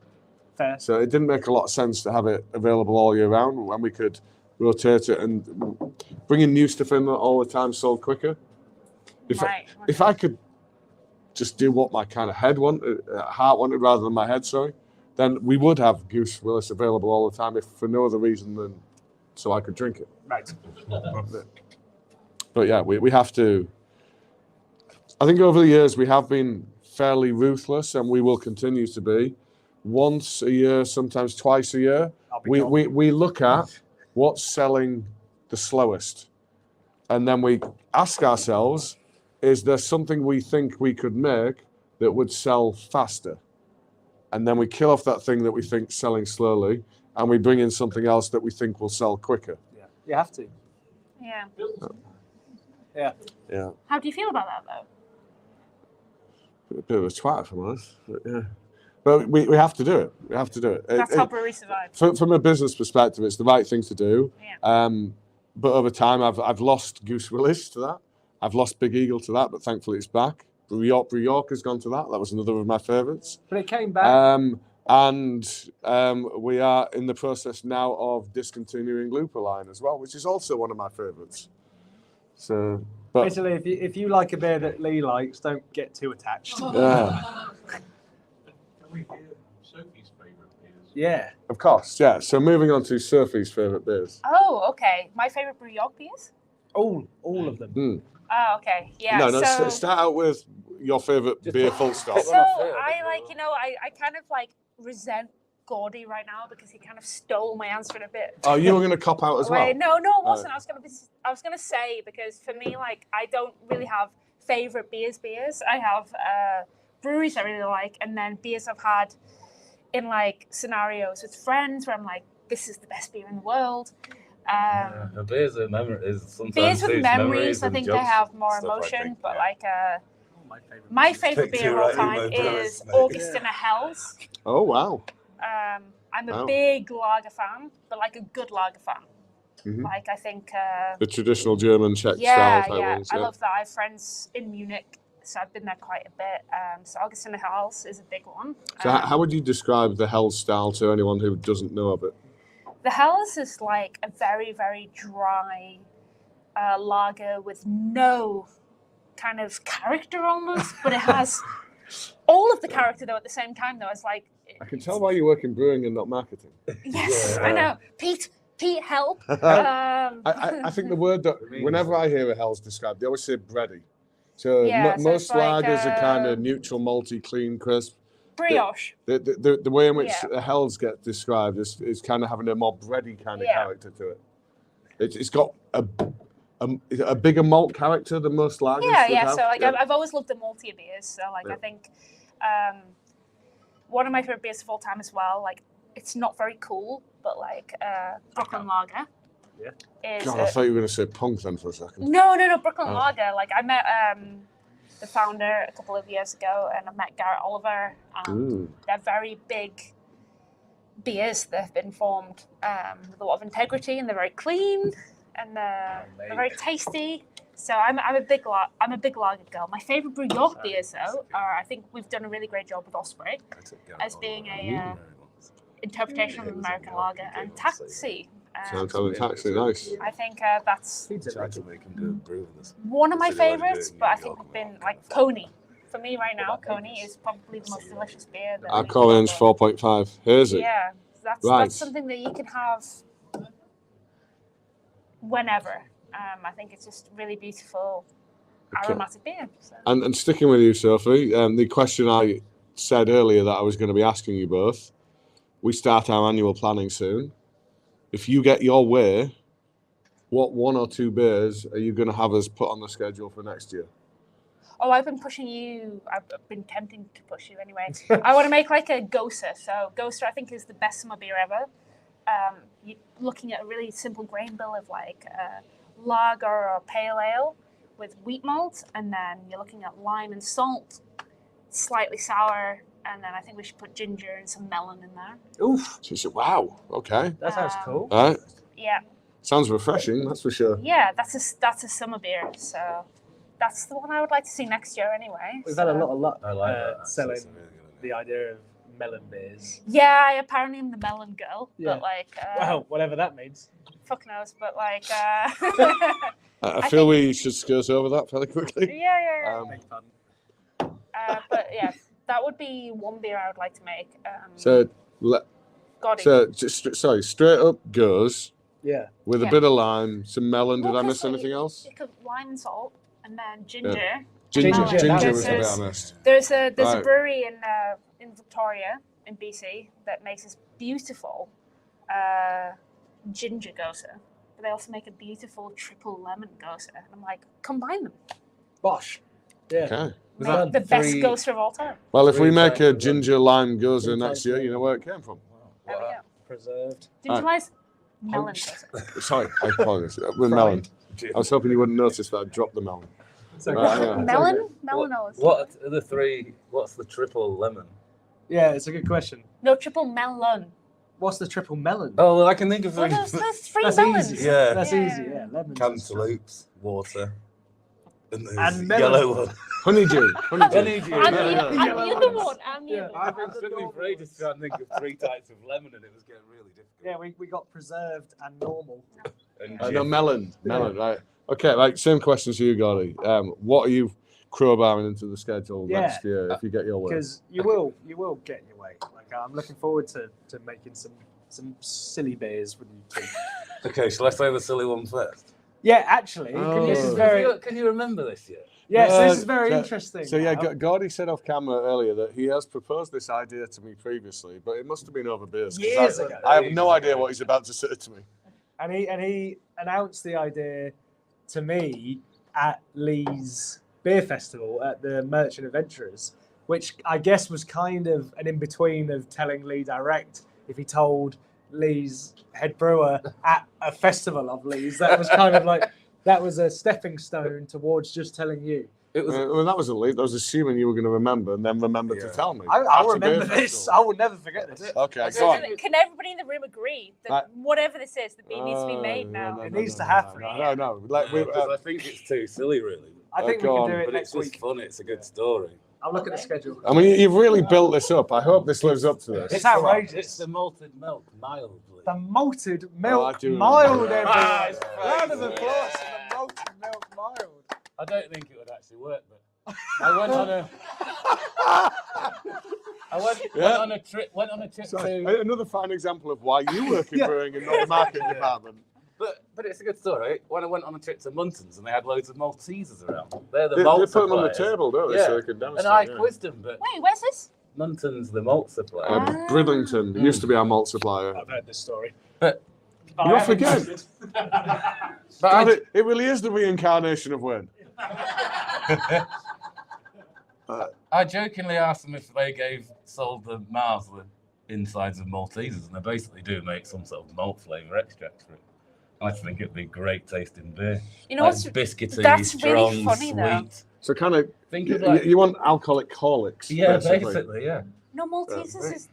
Fair. So it didn't make a lot of sense to have it available all year round when we could rotate it and bringing new stuff in all the time sold quicker. If I could just do what my kind of heart wanted rather than my head, then we would have Goose Willis available all the time if for no other reason than so I could drink it. Right. But yeah, we have to. I think over the years we have been fairly ruthless, and we will continue to be. Once a year, sometimes twice a year, I'll be we look at what's selling the slowest, and then we ask ourselves, is there something we think we could make that would sell faster? And then we kill off that thing that we think selling slowly, and we bring in something else that we think will sell quicker. Yeah, you have to. Yeah. Yeah. Yeah. How do you feel about that though? A bit of a twat, if I'm honest. But, yeah. But we have to do it. We have to do it. That's how breweries survive. From a business perspective, it's the right thing to do. Yeah. But over time, I've lost Goose Willis to that. I've lost Big Eagle to that, but thankfully it's back. Brew York has gone to that. That was another of my favourites. But it came back. And we are in the process now of discontinuing Looper Line as well, which is also one of my favourites. So, but Basically, if you like a beer that Lee likes, don't get too attached. yeah, Can we hear Sophie's favourite beers? Yeah. of course, yeah. So moving on to Sophie's favourite beers. Oh, okay. My favorite Brew York beers. All of them. Oh, okay. Yeah. No, so, start out with your favourite beer. Full stop. so I like, I kind of like resent Gordy right now because he kind of stole my answer in a bit. Oh, you were going to cop out as well. Wait, no, I wasn't. I was gonna say because for me, like, I don't really have favorite beers. I have breweries I really like, and then beers I've had in like scenarios with friends where I'm like, this is the best beer in the world. Beers with memories. Sometimes Beers with suits memories, I and think they jobs, have more stuff, I emotion, think, but yeah. like my favorite Pick beer two of all right time in my is breast, mate. Augustina Hells. Oh wow. I'm a Wow. big lager fan, but like a good lager fan. Mhm. Like I think. The traditional German Czech Yeah, style type yeah. ones. I love that. I have friends in Munich, so I've been there quite a bit. So Augustina Hells is a big one. So how would you describe the Hell style to anyone who doesn't know of it? The Hells is like a very, very dry lager with no kind of character almost, but it has all of the character though at the same time though. It's like I can tell why you work in brewing and not marketing. yes, Yeah. I know. Pete, help. I think the word that whenever I hear a Hell's described, they always say bready. So, Yeah, so most it's like, lagers are kind of neutral, malty, clean, crisp. brioche. The way in which Yeah. a Hell's get described is kind of having a more bready kind of Yeah. character to it. It's got a bigger malt character than most lagers. Yeah, would yeah. have. So like Yeah. I've always loved the maltier beers. So like Yeah. I think one of my favorite beers of all time as well. Like it's not very cool, but like Brooklyn Lager. Yeah. Is God, I thought you were going to say punk then for a second. no Brooklyn Oh. Lager. Like I met the founder a couple of years ago, and I met Garrett Oliver. They're very big beers that have been formed with a lot of integrity, and they're very clean, and they're very tasty. So I'm a big lager girl. My favorite Brew York beers though are, I think we've done a really great job with Osprey as being a interpretation of an American lager, and Taxi. Sound taxi, nice. I think that's Tried to make him do a brew with us. one of my So they wanted to do favorites, it in but I New think York, we've been like Coney. For me right now, Coney is probably the most delicious beer. That Our core range 4.5. Here's it. Yeah, that's Right. something that you can have whenever. I think it's just really beautiful aromatic beer. So. And sticking with you, Sophie, the question I said earlier that I was going to be asking you both, we start our annual planning soon. If you get your way, what one or two beers are you going to have us put on the schedule for next year? Oh, I've been pushing you. I've been tempting to push you anyway. I want to make like a Ghoster. So Ghoster, I think, is the best summer beer ever. You're looking at a really simple grain bill of like lager or pale ale with wheat malt, and then you're looking at lime and salt, slightly sour, and then I think we should put ginger and some melon in there. Oof, She said, wow, okay. that sounds cool. All right. Yeah, Sounds refreshing, that's for sure. yeah, that's a summer beer. So that's the one I would like to see next year anyway. We've had a lot of luck I like that. selling That's a really good the idea of melon beers. Yeah, I apparently am the melon girl, Yeah. but like, Wow, whatever that means. fuck knows, but like, I feel we should skirt over that fairly quickly. yeah. Beg pardon. But yeah, that would be one beer I would like to make. Straight up goes Yeah. with a Yeah. bit of lime, some melon. Well, Did I miss 'cause anything else? You could lime and salt, and then ginger. Ginger. Ginger, Ginger was the bit there's- I missed. There's a Right. brewery in Victoria in BC that makes this beautiful ginger gosa, but they also make a beautiful triple lemon gosa. And I'm like, combine them. Bosh. Yeah. Okay. Was Make that the best three- gosa of all time. Well, if we Three make a times ginger lime goza Three next times year, three. you know where it came from. There we go. preserved. Didn't you realize melon? Sorry, I apologize. With melon. I was hoping you wouldn't notice that I dropped the melon. Melon? Melon. What are the three? What's the triple lemon? Yeah, it's a good question. No, triple melon. What's the triple melon? Oh, well, I can think of Well, three. there's three That's melons. easy. Yeah. That's Yeah. easy. Yeah, lemons. Cantaloupes, water, and the And melon. yellow one. Honeydew. And Honeydew. and Yeah. the other one. And the other I've one. been struggling for ages trying to think of 3 types of lemon, and it was getting really difficult. Yeah, we got preserved and normal. And No, melon, right. Okay, right, same question to you, Gordy. What are you crowbarring into the schedule next year if you get your way? Because you will get your way. Like I'm looking forward to making some silly beers with you two. Okay, shall I say the silly one first? Yeah, actually, Oh. this is very. Can you remember this yet? Yeah, so this is very interesting. So yeah, now. Gordy said off camera earlier that he has proposed this idea to me previously, but it must have been over beers. 'Cause Years ago. I have no idea what he's about to say to me. And he announced the idea to me at Lee's Beer Festival at the Merchant Adventurers, which I guess was kind of an in-between of telling Lee direct if he told Lee's head brewer at a festival of Lee's. That was kind of like, that was a stepping stone towards just telling you. It was. Well, that was a lead. I was assuming you were going to remember and then rember to tell me. I'll After remember Beer this. Festival. I will never forget this. Okay, So go on. can everybody in the room agree that Right. whatever this is, the beer needs to be made now? It needs to happen. No. Like, I think it's too silly, really. I think we go can on, do it But it's next just week. fun. It's a good story. I'll look at the schedule. I mean, you've really built this up. I hope this lives up to this. It's outrageous. It's the malted milk, mildly. The malted I milk do mild, remember. everyone. Ah, Round of it's applause for the malted milk mild. I don't think it would actually work, but I went on a. Went on a trip. Went on a trip Sorry, to. another fine example of why you work in brewing and not the marketing department. But it's a good story. When I went on a trip to Muntons and they had loads of Maltesers around. They're the They malt put them on the suppliers. table, don't they? Yeah. So they can And demonstrate. I yeah. quizzed them, but Wait, where's this? Muntons, the malt supplier. Bridlington used to be our malt supplier. I've heard this story. But You're off again. but God, I, it really is the reincarnation of Wayne. I jokingly asked them if they sold the Mars the insides of Maltesers, and they basically do make some sort of malt flavour extract for it. I think it'd be great tasting beer. You know Like what's biscuity, that's strong, really funny, though. sweet. So kind of, Think of like you want alcoholic colics. yeah, basically, yeah. No, Maltesers is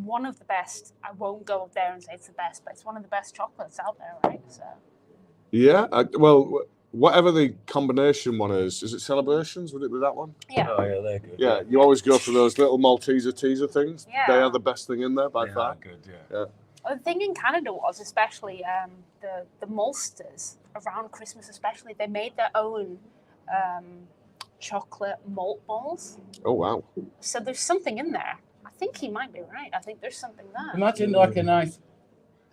one of the best. I won't go up there and say it's the best, but it's one of the best chocolates out there, right? So Yeah, well, whatever the combination one is it Celebrations? Would it be that one? yeah. Oh yeah, they're good. Yeah, you always go for those little Malteser teaser things. Yeah. They are the best thing in there by They far. are good, yeah. The thing in Canada was especially the maltsters around Christmas, especially they made their own chocolate malt balls. Oh wow. So there's something in there. I think he might be right. I think there's something there. Imagine like a nice.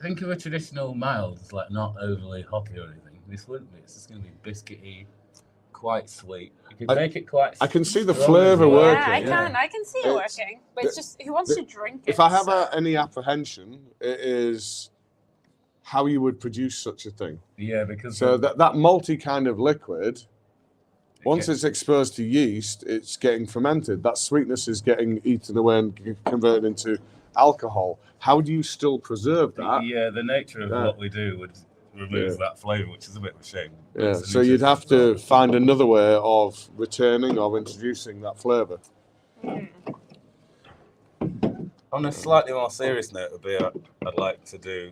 Think of a traditional mild, it's like not overly hoppy or anything. This wouldn't be. It's just going to be biscuity, quite sweet. You can make it quite. I can see the strong flavour as well. working. I can see it It's- working. But it's just who wants to drink it? If I have so- any apprehension, it is how you would produce such a thing. Yeah, because So that malty kind of liquid, once it's exposed to yeast, it's getting fermented. That sweetness is getting eaten away and converted into alcohol. How do you still preserve that? yeah, the nature of Yeah. what we do would remove that flavour, which is a bit of a shame. But Yeah, it's an so you'd have interesting to find another way of returning or introducing that flavour. On a slightly more serious note, would be I'd like to do.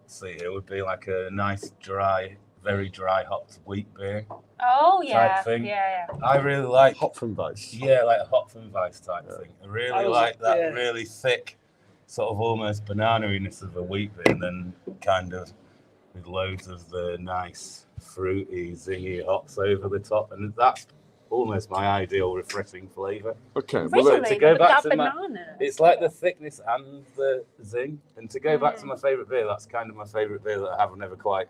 See, it would be like a nice dry, very dry hopped wheat beer. Oh yeah, type thing. yeah. I really like. Hopfenweiss. Yeah, like a Hopfenweiss type thing. I really I was- like that yeah. really thick, sort of almost banana-iness of a wheat beer, and then kind of with loads of the nice fruity, zingy hops over the top, and that's almost my ideal refreshing flavour. Okay, Really, well, to go with back that to my- banana. It's like the thickness and the zing, and to go back to my favourite beer, that's kind of my favourite beer that I have never quite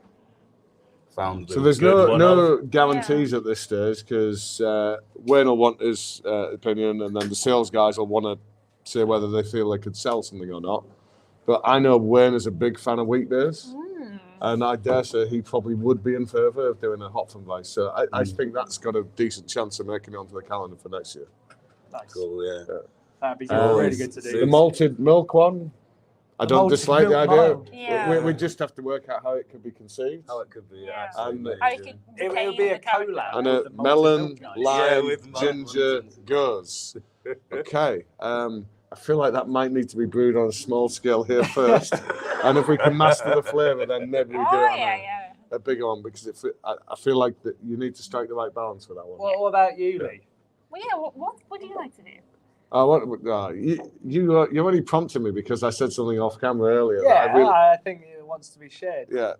found. so the there's good one of. no guarantees at this stage because Wayne will want his opinion, and then the sales guys will want to say whether they feel they could sell something or not. But I know Wayne is a big fan of wheat beers, and I dare say he probably would be in favour of doing a Hopfenweiss. So I think that's got a decent chance of making it onto the calendar for next year. Nice. Cool, yeah. That'd be Oh, really good to The do. malted milk one, I don't dislike the idea. Yeah. We just have to work out how it could be conceived. How it could be. Yeah. Absolutely. How it could It would retain be a the character. collab. And with a the malted melon, milk nice. lime, with ginger, melons. goes. Okay. I feel like that might need to be brewed on a small scale here first. And if we can master the flavour, then maybe we do Oh, it on yeah. a bigger one, because I feel like that you need to strike the right balance for that one. What about you, Lee? Well, yeah, what do you like to do? You already prompted me because I said something off camera earlier. Yeah, that I think it wants to be shared. yeah.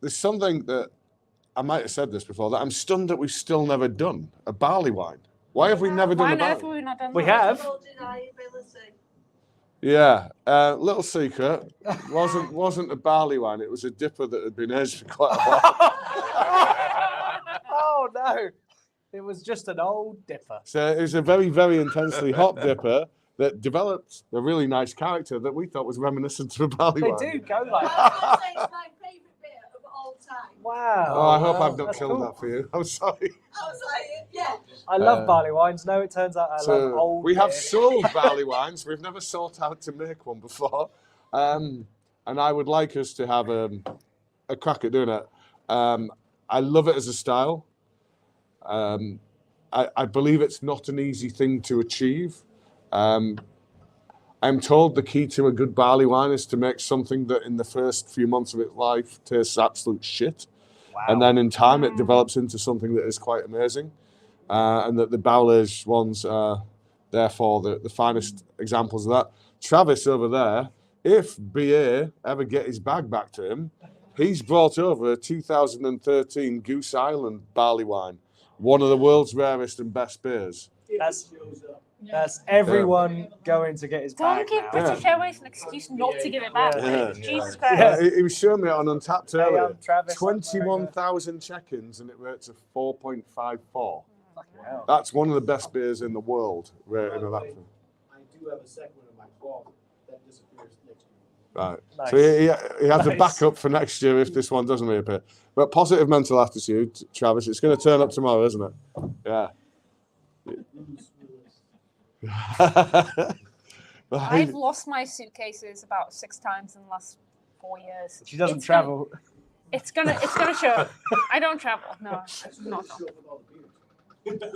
There's something that I might have said this before, that I'm stunned that we've still never done a barley wine. Why have we never done Why a on earth barley? have we not done We that? have. Yeah, little secret, wasn't a barley wine. It was a dipper that had been aged for quite a while. Oh no, it was just an old dipper. So it was a very, very intensely hot dipper that developed a really nice character that we thought was reminiscent of a barley They wine. do go like I that. was going to say it's my favourite bit of all time. Wow. Oh, I hope I've not That's killed cool. that for you. I'm sorry. I was like, yeah. I love Uh, barley wines. No, it turns out I love old. we have beer. sold barley wines. We've never sought out to make one before. And I would like us to have a crack at doing it. I love it as a style. I believe it's not an easy thing to achieve. I'm told the key to a good barley wine is to make something that in the first few months of its life tastes absolute shit. Wow. And then in time it develops into something that is quite amazing. And that the barrel aged ones are therefore the finest examples of that. Travis over there, if BA ever get his bag back to him, he's brought over a 2013 Goose Island barley wine, one of the world's rarest and best beers. That's everyone going to get his Don't bag give now. British Airways an excuse not to give it back. Yeah. Jesus Yeah. Christ. He was showing me it on Untapped Hey, earlier. I'm Travis. 21,000 check-ins and it rates a 4.54. Wow. That's one of the best beers in the world. Rating of that thing. I do have a second one in my closet that disappears next year. Right. Nice. So he has a Nice. backup for next year if this one doesn't reappear. But positive mental attitude, Travis. It's going to turn up tomorrow, isn't it? Yeah. I've lost my suitcases about 6 times in the last 4 years. She doesn't It's gonna- travel. It's gonna show. I don't travel. No, not. Show with all the beers.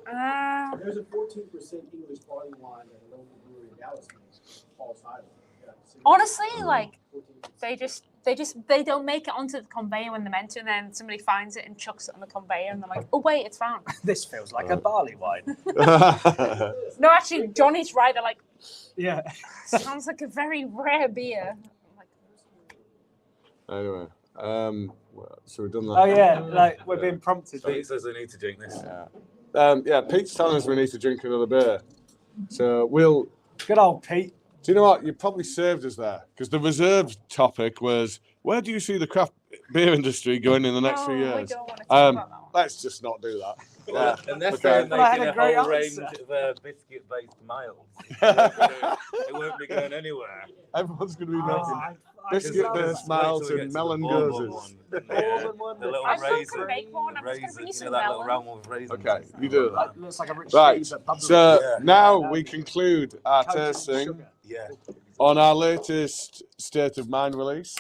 Uh, There's a 14% English barley wine at a local brewery in Dallas makes, Paul's Island. Yeah, so- honestly, like 14%. they don't make it onto the conveyor when they're meant to, and then somebody finds it and chucks it on the conveyor, and they're like, oh wait, it's found. This feels like a barley wine. No, actually, Johnny's right. They're like, Yeah. sounds like a very rare beer. I'm like, Anyway, so we've done that. Oh yeah, like we're being prompted. Pete says they need to drink this. Yeah, Pete's telling us we need to drink another beer. So we'll. Good old Pete. Do you know what? You probably saved us there because the reserved topic was where do you see the craft beer industry going in the next few no, we years? don't want to talk about that one. Let's just not do that. Yeah. Unless Okay. they're Well, I had making a a great whole range answer. of biscuit-based miles. It won't be going anywhere. Everyone's going to be Oh, making biscuit-based miles and melon gozes. The little I still raisin. can make one. I'm just Raisin, gonna be you some know that little melon. round one with raisins. Okay, you do that. That looks like a rich Right, cheese at Bubba. so Yeah. now we conclude our Coated in tasting sugar. Yeah. on our latest State of Mind release.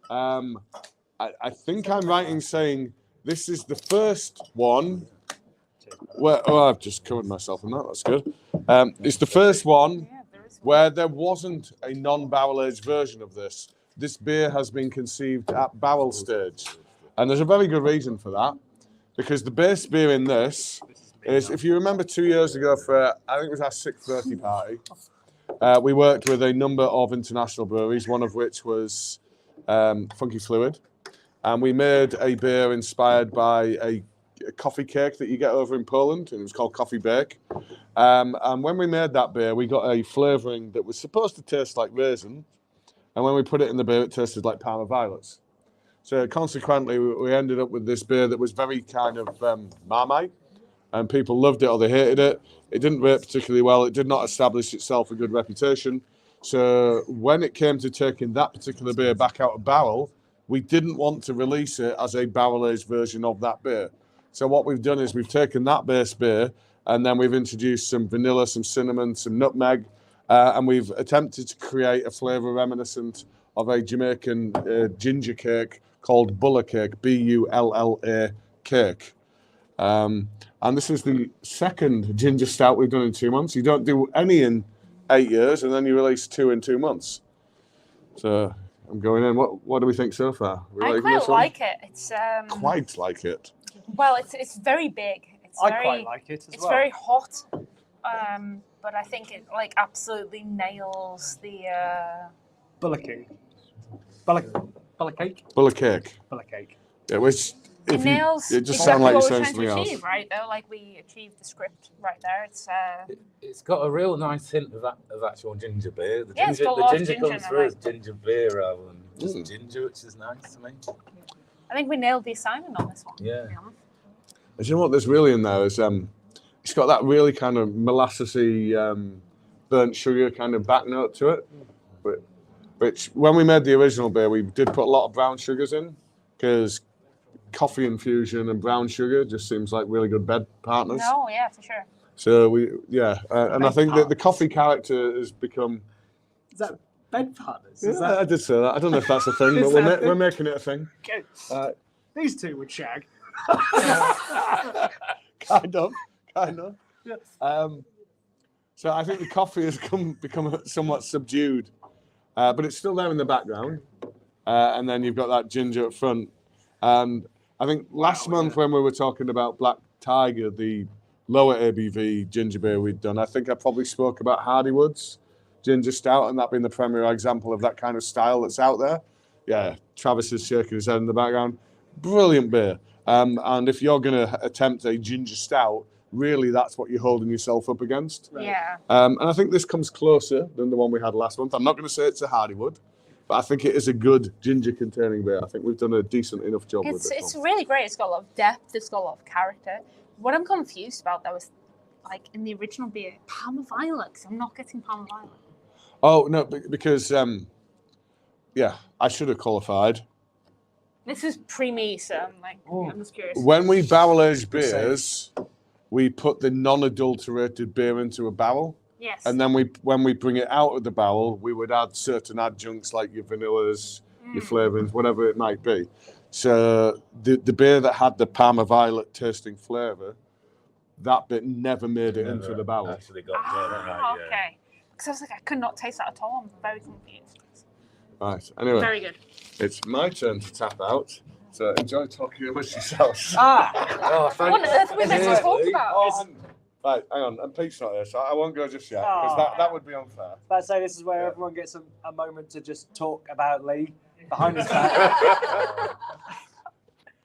I think I'm right in saying this is the first one where, oh, I've just covered myself in that, that's good. It's the first one Yeah, there is one. where there wasn't a non-barrel aged version of this. This beer has been conceived at barrel stage. And there's a very good reason for that, because the base beer in this is, if you remember 2 years ago for, I think it was our 6th birthday party, we worked with a number of international breweries, one of which was Funky Fluid. And we made a beer inspired by a coffee cake that you get over in Poland, and it was called Coffee Bake. And when we made that beer, we got a flavouring that was supposed to taste like raisin, and when we put it in the beer, it tasted like Parma violets. So consequently, we ended up with this beer that was very kind of Marmite, and people loved it or they hated it. It didn't rate particularly well. It did not establish itself a good reputation. So when it came to taking that particular beer back out of barrel, we didn't want to release it as a barrel-aged version of that beer. So what we've done is we've taken that base beer and then we've introduced some vanilla, some cinnamon, some nutmeg, and we've attempted to create a flavour reminiscent of a Jamaican ginger cake called BULLA cake, B-U-L-L-A cake. And this is the second ginger stout we've done in 2 months. You don't do any in 8 years, and then you release 2 in 2 months. So I'm going in. What do we think so far? I quite like it. It's quite like it. Well, it's very big. I quite like it as it's well. very hot, but I think it like absolutely nails the. Bulla King. Bulla cake. BULLA cake. Bulla cake. Yeah, which It nails it just exactly sounds like what you're we're saying trying to something achieve, else. right? Though, like we achieved the script right there. It's got a real nice hint of actual ginger beer. The Yeah, it's ginger, got a lot the of ginger ginger comes in it, through as like- ginger beer rather than just ginger, which is nice to me. I think we nailed the assignment on this one. Yeah. To be honest. And you know what there's really in there is it's got that really kind of molassesy burnt sugar kind of back note to it. Which when we made the original beer, we did put a lot of brown sugars in because coffee infusion and brown sugar just seems like really good bed partners. No, yeah, for sure. So and I Bed think that the partners. coffee character has become. Is that bed partners? Yeah, Is that I did say that. I don't know if that's a thing, Is but that a thing? we're making it a thing. okay? These two would shag. Kind of. Yeah. So I think the coffee has become somewhat subdued, but it's still there in the background. And then you've got that ginger up front. And I think last month when we were talking about Black Tiger, the lower ABV ginger beer we'd done, I think I probably spoke about Hardywood's ginger stout, and that being the premier example of that kind of style that's out there. Yeah, Travis is shaking his head in the background. Brilliant beer. And if you're going to attempt a ginger stout, really that's what you're holding yourself up against. Yeah. And I think this comes closer than the one we had last month. I'm not going to say it's a Hardywood, but I think it is a good ginger-containing beer. I think we've done a decent enough job with It's this one. really great. It's got a lot of depth. It's got a lot of character. What I'm confused about though is, like in the original beer, Palmer Violet. 'Cause I'm not getting Palmer Violet. Oh, no, because, I should have qualified. This is pre-me, so I'm just curious. When we barrel-age beers, we put the non-adulterated beer into a barrel. Yes. And then when we bring it out of the barrel, we would add certain adjuncts like your vanillas, your flavourings, whatever it might be. So the beer that had the Parma Violet tasting flavour, that bit never made it into the barrel. Actually got that right, yeah. Okay. Because I was like, I could not taste that at all. I'm very confused. Right. Anyway, Very good. it's my turn to tap out. So enjoy talking amongst yourselves. Oh, What on earth are we meant to talk Seriously? about? Right, hang on. And Pete's not here, so I won't go just yet because that would be unfair. But I'd say this is where everyone gets a moment to just talk about Lee behind his back.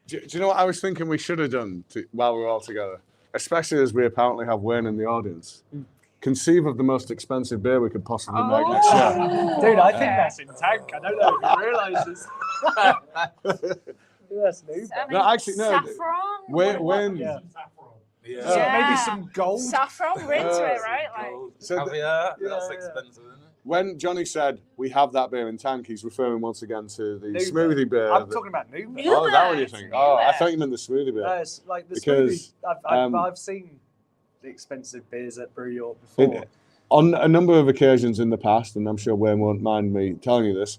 Do you know what I was thinking we should have done while we were all together? Especially as we apparently have Wayne in the audience. Conceive of the most expensive beer we could possibly make next year. Dude, I think that's in tank. I don't know if you realise this. That's new. No, actually, no. Saffron? Wayne, Yeah. Yeah. Yeah. Maybe some gold. Saffron, we're into it, right? Like, So the- Caviar, that's yeah. expensive, isn't it? when Johnny said we have that beer in tank, he's referring once again to the New smoothie beer. I'm talking about new. New Oh, is that what beer, you it's think? new Oh, I beer. thought you meant the smoothie beer. No, it's like the Because, smoothie. I've seen the expensive beers at Brew York before. On a number of occasions in the past, and I'm sure Wayne won't mind me telling you this,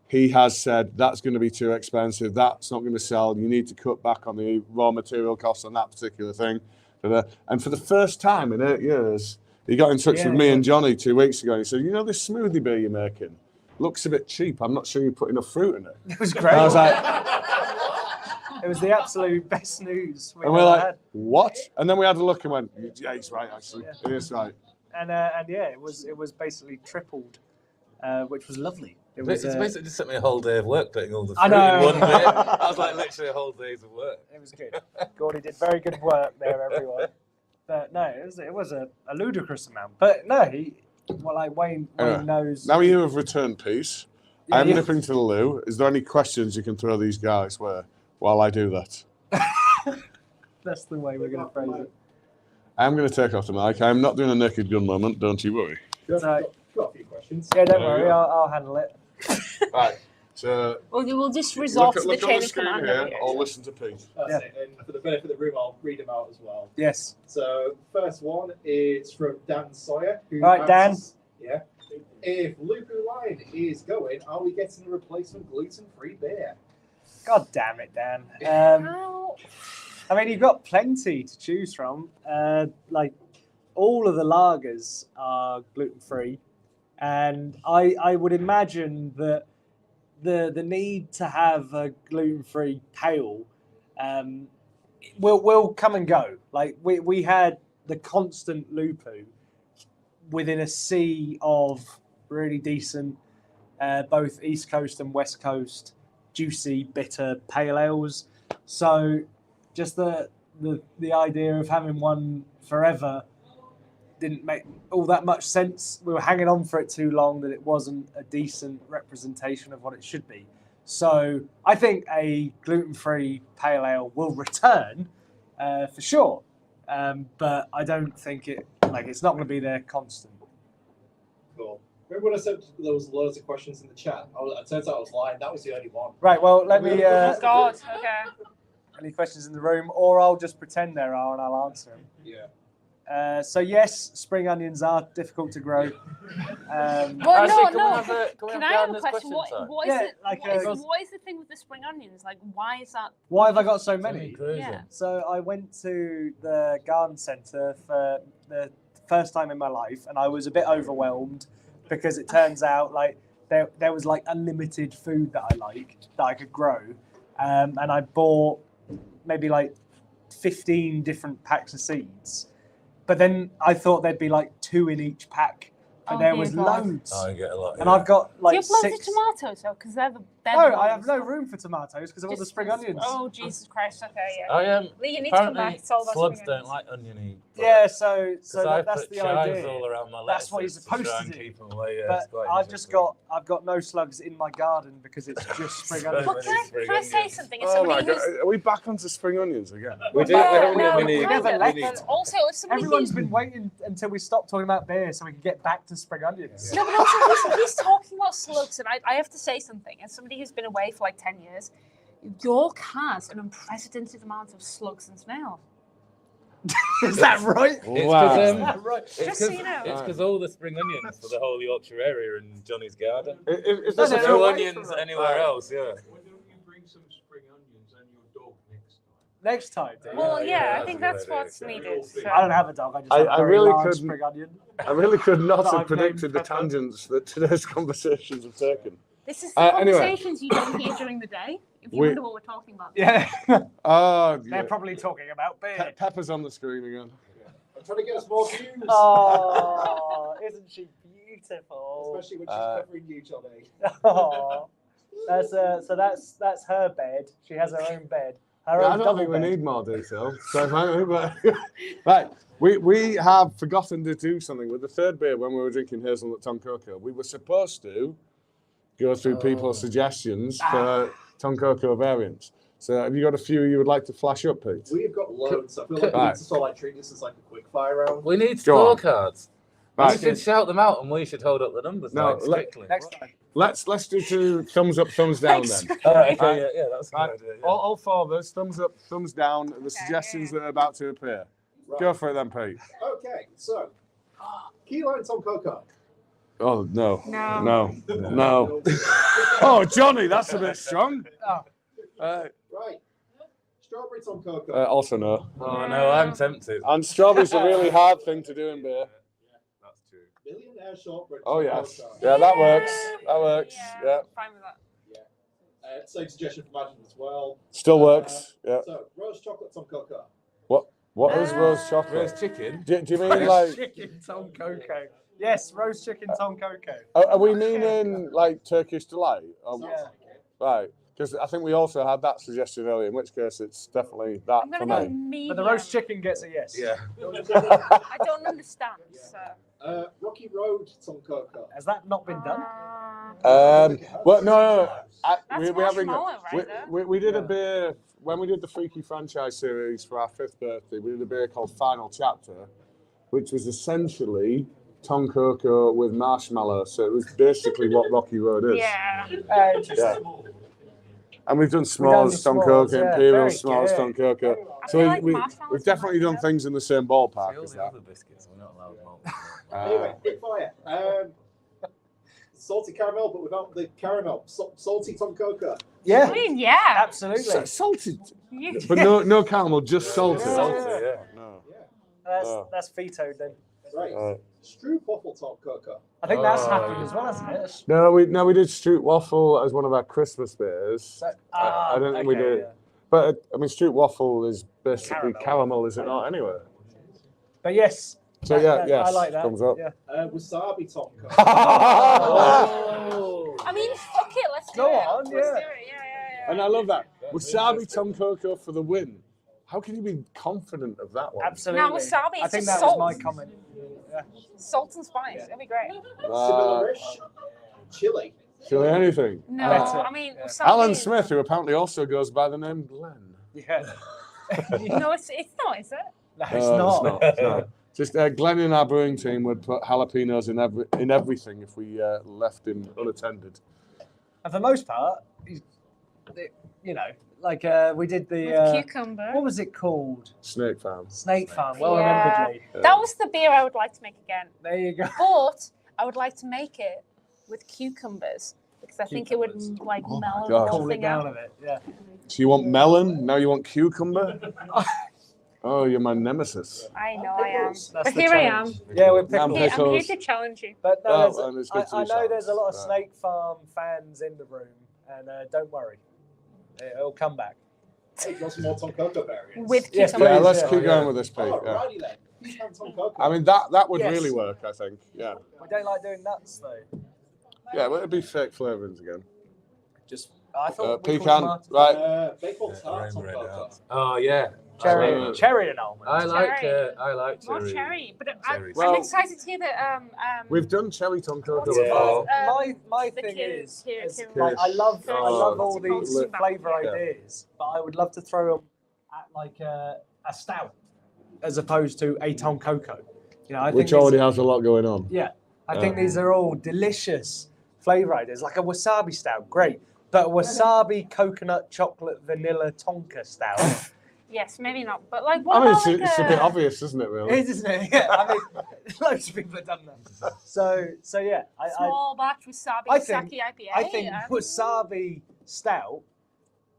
he has said that's going to be too expensive, that's not going to sell, you need to cut back on the raw material costs on that particular thing. And for the first time in 8 years, he got in touch with me and Johnny 2 weeks ago and he said, you know this smoothie beer you're making? Looks a bit cheap, I'm not sure you put enough fruit in it. It was great. And I was like, It was the absolute best news we've and we're ever like, had. what? And then we had a look and went, yeah, he's right actually, Yeah. he is right. And yeah, it was basically tripled, which was lovely. It was It's basically just took me a whole day of work putting all the I fruit know. in one bit. I was like literally a whole day's of work. it was good. Gordy did very good work there, everyone. But no, it was a ludicrous amount. But no, Wayne knows. Now you have returned peace. Yeah, I'm yeah. nipping to the loo. Is there any questions you can throw these guys while I do that? That's the way we're going to phrase it. I'm going to take off the mic. I'm not doing a naked gun moment, don't you worry. So, Got a few questions. yeah, don't There worry, you go. I'll handle it. Right, so we'll just resort to the look on chain the of screen command here, over here. or listen to Pete. That's Yeah. it. And for the benefit of the room, I'll read them out as well. Yes. So first one is from Dan Sawyer. Who Right, Dan. asks, if Lupu Line is going, are we getting a replacement gluten-free beer? God damn it, Dan. I mean, you've got plenty to choose from. Like, all of the lagers are gluten-free. And I would imagine that the need to have a gluten-free pale will come and go. Like, we had the constant Lupu within a sea of really decent, both East Coast and West Coast, juicy, bitter pale ales. So just the idea of having one forever didn't make all that much sense. We were hanging on for it too long that it wasn't a decent representation of what it should be. So I think a gluten-free pale ale will return for sure. But I don't think it's not going to be there constant. Cool. Remember when I said there was loads of questions in the chat? It turns out I was lying. That was the only one. Right, well, let me... oh, God, okay. Any questions in the room? Or I'll just pretend there are and I'll answer them. Yeah. So yes, spring onions are difficult to grow. Well, no. Can I have a question? What is the thing with the spring onions? Like, why is that? Why have I got so many? Yeah. So I went to the garden centre for the first time in my life, and I was a bit overwhelmed because it turns out like there was like unlimited food that I could grow, and I bought maybe like 15 different packs of seeds. But then I thought there'd be like 2 in each pack, but there was loads. Oh, I get a lot. And I've got like do you have 6. loads of tomatoes though? Because they're No, I have no room for tomatoes because of all the spring onions. Oh Jesus Christ! Okay, yeah. I am. Lee, you need to come back. It's all about Slugs spring don't like oniony. Yeah, so that's put the chives idea. all around my That's what you're lettuces supposed try to and do. keep them away. But I've got no slugs in my garden because it's just spring onions. Well, can I say something? As Oh my somebody God. who's Are we back onto spring onions again? We do. we never left. Also, if somebody Everyone's been waiting until we stopped talking about beer so we can get back to spring onions. No, but also he's talking about slugs, and I have to say something. As somebody who's been away for like 10 years, York has an unprecedented amount of slugs and snails. Is that right? Wow. Is that right? Just so you know. It's because all the spring onions for the whole Yorkshire area in Johnny's garden. If No, there's no, a no, No away onions from it. anywhere else, yeah. Why don't you bring some spring onions and your dog Next next time? time, dude. Well, yeah, I that's think a good that's idea. what's needed. So. I don't have a dog. I just have a I very really large couldn't- spring onion. I really could not That have I've predicted named the Pepper. tangents that today's conversations have taken. This is the Anyway. conversations you don't hear during the day. If you wonder what we're talking about. Yeah. Oh, They're probably talking about beer. Pepper's on the screen again. I'm trying to get us more views. Oh, isn't she beautiful? Especially when she's covering you, Johnny. Oh, that's her bed. She has her own bed. Her Yeah, own I don't double think we bed. need more detail. Right, we have forgotten to do something with the third beer when we were drinking Hazelnut Tonkoko. We were supposed to go through people's suggestions for Tonkoko variants. So have you got a few you would like to flash up, Pete? We've got loads. I feel like we need to sort of treat this as like a quick fire round. We need Go on. scorecards. Right. We should shout them out and we should hold up the numbers. No, like, strictly. Next time. Let's do 2 thumbs up, thumbs down then. Okay, yeah, that's a good Right. idea. Yeah. All 4 of us, thumbs up, thumbs down, the suggestions that are about to appear. Right. Go for it then, Pete. Okay, so Keyline Tonkoko. Oh, no. No. No. Oh, Johnny, that's a bit strong. Right. Strawberry Tonkoko. Also no. Oh no, I'm tempted. And strawberry's a really hard thing to do in beer. That's true. Millionaire Shortbread. Oh, yes. Tonkoko. Yeah, that works. That works. Yeah. Fine with that. Same suggestion from Adam as well. Still works. Yeah. So, rose chocolate Tonkoko. What is rose chocolate? Roast chicken. Do you mean like, Chicken Tonkoko. Yes, roast chicken Tonkoko. are we meaning like Turkish delight? Yeah. Right. Because I think we also had that suggestion earlier, in which case it's definitely that I'm for gonna go me. medium. But the roast chicken gets a yes. Yeah. I don't understand. So. Rocky Road Tonkoko. Has that not been done? Well, no. That's We haven't. marshmallow right there. We did a beer when we did the Freaky franchise series for our 5th birthday. We did a beer called Final Chapter, which was essentially Tonkoko with marshmallow. So it was basically what Rocky Road is. Yeah. Yeah. And we've done S'mores Tonkoko, yeah, Imperial very S'mores good. Tonkoko. I So feel like we've marshmallows definitely are done nice. things in the same See ballpark all as the that. other biscuits, we're not allowed more. Anyway, quick fire. salty caramel, but without the caramel. Salty Tonkoko. Yeah, I mean, yeah. absolutely. Salted, You- but no caramel, just salted. Yeah. Yeah. No. Yeah. That's vetoed then. Right. Right. Stroop waffle Tonkoko. I think that's Oh, happened yeah. as well, hasn't it? No, we did Stroop waffle as one of our Christmas beers. So, I don't think we okay, did. yeah. But I mean, Stroop waffle is basically Caramel. caramel, is it not? Anyway. But yes. So yeah, I yes, like that. thumbs up. Yeah. Wasabi Tonkoko. Oh. I mean, fuck it, let's do Go it. on, Let's yeah. do it. Yeah. And I love that. Wasabi Tonkoko for the win. How can you be confident of that one? Absolutely. Now, wasabi, I it's think just that was salt. my comment. Yeah. Salt and spice. It'll be great. Similarish. Chili. Chili anything. No, Better. I mean, Yeah. wasabi. Alan Smith, who apparently also goes by the name Glenn. Yeah. No, it's not, is it? No, it's not. It's not. Just Glenn in our brewing team would put jalapenos in everything if we left him unattended. And for the most part, you know, like we did the With cucumber. what was it called? Snake Farm. Snake Farm. Well Yeah. remembered, Lee. That was the beer I would like to make again. There you go. But I would like to make it with cucumbers because I think it would like Oh my mellow God. the whole Cool it thing down out. a bit. Yeah. So you want melon? Now you want cucumber? Oh, you're my nemesis. I know I am. That's But the here I am. challenge. Yeah, we're I'm pickles. I'm here Pickles. to challenge you. But no, Oh, there's- and it's good to I be know there's a lot of challenged. Snake Farm fans in the room, and don't worry, it'll come back. Hey, got some more Tonkoko variants. With Yes, cucumber. Yeah, please, let's yeah. keep going with this, Pete. Oh, Yeah. righty then. Pecan Tonkoko. I mean, that would Yes. really work, I think. Yeah. We don't like doing nuts though. Yeah, but it'd be fake flavourings again. Just I thought we called Pecan, them right? Maple tart Tonkoko. Oh yeah. cherry, cherry and almond. I like More cherry. cherry. But Cherries. Well- I'm excited to hear that. We've done cherry Tonkoko What's it Yeah. before. called? my the thing Kir- is, Kir- is Kir- like, I love Oh, all these Look. flavour Yeah. ideas, but I would love to throw them at like a stout as opposed to a Tonkoko. You know, I Which think already has a lot going on. yeah, I think these are all delicious flavour ideas. Like a wasabi stout, great, but a wasabi coconut chocolate vanilla Tonka stout. Yes, maybe not. But like, what I mean, about like it's a bit obvious, isn't it, really? It is, isn't it? Yeah, I mean, loads of people have done that. So yeah, I small batch wasabi I think- sake IPA? I think wasabi stout,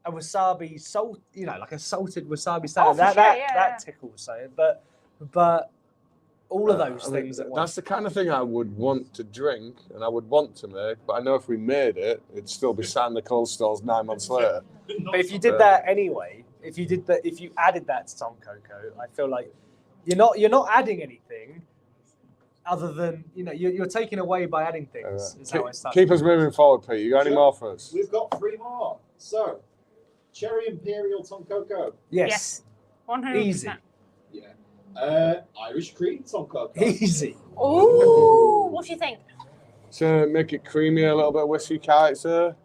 a wasabi salt, you know, like a salted wasabi stout. Oh, for that sure, that yeah, that yeah. tickles saying, but all of those I mean, things at that's once. the kind of thing I would want to drink and I would want to make, but I know if we made it, it'd still be sat in the cold stores 9 months later. But if you did that anyway, if you added that to Tonkoko, I feel like you're not adding anything other than you're taking away by adding things. Is how I start. Keep us moving forward, Pete. You got any more for us? We've got 3 more. So, Cherry Imperial Tonkoko. Yes, 100%. easy, Yeah. Irish Cream Tonkoko. easy. Ooh, what do you think? To make it creamy, a little bit of whiskey character.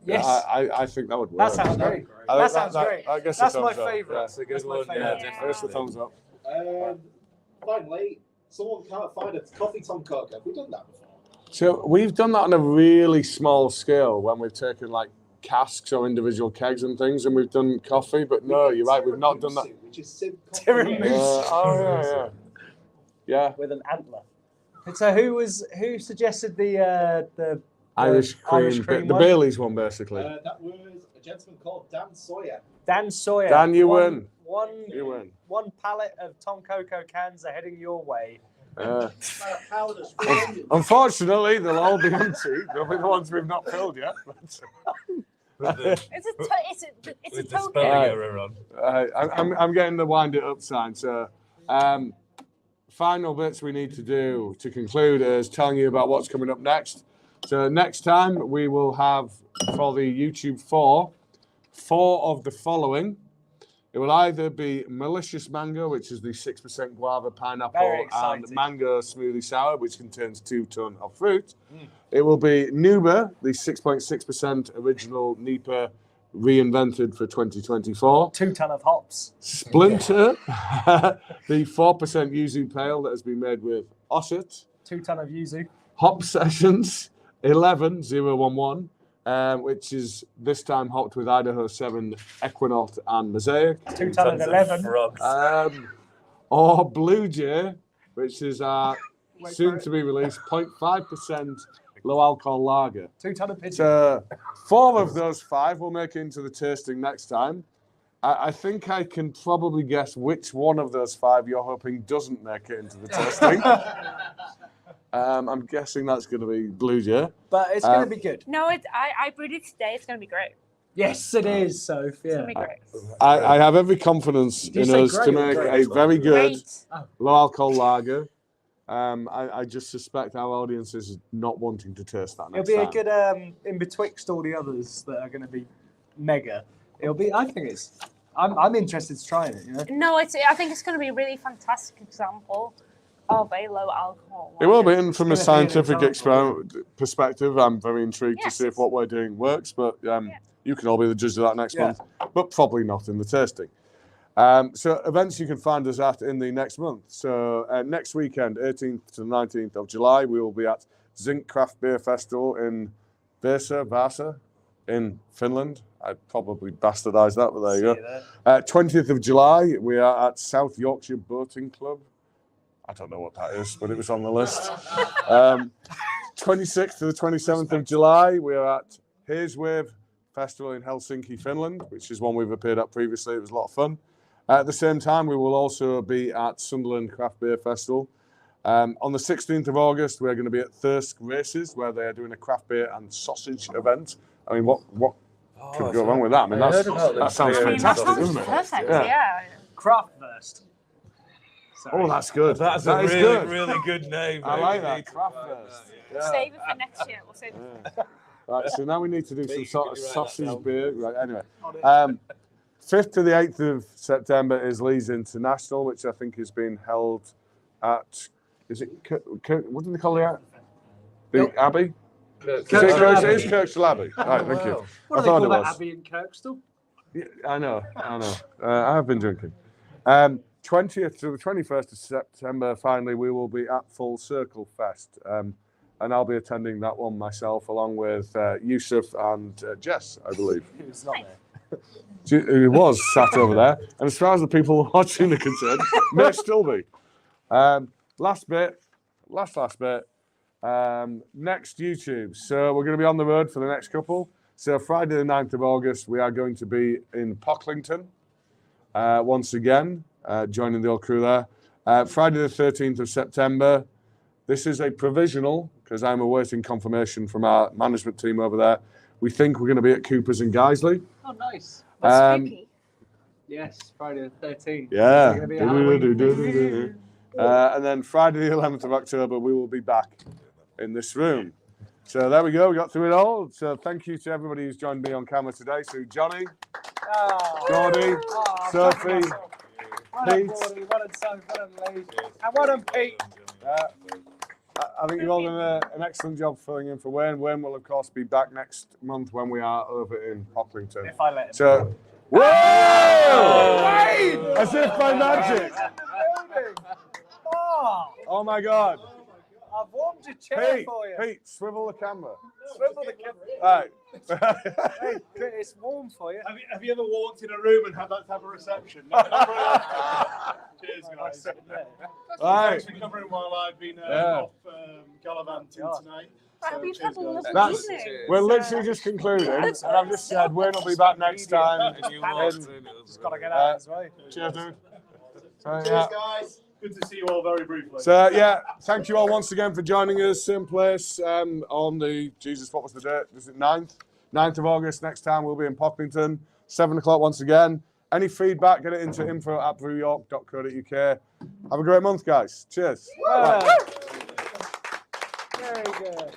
Yes, I think that would work. that sounds great. I That think sounds great. I guess That's a my thumbs up. favourite. That's a good That's my one. favourite. Yeah, I guess the thumbs up. Finally, someone can't find a coffee Tonkoko. Have we done that before? So we've done that on a really small scale when we've taken like casks or individual kegs and things, and we've done coffee. But no, you're right, we've not done that. Which is Sim coffee. Tiramisu. Oh yeah. With an antler. And so who suggested the Irish cream, Irish cream the one? Bailey's one basically. That was a gentleman called Dan Sawyer. Dan Sawyer? Dan, you win. You win. One pallet of Tonkoko cans are heading your way. Unfortunately, they'll all be empty. They'll be the ones we've not filled yet. It's a With the token. spelling error on. I'm getting the wind it up sign. So, final bits we need to do to conclude is telling you about what's coming up next. So next time we will have for the YouTube 4 of the following. It will either be Malicious Mango, which is the 6% guava, Very pineapple, and exciting. mango smoothie sour, which contains 2 tons of fruit. It will be Nuba, the 6.6% original NEPA reinvented for 2024. 2 ton of hops. Splinter, the 4% yuzu pale that has been made with Ossett. 2 ton of yuzu. Hop Sessions 11011, which is this time hopped with Idaho 7, Equinaut, and Mosaic. 2 ton of 11. Or Blue Jay, which is our soon to be released 0.5% low alcohol lager. 2 ton of pigeon. So 4 of those 5 will make it into the tasting next time. I think I can probably guess which one of those 5 you're hoping doesn't make it into the tasting. I'm guessing that's going to be Blue Jay. But it's going to be good. No, I brewed it today. It's going to be great. Yes, it is, Soph. It's Yeah. going to be great. I have every confidence Did you in say us to great or make great? a very good Great. low alcohol lager. I just suspect our audience is not wanting to taste that It'll next be time. a good in betwixt all the others that are going to be mega. It'll be. I think it's. I'm interested to try it. You know. No, I think it's going to be a really fantastic example of a low alcohol. It will be, and from a It's gonna be an scientific perspective, I'm very intrigued Yes, to see if it's- what we're doing works. But you can all be the judge of that next Yeah. month, but probably not in the tasting. So events you can find us at in the next month. So next weekend, 18th to 19th of July, we will be at Zinc Craft Beer Festival in Vasa in Finland. I'd probably bastardise that, but there you go. 20th of July, we are at South Yorkshire Boating Club. I don't know what that is, but it was on the list. 26th to the 27th of July, we are at Hazelnut Festival in Helsinki, Finland, which is one we've appeared at previously. It was a lot of fun. At the same time, we will also be at Sunderland Craft Beer Festival. On the 16th of August, we're going to be at Thirsk Races, where they are doing a craft beer and sausage event. I mean, what could go wrong with that? I mean, that sounds I mean, that fantastic, sounds doesn't it? perfect. Yeah. Yeah. Craftburst. Oh, that's good. That's That a is really, good. really good name. I mate. like You that. need to Craft write first. that, Yeah. Save it for next year. We'll save it. Yeah. Right, so now we need to do some Maybe sort of you can write that sausage down. beer. Right, anyway. 5th to the 8th of September is Leeds International, which I think has been held at, is it, what do they call it? The Abbey? Kirkstall It Abbey. is Kirkstall Abbey. Right, thank you. What do I they thought call it that? was. Abbey in Kirkstall? Yeah, I know. I have been drinking. 20th to the 21st of September, finally, we will be at Full Circle Fest. And I'll be attending that one myself, along with Yusuf and Jess, I believe. It's not there. Who was sat over there. And as far as the people watching are concerned, may still be. Last bit. Next YouTube. So we're going to be on the road for the next couple. So Friday the 9th of August, we are going to be in Pocklington once again, joining the old crew there. Friday the 13th of September. This is a provisional, because I'm awaiting confirmation from our management team over there. We think we're going to be at Cooper's in Guiseley. Oh, nice. That's spooky. Yes, Friday the 13th. Yeah. Is it gonna be a Halloween And then Friday the 11th of October, we will be back in this room. So there we go. We got through it all. So thank you to everybody who's joined me on camera today. So Johnny, Gordy, Sophie, Pete. Well done, Soph. Well done, Lee. And well done, Pete. I think you've all done an excellent job filling in for Wayne. Wayne will, of course, be back next month when we are over in Pocklington. If I let him. So, whoa! As if by magic. Oh my God. I've warmed your chair Pete, for you. Pete, swivel the camera. Swivel the camera. All right. Hey, it's warm for you. Have you ever walked in a room and had that type of reception? Cheers, guys. Right. Thanks for covering while I've been off gallivanting tonight. I hope you've had a lovely That's- evening. We're literally just concluding, and I've just said Wayne will be back next time. Just got to get out as well. Cheers, dude. Cheers, guys. Good to see you all very briefly. So yeah, thank you all once again for joining us. Same place on the what was the date? Is it 9th? 9th of August. Next time we'll be in Pocklington, 7 o'clock once again. Any feedback? Get it into info@brewyork.co.uk. Have a great month, guys. Cheers. Bye. Very good.